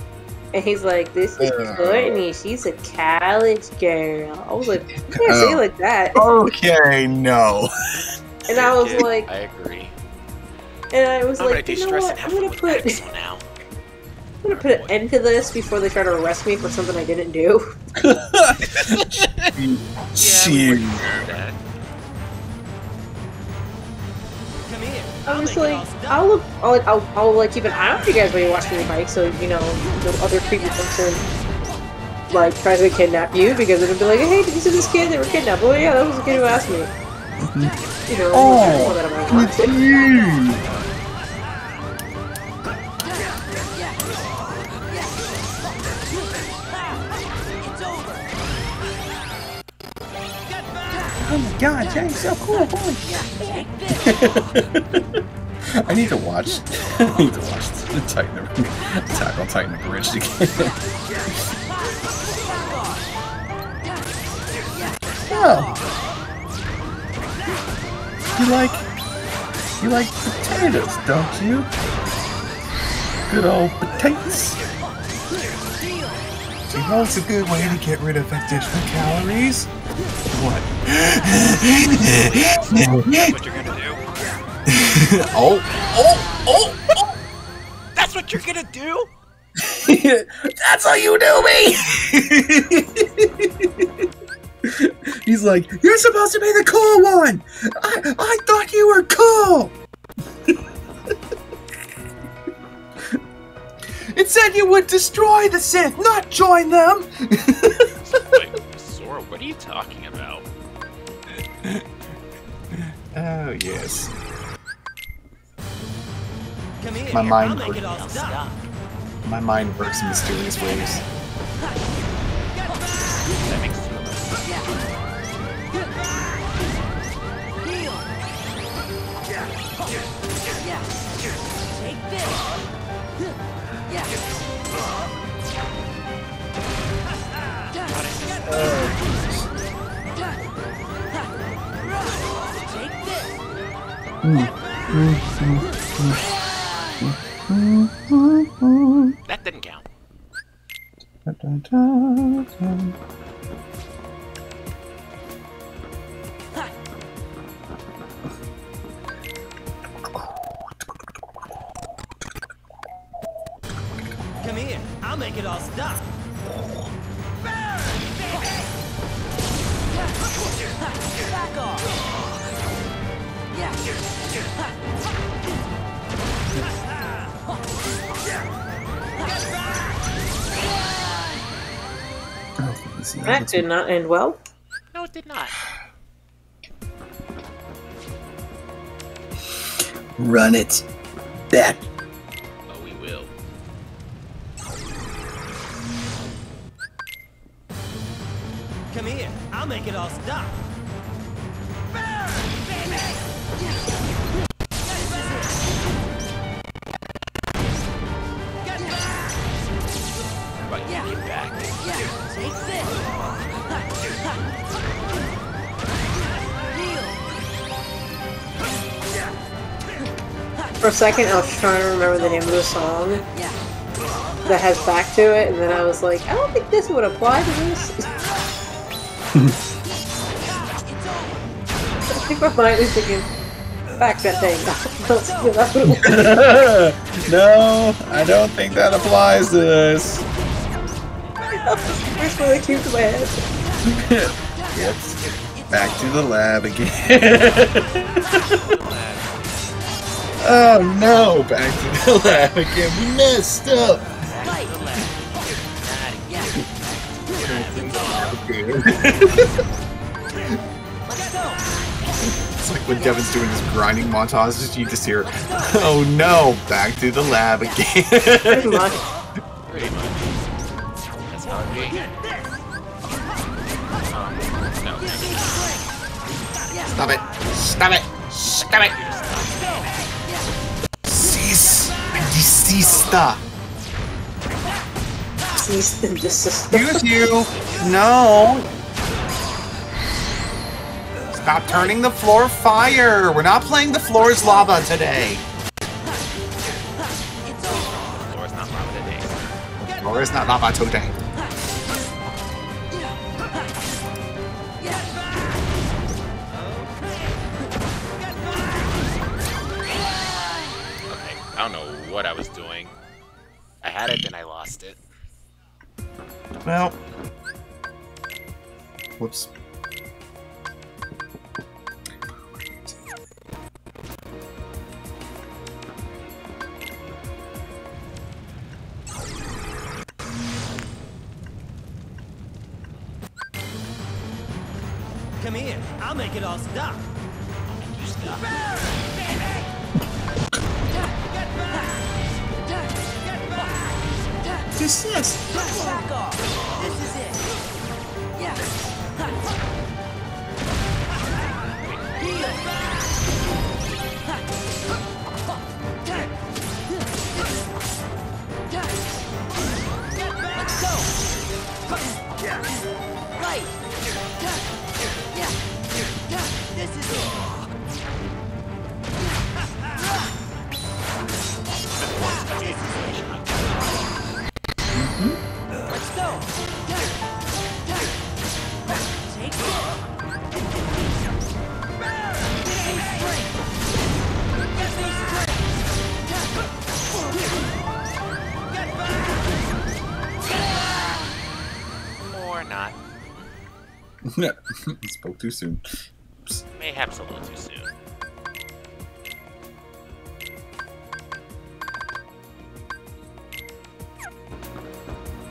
and he's like, this is Courtney, she's a college girl. I was like, you can't say it like that. Okay, no. And I was like, I agree. And I was like, do you know stress what? and have I'm fun gonna with put Maxwell now. I'm gonna put an end to this before they try to arrest me for something I didn't do. Shoot. That. Come here. I was make it like, all stop. I'll like keep an eye on you guys when you're watching your bike, so you know no other creepy person like tries to kidnap you, because it'll be like, hey, did you see this kid? They were kidnapped. Oh yeah, that was the kid who asked me. You know, that I might want. Oh my god, Jay's so cool, boy. I need to watch the Attack on Titan Bridge again. Oh. You like potatoes, don't you? Good old potatoes. You know it's a good way to get rid of additional calories? What? That's what you're gonna do? Oh! That's what you're gonna do? That's how you do me! He's like, you're supposed to be the cool one! I thought you were cool! It said you would destroy the Sith, not join them! Wait, Sora, what are you talking about? Oh, yes. Come here. My mind I'll make it all Now stop. stop. My mind works in mysterious ways. That makes two of us. Take this. Take this. That didn't count. Come here. I'll make it all stop. Back off. That did not end well. No, it did not. Run it back. Oh, we will. Come here. I'll make it all stop. How about you get back? Take this. For a second, I was trying to remember the name of the song that has back to it, and then I was like, I don't think this would apply to this. I think my mind was thinking, back that thing. No, I don't think that applies to this. That was the first one that came to my head. Yep. Back to the lab again. Oh no, back to the lab again. We messed up. dude. It's like when Devin's doing his grinding montages, you just hear, oh no, back to the lab again. Pretty much. Pretty much. That's how it be. No. Stop it! Stop it! Stop it! Cease! Desista! Cease and desist. Excuse you! No! Stop turning the floor fire! We're not playing the floor's lava today! Floor's not lava today. Floor is not lava today. Okay, I don't know what I was doing. I had it, then I lost it. Well... Whoops. Come here, I'll make it all stop. You stop. Desist! Back off. This is it. Yeah. Let's go. Right. Yeah. This is it. Let's go. Take it. Give me strength. Or not. Spoke too soon. Mayhaps a little too soon.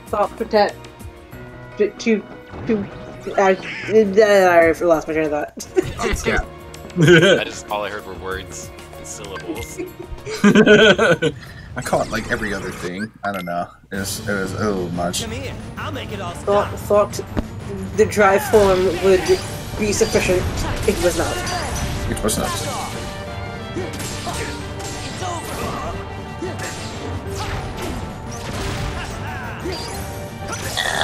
Thought protect. I lost my train of thought. Yeah. I just all I heard were words and syllables. I caught like every other thing. I don't know. It was a little much. Come here, I'll make it all stop. Thought the drive form would be sufficient. It was not. It was not. It's over.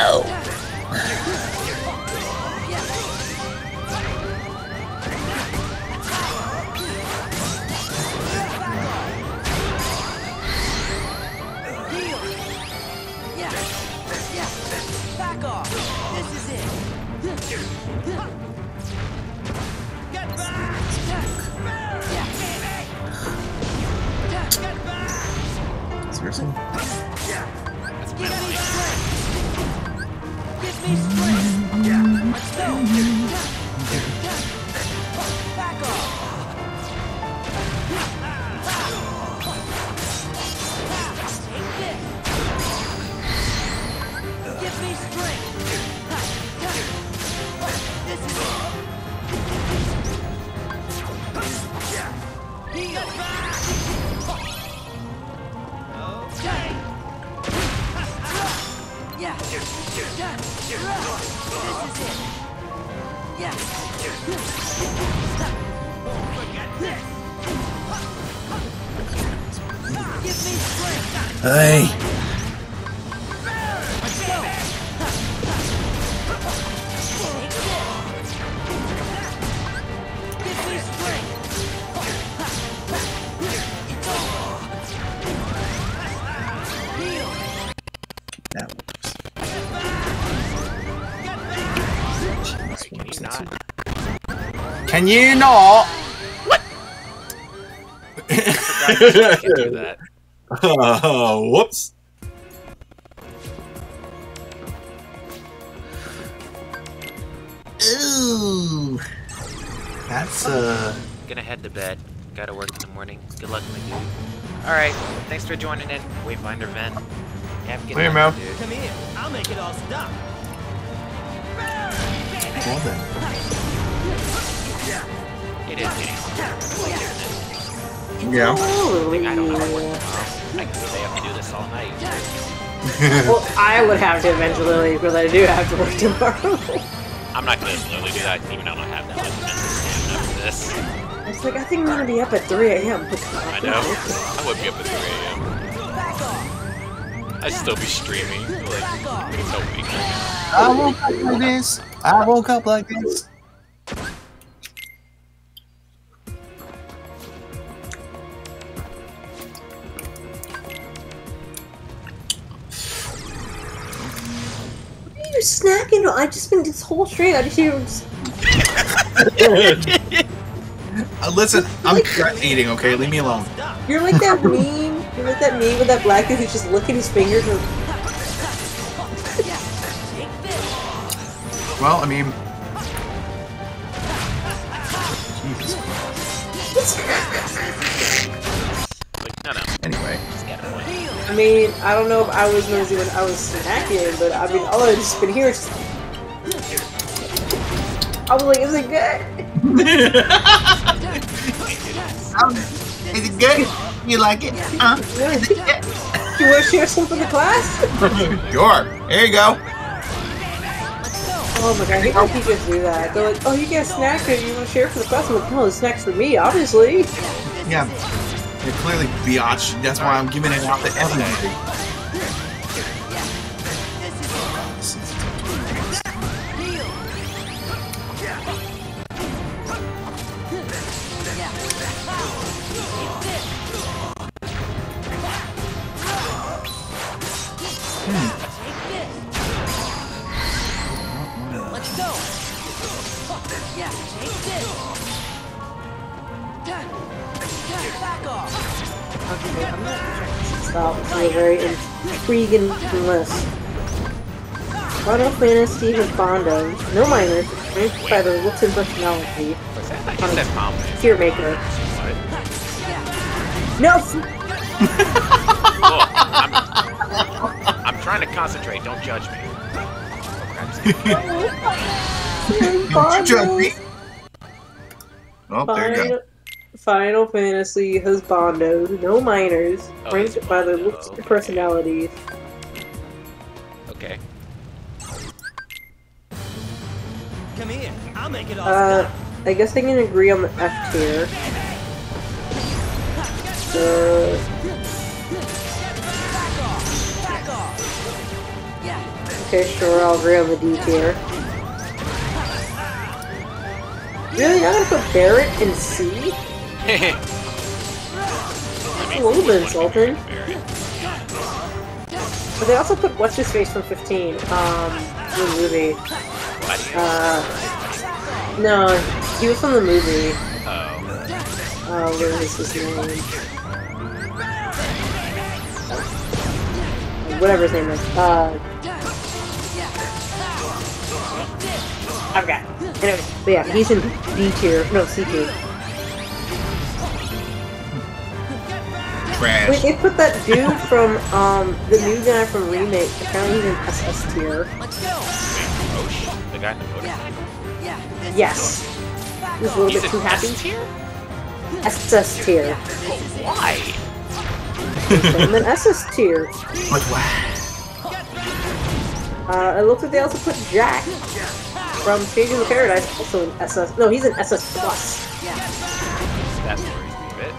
Ow. Back off. This is it. Get back. Get back. Seriously? That's Give my me life. strength. Give me strength. Let's go. Back off. Take this. Give me strength. This is it. Get back. Okay. Yeah. This is it. Yeah. Forget this. Give me strength. Hey. Let's go. Take this. Give me strength. It's over. Heal. That works. Can you not? Can you not? I forgot you can do that. Whoops. Ooh. That's Gonna head to bed. Gotta work in the morning. Good luck, my dude. Alright, thanks for joining in. Wayfinder Vent. Have a good Later, night, man. dude. Come here. I'll make it all stop. Well then. It is getting Yeah. like, I don't know what I can stay up and do this all night. Well, I would have to eventually because I do have to work tomorrow. I'm not gonna literally do that even though I don't have that much mental stamina for this. It's like, I think I'm gonna be up at 3 a.m. I know. I would be up at 3 a.m. I'd still be streaming. Like, it's no week. I woke up like this. I woke up like this. What are you snacking on? I just been this whole stream. I just hear. Listen, I'm eating, okay? Leave me alone. You're like that meme. You're like that meme with that black dude who's just licking his fingers. And... Well, I mean... Like, no. Anyway. Just get away. I mean, I don't know if I was noisy when I was snacking, but I mean, all I've just been hearing is... I was like, is it good? Is it good? You like it? Is it good? You want to share some for the class? Sure. Here you go. Oh my god, I hate when teachers do that. They're like, oh, you get a snack and you want to share for the class? I'm like, no, the snack's for me, obviously. Yeah. You're clearly biatch. That's why I'm giving it out to everybody. Let's go. Yeah, take this. Back off. Okay, I'm not stop. It's a very intriguing list. Final Fantasy has Bondo. No minors. Ranked by their looks and personality. What's that? I just said palm. Tier maker. What? No! Look, I'm trying to concentrate. Don't judge me. Don't judge me. Oh, there you go. Final Fantasy has Bondo. No minors. Oh, Ranked it's by their Bondo, looks and okay. personalities. Okay. Come here. I'll make it all stop. I guess I can agree on the F tier. Back off. Yeah. Okay, sure, I'll agree on the D tier. Really? I'm gonna put Barrett in C? That's a little bit insulting. But they also put what's his face from 15, the movie. No, he was from the movie. What is his name? Whatever his name is. I forgot. Anyway, but yeah, he's in D tier. No, C tier. Trash. Wait, they put that dude from, the new guy from Remake. Apparently he's in SS tier. Let's go. Roche, the guy in the photo. Yeah. Yes. He's a little He's bit too in happy. S tier? SS tier. Why? And then SS tier. But why? It looks like they also put Jack from Changing the Paradise also in SS. No, he's in SS Plus. That's where he's a bit.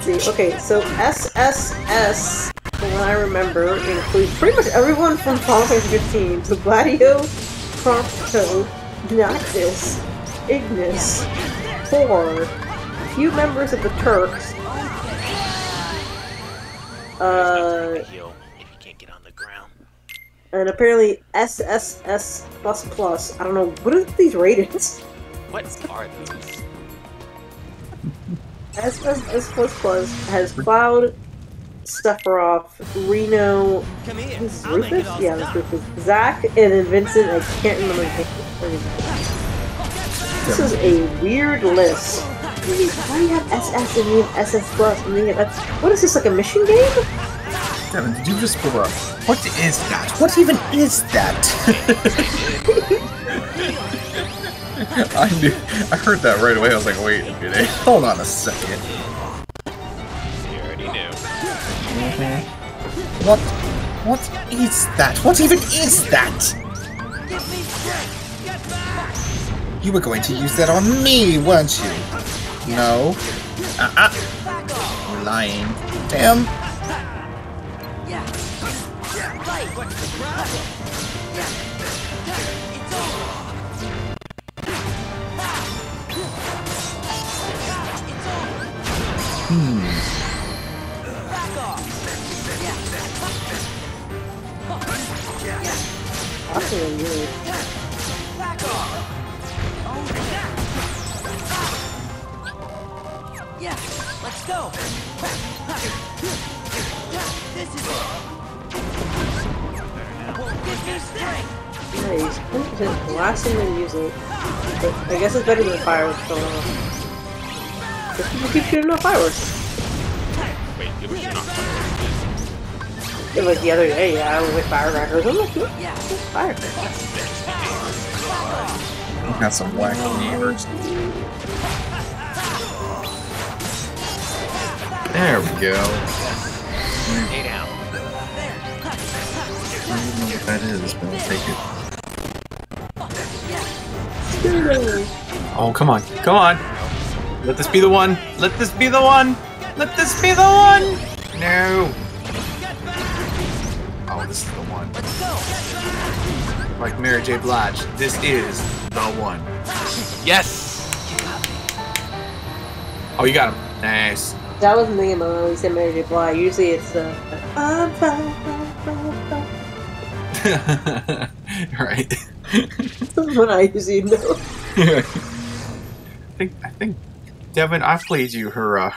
See, okay, so SSS, from what I remember, includes pretty much everyone from Final Fantasy 15. So Gladio, Prompto, Noctis, Ignis, Thor, a few members of the Turks, Heal if you can't get on the ground. and apparently SSS++. I don't know, what are these ratings? What are those? SSS++ has Cloud, Sephiroth, Reno, Come here. this is I'll make it Rufus? all Yeah, stop. this is Rufus. Zach, and then Vincent, I can't remember his name. This is a weird list. Why do you have SS and you have SS+, and then you have... What is this, like a mission game? Devin, did you just pull up? What is that? What even is that? I heard that right away. I was like, wait a minute. Hold on a second. You already knew. What? What is that? What even is that? Give me strength. Get back. You were going to use that on me, weren't you? No. Back off. You're lying. Damn. Yeah. Right. What's the problem? Yeah. It's over. It's over. Back off. Awesome, you. Back off. Yeah, let's go. This is it. Give me strength. Nice. 100% blasting and using. But I guess it's better than fireworks going off. But people keep shooting off fireworks. Wait, you were shooting off Yeah, like the other day, yeah, I was like firecrackers. I'm like, yeah, Yeah. firecrackers. Got some whack neighbors. There we go. Stay down. I don't know what that is, but I'll take it. Oh, come on. Come on. Let this be the one. Let this be the one. Let this be the one. No. Oh, this is the one. Let's go. Like Mary J. Blige, this is the one. Yes! Oh, you got him. Nice. That was the name when we said Mary J. Blige. Usually it's I'm fine. Right. That's what I usually know. I think, Devin, I played you her I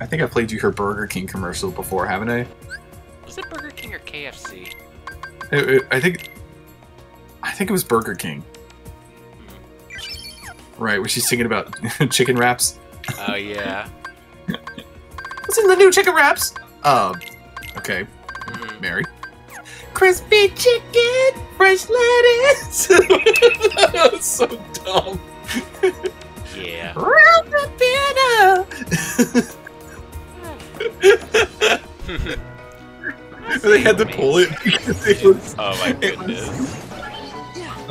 think I played you her Burger King commercial before, haven't I? Was it Burger King or KFC? I think it was Burger King. Right, where she's singing about chicken wraps. Oh yeah. What's in the new chicken wraps? Okay, Mary. Crispy chicken, fresh lettuce. That was so dumb. Yeah. Round the banner. They had to pull it because it was. Oh my goodness.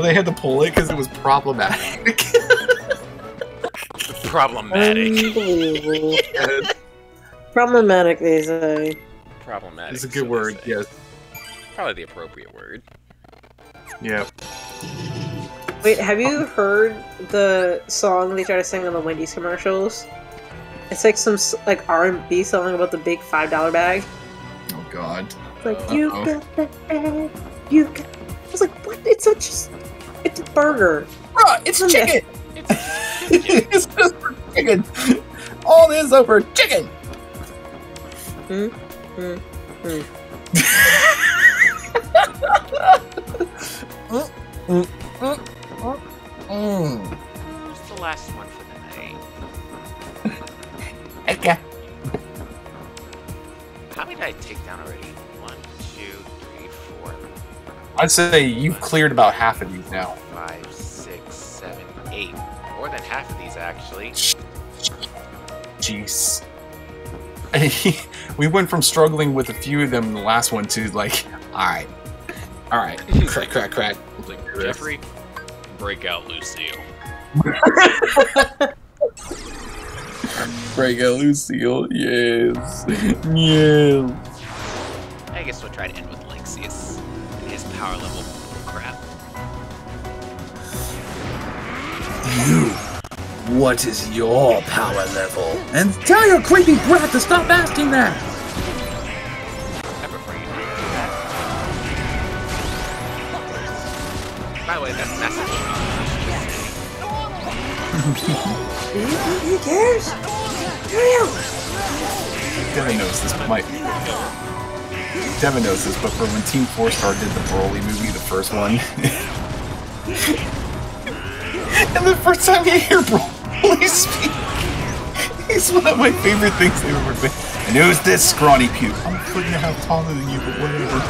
They had to pull it because it was problematic. Problematic. Unbelievable. Problematic, they say. Problematic. It's a so good they word, say. yes. Probably the appropriate word. Yeah. Wait, have you heard the song they try to sing on the Wendy's commercials? It's like some like R&B song about the big $5 bag. Oh God. It's like you got that bag, you got. I was like, what? It's a burger. Bruh, it's chicken. It's It's just for chicken. All this over chicken. Who's the last one for the night? Okay. How many did I take down already? 1, 2, 3, 4, I'd say you've cleared about half of these now. 5, 6, 7, 8. More than half of these actually. Jeez. We went from struggling with a few of them in the last one to like, alright. Alright. Crack. Jeffrey, break out Lucille. Break out Lucille. Yes. Yes. I guess we'll try to end with Lexius and his power level crap. You. What is your power level? And tell your creepy brat to stop asking that. I prefer you not do that. By the way, that's message. Who cares? Devin knows this, but Devin knows this, but for when Team 4-Star did the Broly movie, the first one, and the first time you hear Broly speak, he's one of my favorite things they've ever been. And who's this scrawny puke? I'm a foot and a half taller than you, but whatever.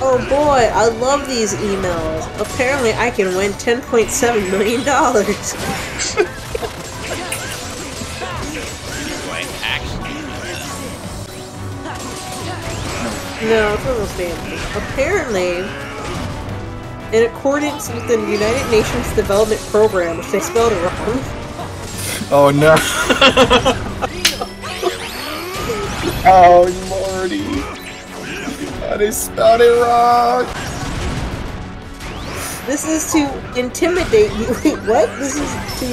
Oh boy, I love these emails. Apparently I can win $10.7 million. No, it's one of those fancy. Apparently, in accordance with the United Nations Development Program, which they spelled it wrong. Oh no. Oh lordy. They spelled it wrong. This is to intimidate you. Wait, what? This is to...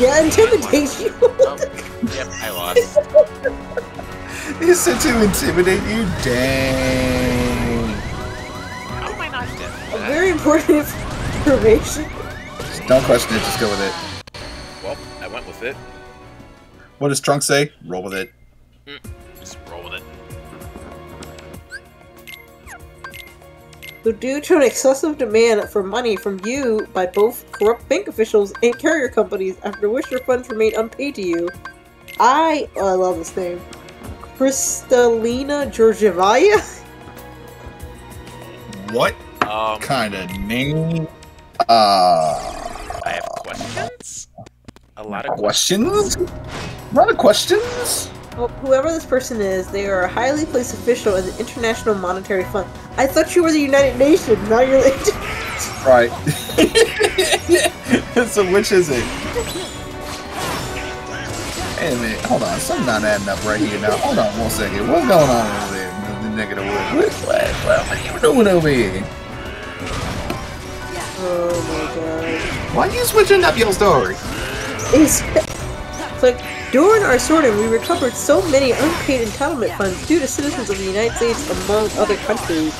Yeah, intimidate you. Yep, I lost. Is it to intimidate you? Dang. How am I not dead? Very important information. Don't question it, just go with it. Well, I went with it. What does Trunk say? Roll with it. Just roll with it. So due to an excessive demand for money from you by both corrupt bank officials and carrier companies, after which your funds remain unpaid to you, I love this name. Kristalina Georgieva? What kind of name? I have questions? A lot of questions? A lot of questions? Well, whoever this person is, they are a highly placed official in the International Monetary Fund. I thought you were the United Nations, now you're the... Right. So which is it? Wait a minute, hold on, something's not adding up right here now. Hold on 1 second, what's going on over there? The negative word. What are you doing over here? Oh my god. Why are you switching up your story? It's like, during our sorting, we recovered so many unpaid entitlement funds due to citizens of the United States among other countries,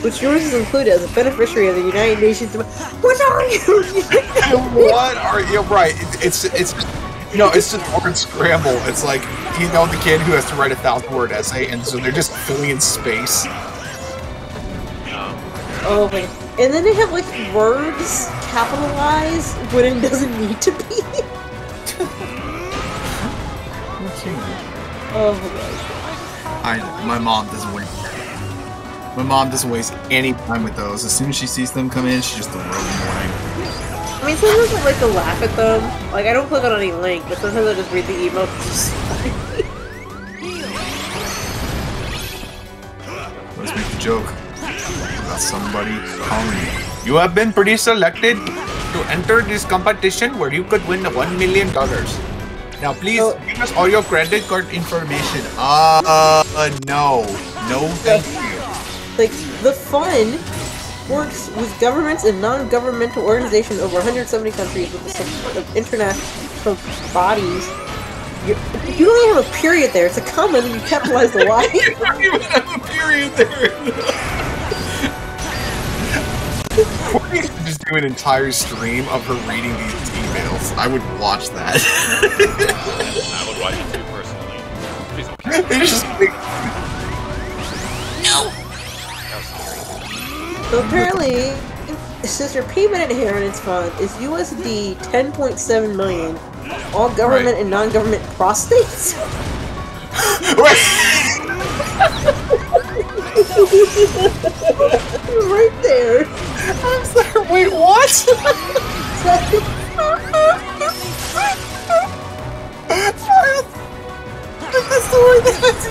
which yours is included as a beneficiary of the United Nations. What are you? What are you? Right, it's you know, it's just word scramble. It's like, you know, the kid who has to write a 1,000-word essay, and so they're just filling in space. Oh my. And then they have like words capitalized when it doesn't need to be. Oh my god. My mom doesn't wait. My mom doesn't waste any time with those. As soon as she sees them come in, she just throws them away. I mean, sometimes I like to laugh at them. Like, I don't click on any link, but sometimes I just read the email. Let's make the joke about somebody calling you. You have been pre-selected to enter this competition where you could win $1 million. Now, please give us all your credit card information. No. No, thank you. Like, the fund works with governments and non-governmental organizations over 170 countries with the support of international bodies. You don't even have a period there. It's a comma and you capitalize the Y. You don't even have a period there. Courtney could just do an entire stream of her reading these emails. I would watch that. I would watch it too, personally. Please don't care. They just like... No! So apparently, since your payment inheritance fund is USD 10.7 million, all government and non-government prostates? Right there. I'm sorry, wait, what? That's the word that's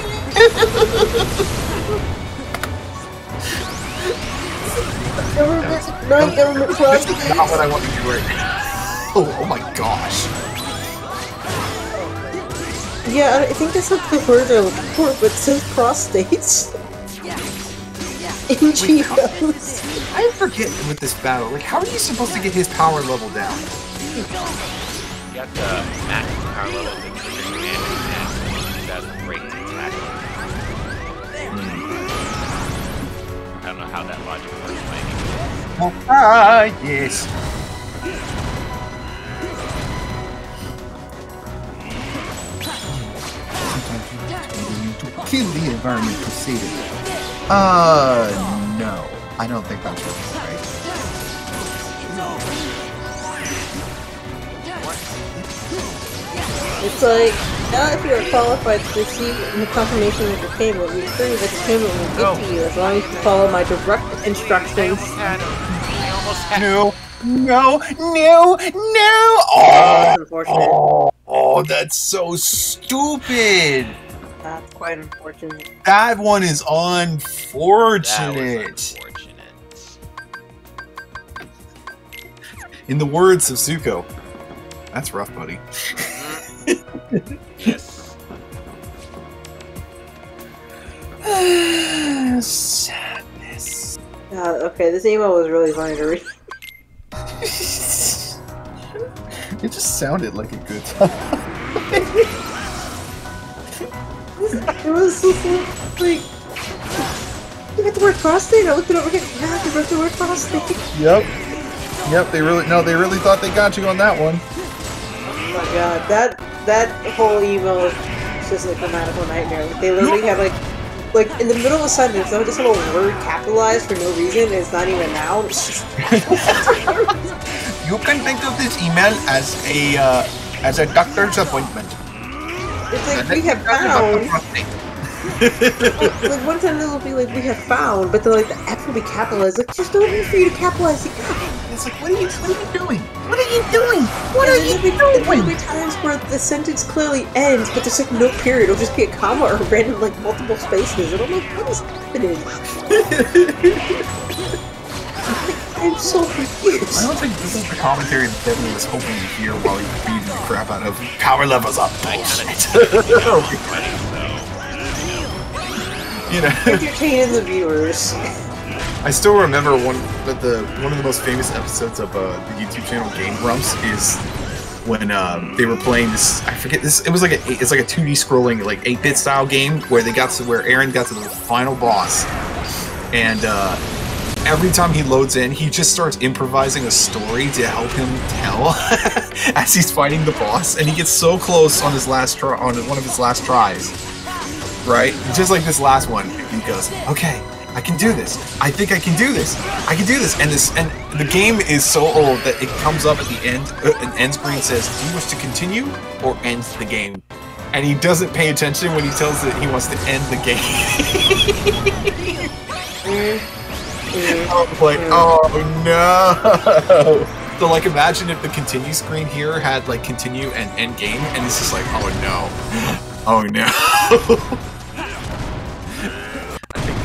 Government, non-government prostates. This is not what I want to do right now. Oh my gosh. Yeah, I think that's not the word they're looking for, but it says prostates. NGOs. I forget with this battle, like, how are you supposed to get his power level down? You got the max power level to trigger command and that's great to attack. I don't know how that logic works, maybe. Yes. Kill the environment crusader. No. I don't think that's right. It's like, Now if you are qualified to receive the confirmation of your payment, we assure you that the payment will get to you as long as you follow my direct instructions. I almost had No, no, no, no! Oh, that's unfortunate. Oh, that's so stupid. That's quite unfortunate. That one is unfortunate. That was unfortunate. In the words of Zuko, that's rough, buddy. Yes. Sadness. Okay, this email was really funny to read. It just sounded like a good time. It was so like, you got the word prostate? I looked it over here. Yeah, they wrote the word prostate. Yep. Yep, they really thought they got you on that one. Oh my god, that whole email is just a grammatical nightmare. They literally have like in the middle of a sentence, they'll just have a word capitalized for no reason, and it's not even a noun. It's just You can think of this email as a doctor's appointment. It's like we have found. Like one time they'll be like, we have found, but then like the F will be capitalized. Like, just don't need for you to capitalize the F. It's like, what are you doing? What are you doing? What are you doing? There'll be times where the sentence clearly ends, but there's like no period. It'll just be a comma or random like multiple spaces. And I'm like, what is happening? I'm so confused. I don't think this is the commentary that Devin was hoping to hear while he was beating the crap out of power levels up. You know, Entertaining the viewers. I still remember one of the most famous episodes of the YouTube channel Game Grumps is when they were playing this. I forget this. It was like it's like a 2D scrolling like 8-bit style game where they got to where Aaron got to the final boss, and every time he loads in, he just starts improvising a story to help him tell as he's fighting the boss, and he gets so close on his last try, on one of his last tries, right? Just like this last one, he goes, "Okay, I can do this. I think I can do this. I can do this." And the game is so old that it comes up at the end, an end screen says, "Do you wish to continue or end the game?" And he doesn't pay attention when he tells it he wants to end the game. I was like, oh no! So like, imagine if the continue screen here had like continue and end game, and it's just like, oh no, oh no!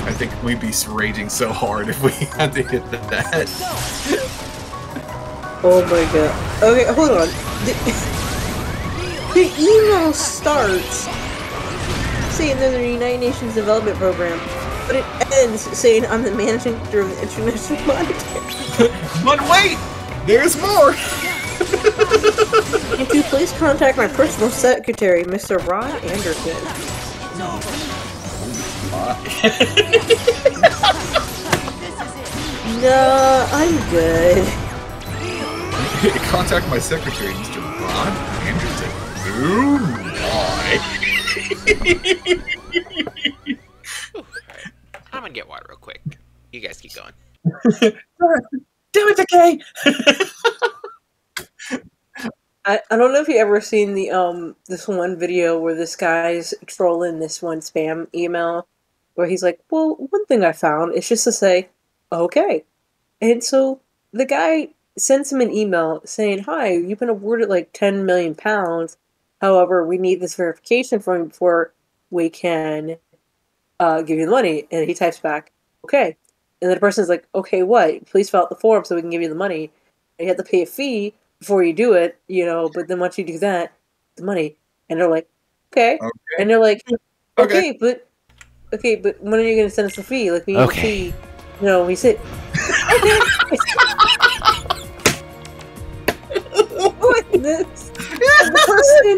I think we'd be raging so hard if we had to hit that. Oh my god. Okay, hold on. The email starts saying they're the United Nations Development Program, but it ends saying I'm the managing director of the International Monetary. But wait! There's more! If you please contact my personal secretary, Mr. Rod Anderson. No, I'm good. Contact my secretary, Mr. Rod Anderson. Ooh, I'm gonna get water real quick. You guys keep going. Damn it, okay. I don't know if you ever seen the this one video where this guy's trolling this one spam email where he's like, well, one thing I found is just to say, okay. And so the guy sends him an email saying, hi, you've been awarded like 10 million pounds. However, we need this verification from you before we can give you the money. And he types back, okay. And then the person's like, okay, what? Please fill out the form so we can give you the money. And you have to pay a fee before you do it, you know, but then once you do that, the money. And they're like, okay. And they're like, okay, but when are you going to send us the fee? Like, we need a fee. You know, we said, okay. This. The person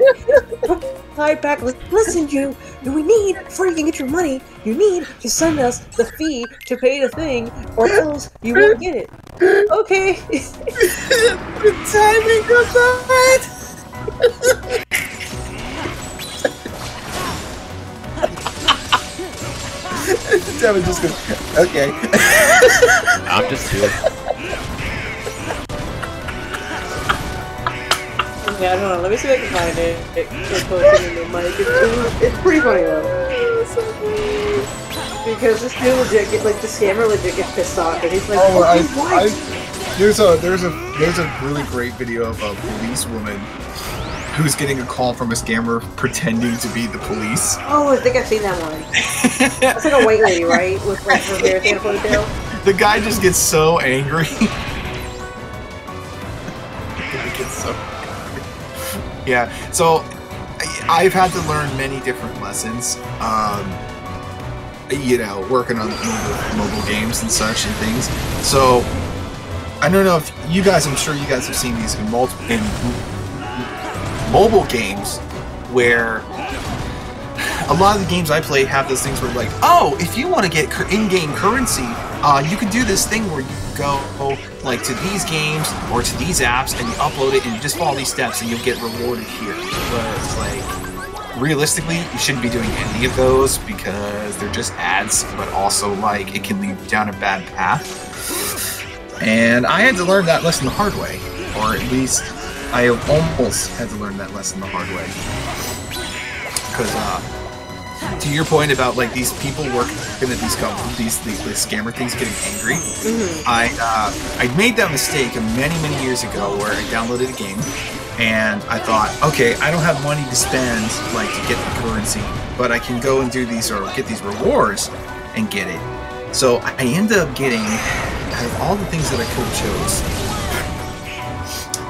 replied back, like, listen, you need, before you can get your money, you need to send us the fee to pay the thing, or else you won't get it. Okay. The timing of that! Devin just goes, okay. I'm just doing. Yeah, I don't know. Let me see if I can find it. It's posted in the mic. It's pretty funny though. Because this dude legit get, like, the scammer legit gets pissed off, and he's like, there's a really great video of a police woman who's getting a call from a scammer pretending to be the police. Oh, I think I've seen that one. That's like a white lady, right? With like her hair thing for the tail. The guy just gets so angry. Yeah, so I've had to learn many different lessons. You know, working on mobile games and such and things. So I don't know if you guys, I'm sure you guys have seen these in mobile games where a lot of the games I play have those things where like, oh, if you want to get in-game currency, you can do this thing where you go like to these games or to these apps and you upload it and you just follow these steps and you'll get rewarded here. But it's like, realistically, you shouldn't be doing any of those because they're just ads, but also like it can lead you down a bad path. And I had to learn that lesson the hard way, or at least I almost had to learn that lesson the hard way. Because to your point about like these people working at these companies, these scammer things getting angry, I made that mistake many years ago where I downloaded a game and I thought, okay, I don't have money to spend like to get the currency, but I can go and do these or get these rewards and get it. So I ended up getting, out of all the things that I could have chose,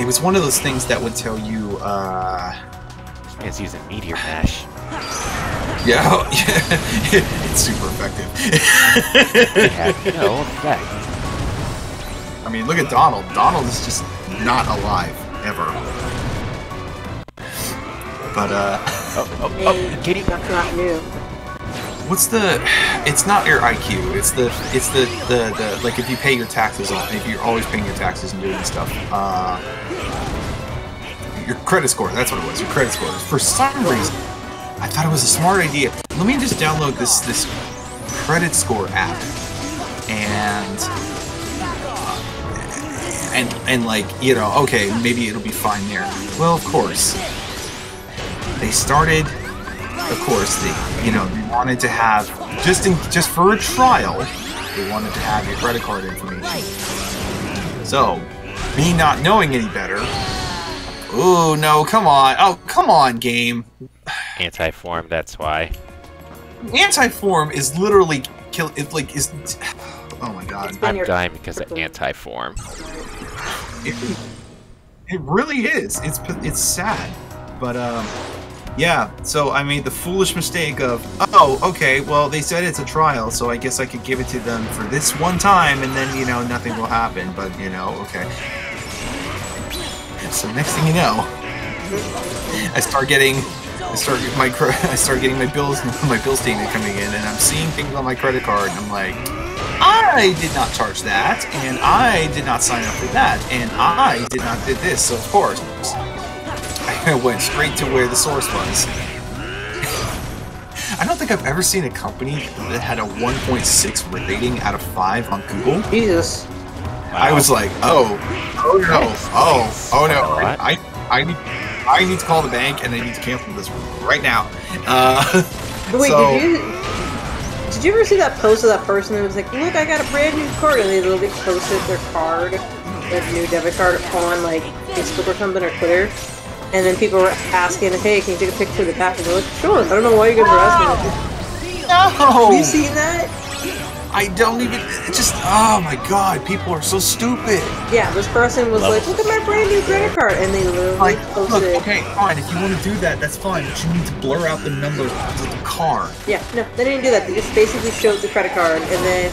it was one of those things that would tell you, This man's using Meteor Mash. yeah, it's super effective. It had no effect. I mean, look at Donald. Donald is just not alive, ever. But, Kitty. That's not new. what's the, it's not your IQ, it's the like if you pay your taxes on, if you're always paying your taxes and doing stuff, your credit score, that's what it was, your credit score. For some reason, I thought it was a smart idea. Let me just download this credit score app, and like, you know, okay, maybe it'll be fine there. Well, of course, they started, of course, they wanted to have, just for a trial, they wanted to have your credit card information. So, me not knowing any better, ooh, no, come on, oh, come on, game. Anti-form, that's why. Anti-form is literally oh my god. I'm dying because of anti-form. It really is. It's sad. But yeah, so I made the foolish mistake of, oh, okay, well, they said it's a trial, so I guess I could give it to them for this one time, and then, you know, nothing will happen, but, you know, okay. So next thing you know, I start getting my bill statement coming in, and I'm seeing things on my credit card, and I'm like, I did not charge that, and I did not sign up for that, and I did not did this, so of course, I went straight to where the source was. I don't think I've ever seen a company that had a 1.6 rating out of 5 on Google. Jesus. Wow. I was like, oh no, I need to call the bank and they need to cancel this right now. But wait, did you ever see that post of that person who was like, look, I got a brand new card, and they literally posted their card, their new debit card, on like Facebook or something or Twitter, and then people were asking, hey, can you take a picture of the back? And they're like, sure. I don't know why you guys are asking. No. Have you seen that? I don't even, it's just, oh my god, people are so stupid. Yeah, this person was like, look at my brand new credit card, and they literally posted. Look, okay, fine, if you want to do that, that's fine, but you need to blur out the numbers of the card. Yeah, no, they didn't do that. They just basically showed the credit card, and then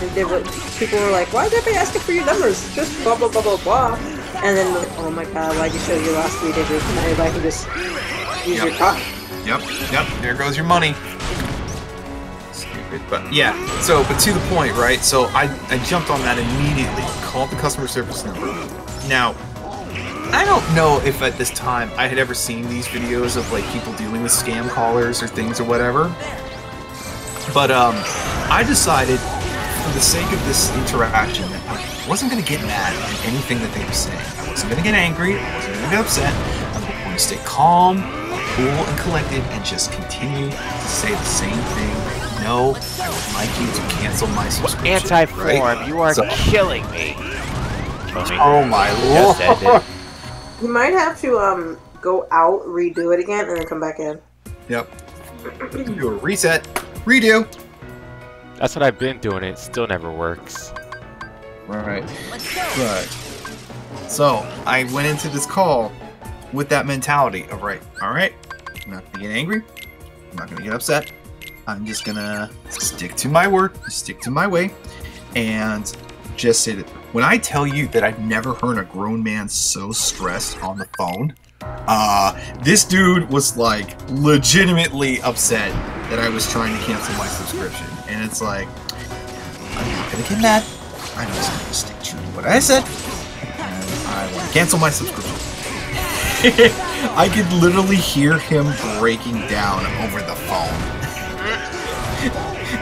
people were like, why is everybody asking for your numbers? Just blah, blah, blah, blah, blah. And then, like, oh my god, why'd you show your last 3 digits? And everybody can just use your card. Yep, there goes your money. But yeah, but to the point, right? So I jumped on that immediately, called the customer service number. Now, I don't know if at this time I had ever seen these videos of like people dealing with scam callers or things or whatever. But I decided, for the sake of this interaction, that I wasn't going to get mad at anything that they were saying. I wasn't going to get angry. I wasn't going to get upset. I was going you stay calm, cool, and collected, and just continue to say the same thing. No, I would like you to cancel my subscription. Anti-form, right? you are So- killing me. Kill me. Oh my Just end lord! it. You might have to go out, redo it again, and then come back in. Yep. Do a reset, redo. That's what I've been doing. It still never works. Right. But so I went into this call with that mentality of all right, I'm not gonna get angry, I'm not gonna get upset. I'm just gonna stick to my word, stick to my way, and just say that when I tell you that I've never heard a grown man so stressed on the phone, this dude was like legitimately upset that I was trying to cancel my subscription. And it's like, I'm not gonna get mad. I'm just gonna stick to what I said. And I want to cancel my subscription. I could literally hear him breaking down over the phone.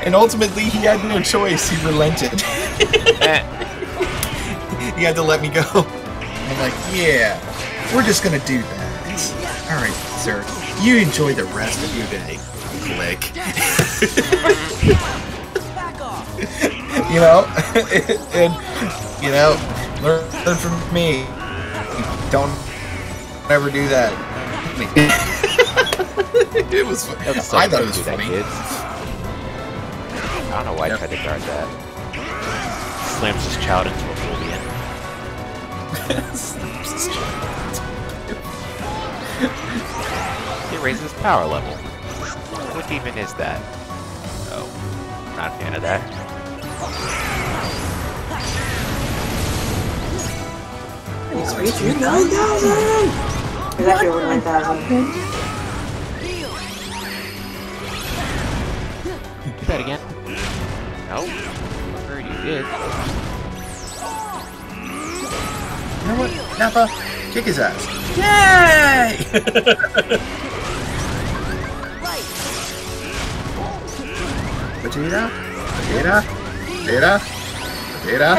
And ultimately, he had no choice. He relented. He had to let me go. I'm like, yeah, we're just gonna do that. All right, sir. You enjoy the rest of your day. Click. Back off. You know, and you know, learn from me. Don't ever do that. It was. I thought it was funny. I don't know why I tried to guard that. Slams his child into oblivion. He raises his power level. What even is that? Oh, not a fan of that. It's reaching 9,000! It's actually over 9,000. Do that again. No. Sure you did. You know what, Nappa? Kick his ass. Yay! Potato, potato, potato, potato.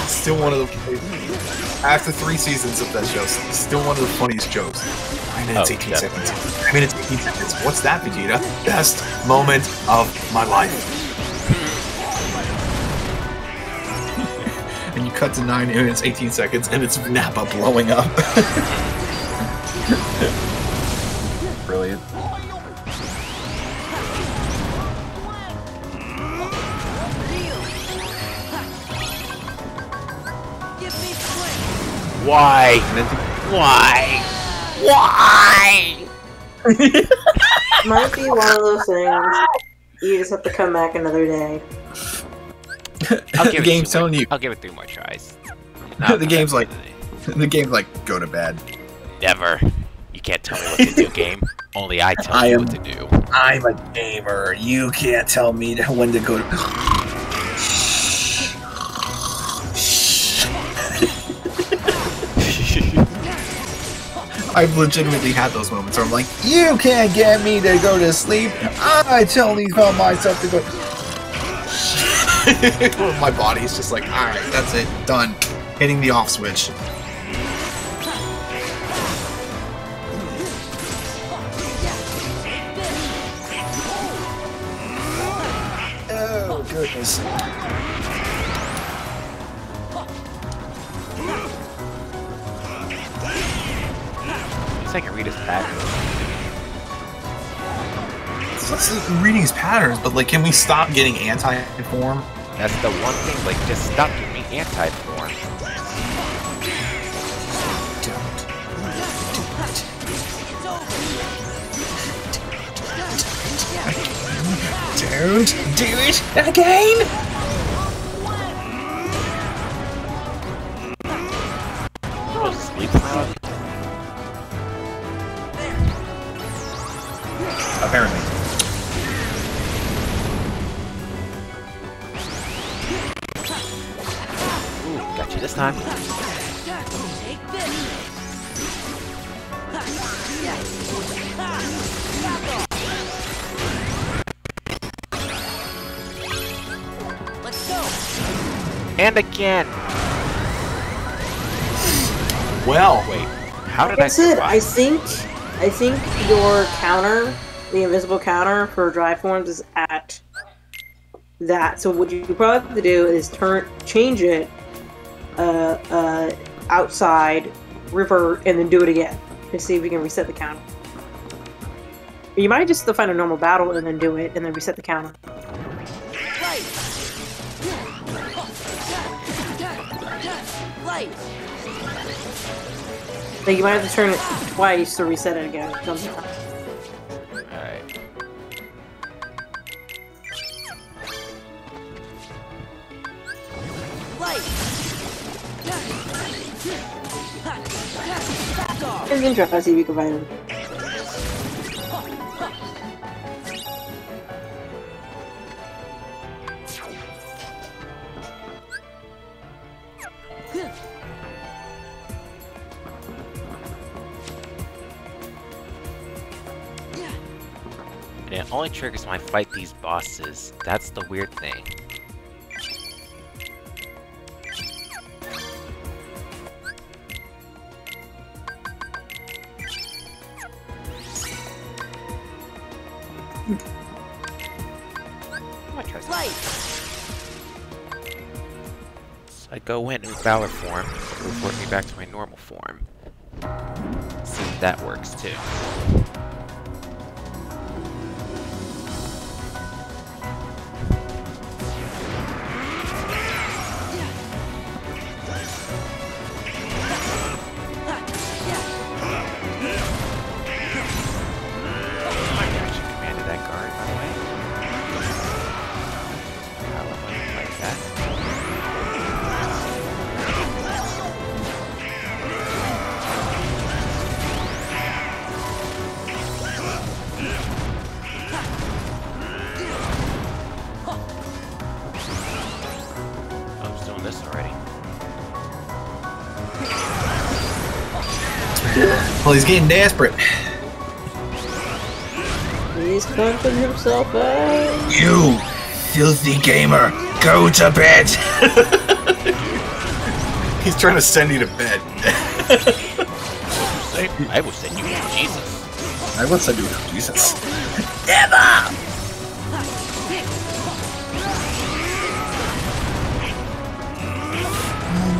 Still one of the, after 3 seasons of that show, still one of the funniest jokes. 9 minutes, 18 seconds. 9 minutes, 18 seconds. What's that, Vegeta? Best moment of my life. And you cut to 9 minutes, 18 seconds, and it's Nappa blowing up. Brilliant. Why? Why? Why? Might be one of those things. You just have to come back another day. I'll The give game's it telling you. I'll give it 3 more tries. The game's like, go to bed. Never. You can't tell me what to do, game. Only I tell you what to do. I'm a gamer. You can't tell me when to go to. I've legitimately had those moments where I'm like, you can't get me to go to sleep. I tell myself to go. My body's just like, alright, that's it, done. Hitting the off switch. Oh, goodness. I can read his pattern. It's reading his patterns, but like, can we stop getting anti-form? That's the one thing, like, just stop giving me anti-form. Don't do it again! Oh, sleep frog. Apparently. Ooh, got you this time. Let's go. And again. Well, Wait, how did Like I I said, survive? I think your counter, the invisible counter for dry forms, is at that. So what you probably have to do is change it, outside, revert, and then do it again to see if you can reset the counter. You might just still find a normal battle and then do it, and then reset the counter. Light. Light. Like you might have to turn it twice to reset it again. Sometimes. Alright. Light. Back off. And then try to see if you can find him. And it only triggers when I fight these bosses. That's the weird thing. I might try something. Light. So I go in Valor form, report me back to my normal form. See if that works too. My reaction commanded that guard, by the way. How am I gonna like that? I was doing this already. well, he's getting desperate. He's pumping himself out. You filthy gamer, go to bed. He's trying to send you to bed. I will send you to Jesus. I will send you to Jesus. Never.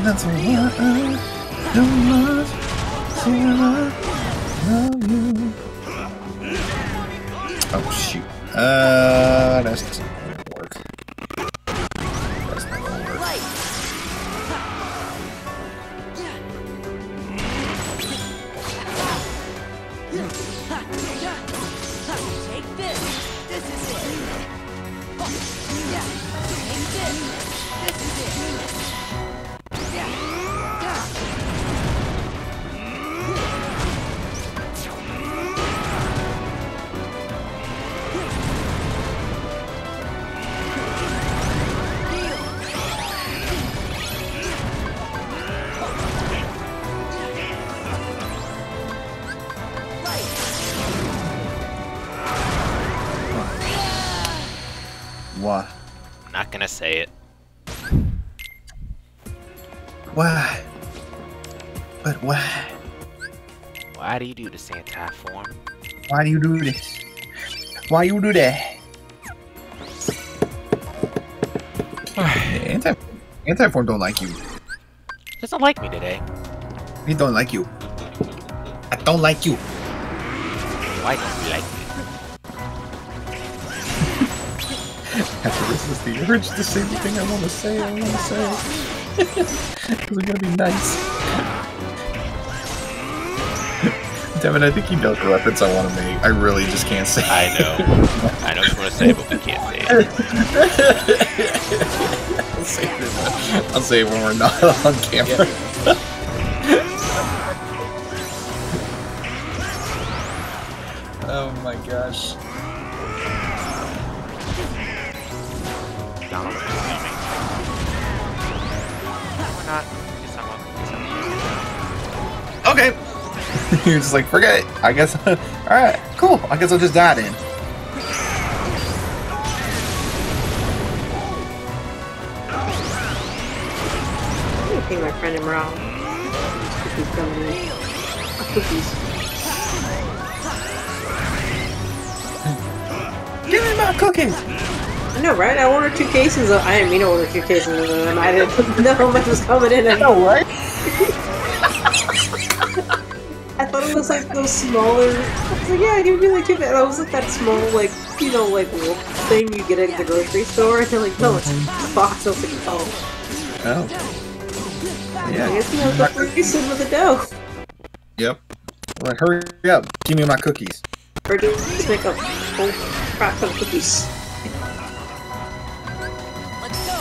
That's what I do much. Love you. Oh shoot. That's not gonna work. That's not gonna work. Light. Take this. This is it. Yeah. Take this. This is it. Why? I'm not gonna say it. Why? But why? Why do you do this, anti-form? Why do you do this? Why you do that? Anti-form don't like you. Doesn't like me today. He don't like you. I don't like you. Why don't you like me? After this is the urge to say the thing I want to say. Because I'm gonna be nice. Devin, I think you know the reference I want to make. I really just can't say. I know. I know what you want to say, but we can't say it. I'll say it when we're not on camera. Oh my gosh. Donald is coming. We're not. Guess I'm Okay. You're just like, forget it. I guess. Alright, cool. I guess I'll just die then. I think my friend him wrong. cookies coming in. Cookies. Give me my cookies! I know, right? I ordered 2 cases of. I didn't mean to order 2 cases of them. I didn't know how much was coming in. I know, right? I thought it was like those smaller. I was like, yeah, give me like 2. And I was like that small, like, you know, like wolf thing you get at the grocery store. And they're like, no, it's a box. I was like, oh. Oh. Yeah. I guess you have the freezing with the dough. Yep. Well, hurry up. Give me my cookies. Or just make a whole crap ton of cookies. Let's go.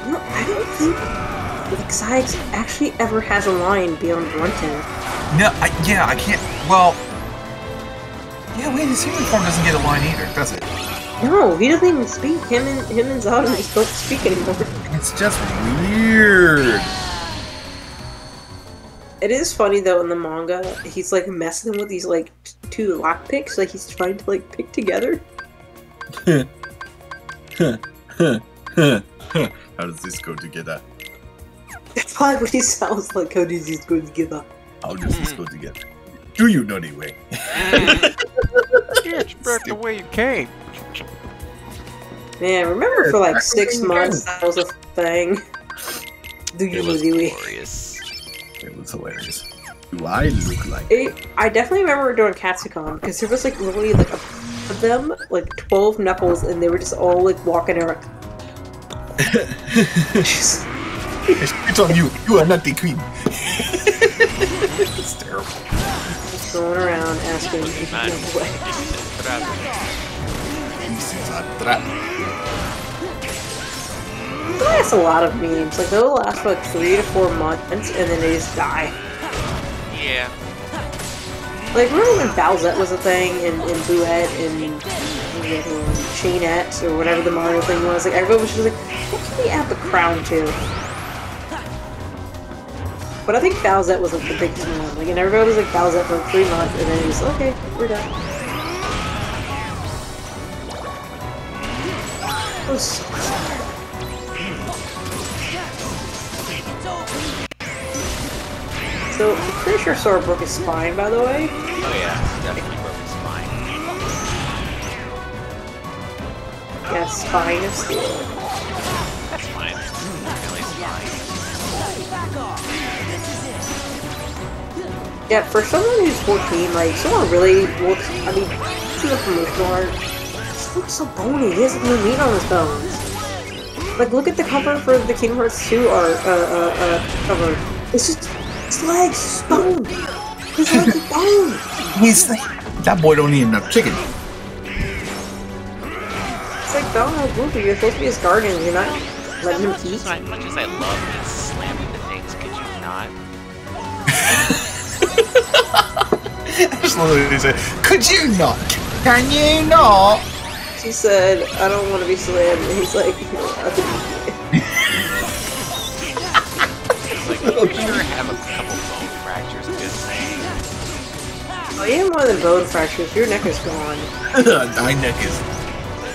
No, I don't think like Sykes actually ever has a line beyond grunting. No, yeah, I can't. Well, yeah, wait, his human form doesn't get a line either, does it? No, he doesn't even speak. Him and Zod just don't speak anymore. It's just weird. It is funny though in the manga, he's like messing with these like 2 lockpicks, like he's trying to like pick together. How does this go together? That's probably what he sounds like. How does this go together? How does this go together? Do you know anyway? Yeah, it's back the way you came. Man, remember for like 6 months that was a thing. Do you It was really? glorious. It was hilarious. Do I look like? I definitely remember doing Katsucon because there was like literally like of them, like 12 Knuckles, and they were just all like walking around. It's on you. You are not the queen. It's terrible. Just going around asking if you know the way. This is a trap. It lasts a lot of memes. Like they'll last for like 3 to 4 months, and then they just die. Yeah. Like remember when Bowsette was a thing, and Buette, and Chainette, or whatever the Mario thing was. Like everybody was just like, what can we add the crown to? But I think Bowsette was like the biggest one. Like, and everybody was like Bowsette for 3 months, and then he was okay, we're done. It was so sad. So, I'm pretty sure Sora broke his spine, by the way. Oh yeah, definitely broke his spine. Yeah, spine of steel. That's fine. Really spine. Yeah, for someone who's 14, like, Sora really looks, I mean, see the promotional art, he looks so bony, he has no meat on his bones. Like, look at the cover for the Kingdom Hearts 2 art, cover. It's just, his legs, his bone. His legs are bone. He's like, that boy don't eat enough chicken. It's like Donald Goofy, you're supposed to be his guardian, you're not letting him eat. As much as I love his slamming the things, could you not? I just literally said, could you not? Can you not? She said, I don't want to be slammed, and he's like, I think Like, you sure have a couple bone fractures, I'm just saying. oh, you have more than bone fractures, your neck is gone. My neck is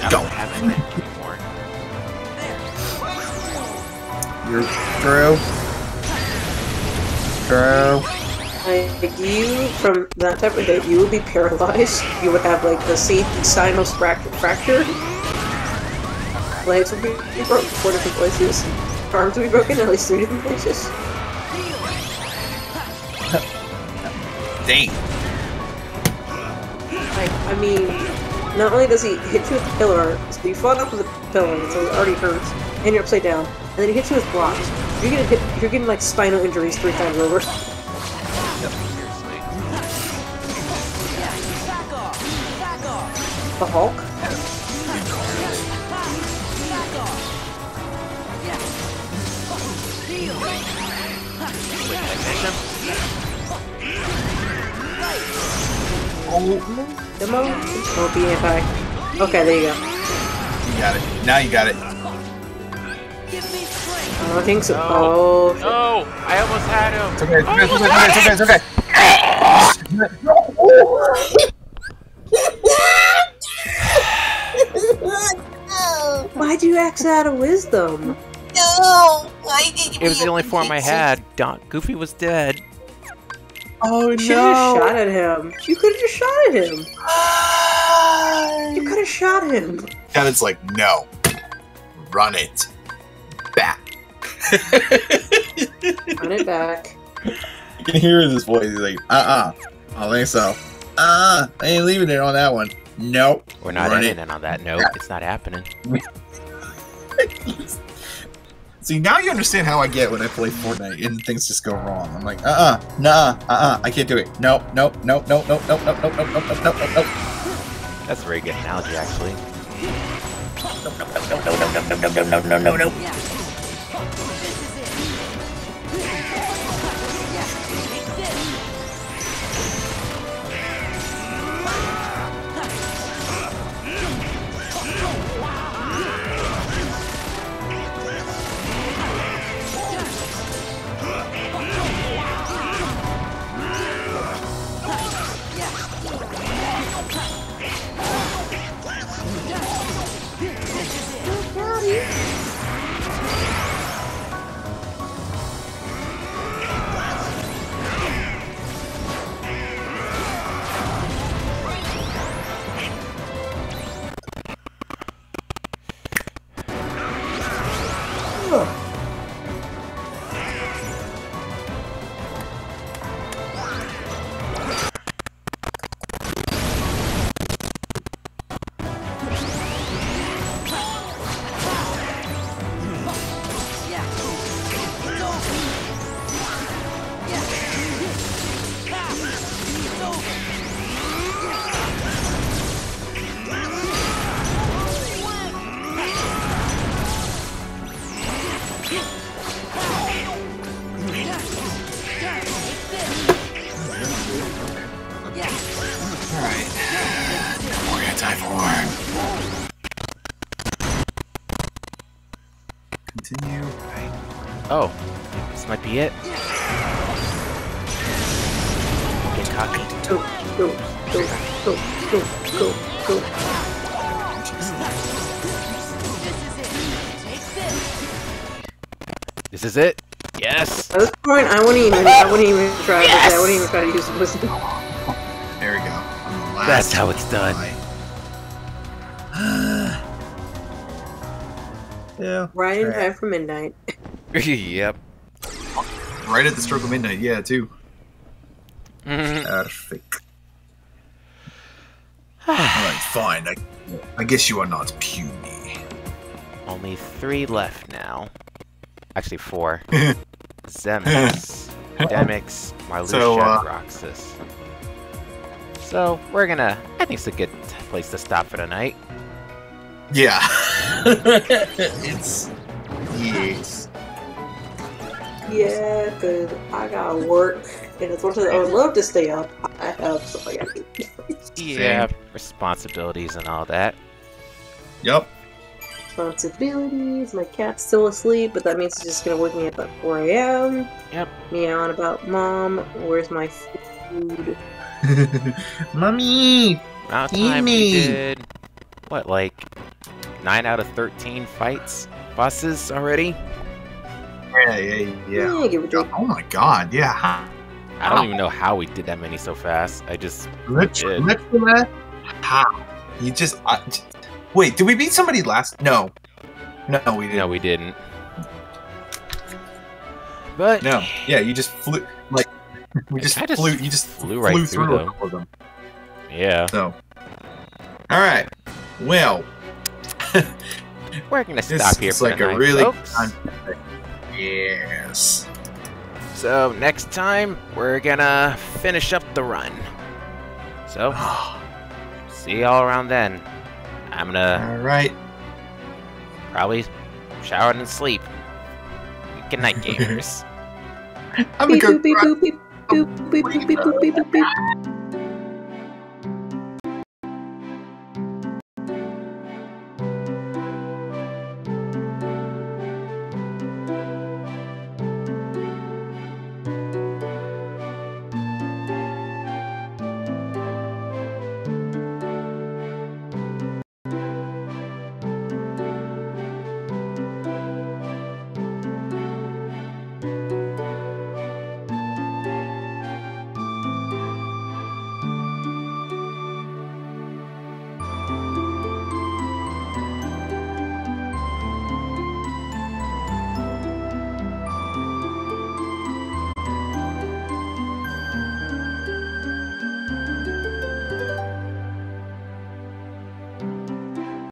I Go. don't have it anymore. You're throw. Throw. Like, you, from that type of hit, you would be paralyzed. You would have, like, the sinus fracture. Legs would be broken 4 different places. Arms would be broken at least 3 different places. Dang. Like, I mean, not only does he hit you with the pillar, so you fall off with the pillar, so it already hurts, and you're upside down, and then he hits you with blocks. You're getting like spinal injuries 3 times over. Seriously. The Hulk? Wait, did I finish him? Demo? Oh, be anti. Okay, there you go. You got it. Now you got it. I don't think so. No. Oh, shit. No! I almost had him! It's okay, it's okay, it's okay, it's okay, it's okay. Why'd you X out of wisdom? No! Why did you It was the only form I had. Goofy was dead. Oh You should have just shot at him. You could have just shot at him. You could have shot him. Cannon's like, no. Run it back. Run it back. You can hear his voice. He's like, I don't think so. I ain't leaving it on that one. Nope. We're not Run ending it on that note. It's not happening. See, now you understand how I get when I play Fortnite and things just go wrong. I'm like, I can't do it. Nope. That's a very good analogy, actually. No. Continue. Oh, this might be it. Get cocky. Go. This is it. Yes. At this point, I wouldn't even try. Yes! I wouldn't even try to use the wisdom. There we go. On the last That's how it's done. Yeah. Right in time for midnight. Yep. Right at the stroke of midnight, yeah, too. Mhm. Perfect. Alright, fine. I guess you are not puny. Only 3 left now. Actually 4. Zemix, Demix, Marluxia, Roxas. So we're gonna. I think it's a good place to stop for tonight. Yeah. Yes. Yeah, cause I gotta work, and as much as I would love to stay up, I have stuff I gotta do. Yeah, responsibilities and all that. Yep. Responsibilities. My cat's still asleep, but that means he's just gonna wake me up at 4 a.m. Yep. Meowing about, Mom, where's my food? Mommy! Amount of Eat time we me. did. What, like 9 out of 13 fights, bosses already? Yeah. Yeah, give it a Oh my god, yeah. I don't even know how we did that many so fast. I just Literally, how? You just... wait, did we beat somebody last... No, we didn't. no, we didn't. But No. Yeah, you just flew... Like, we just I just flew... You just flew right through through a them. couple of them. yeah, So... Alright. Well... we're gonna This stop here is for like tonight, a really... folks. Yes. So next time we're gonna finish up the run. So see y'all around then. I'm gonna Alright. probably shower and sleep. Good night, gamers. I'm a Beep, good... boop, beep, boop, beep, boop, beep, boop, beep, boop, beep, beep.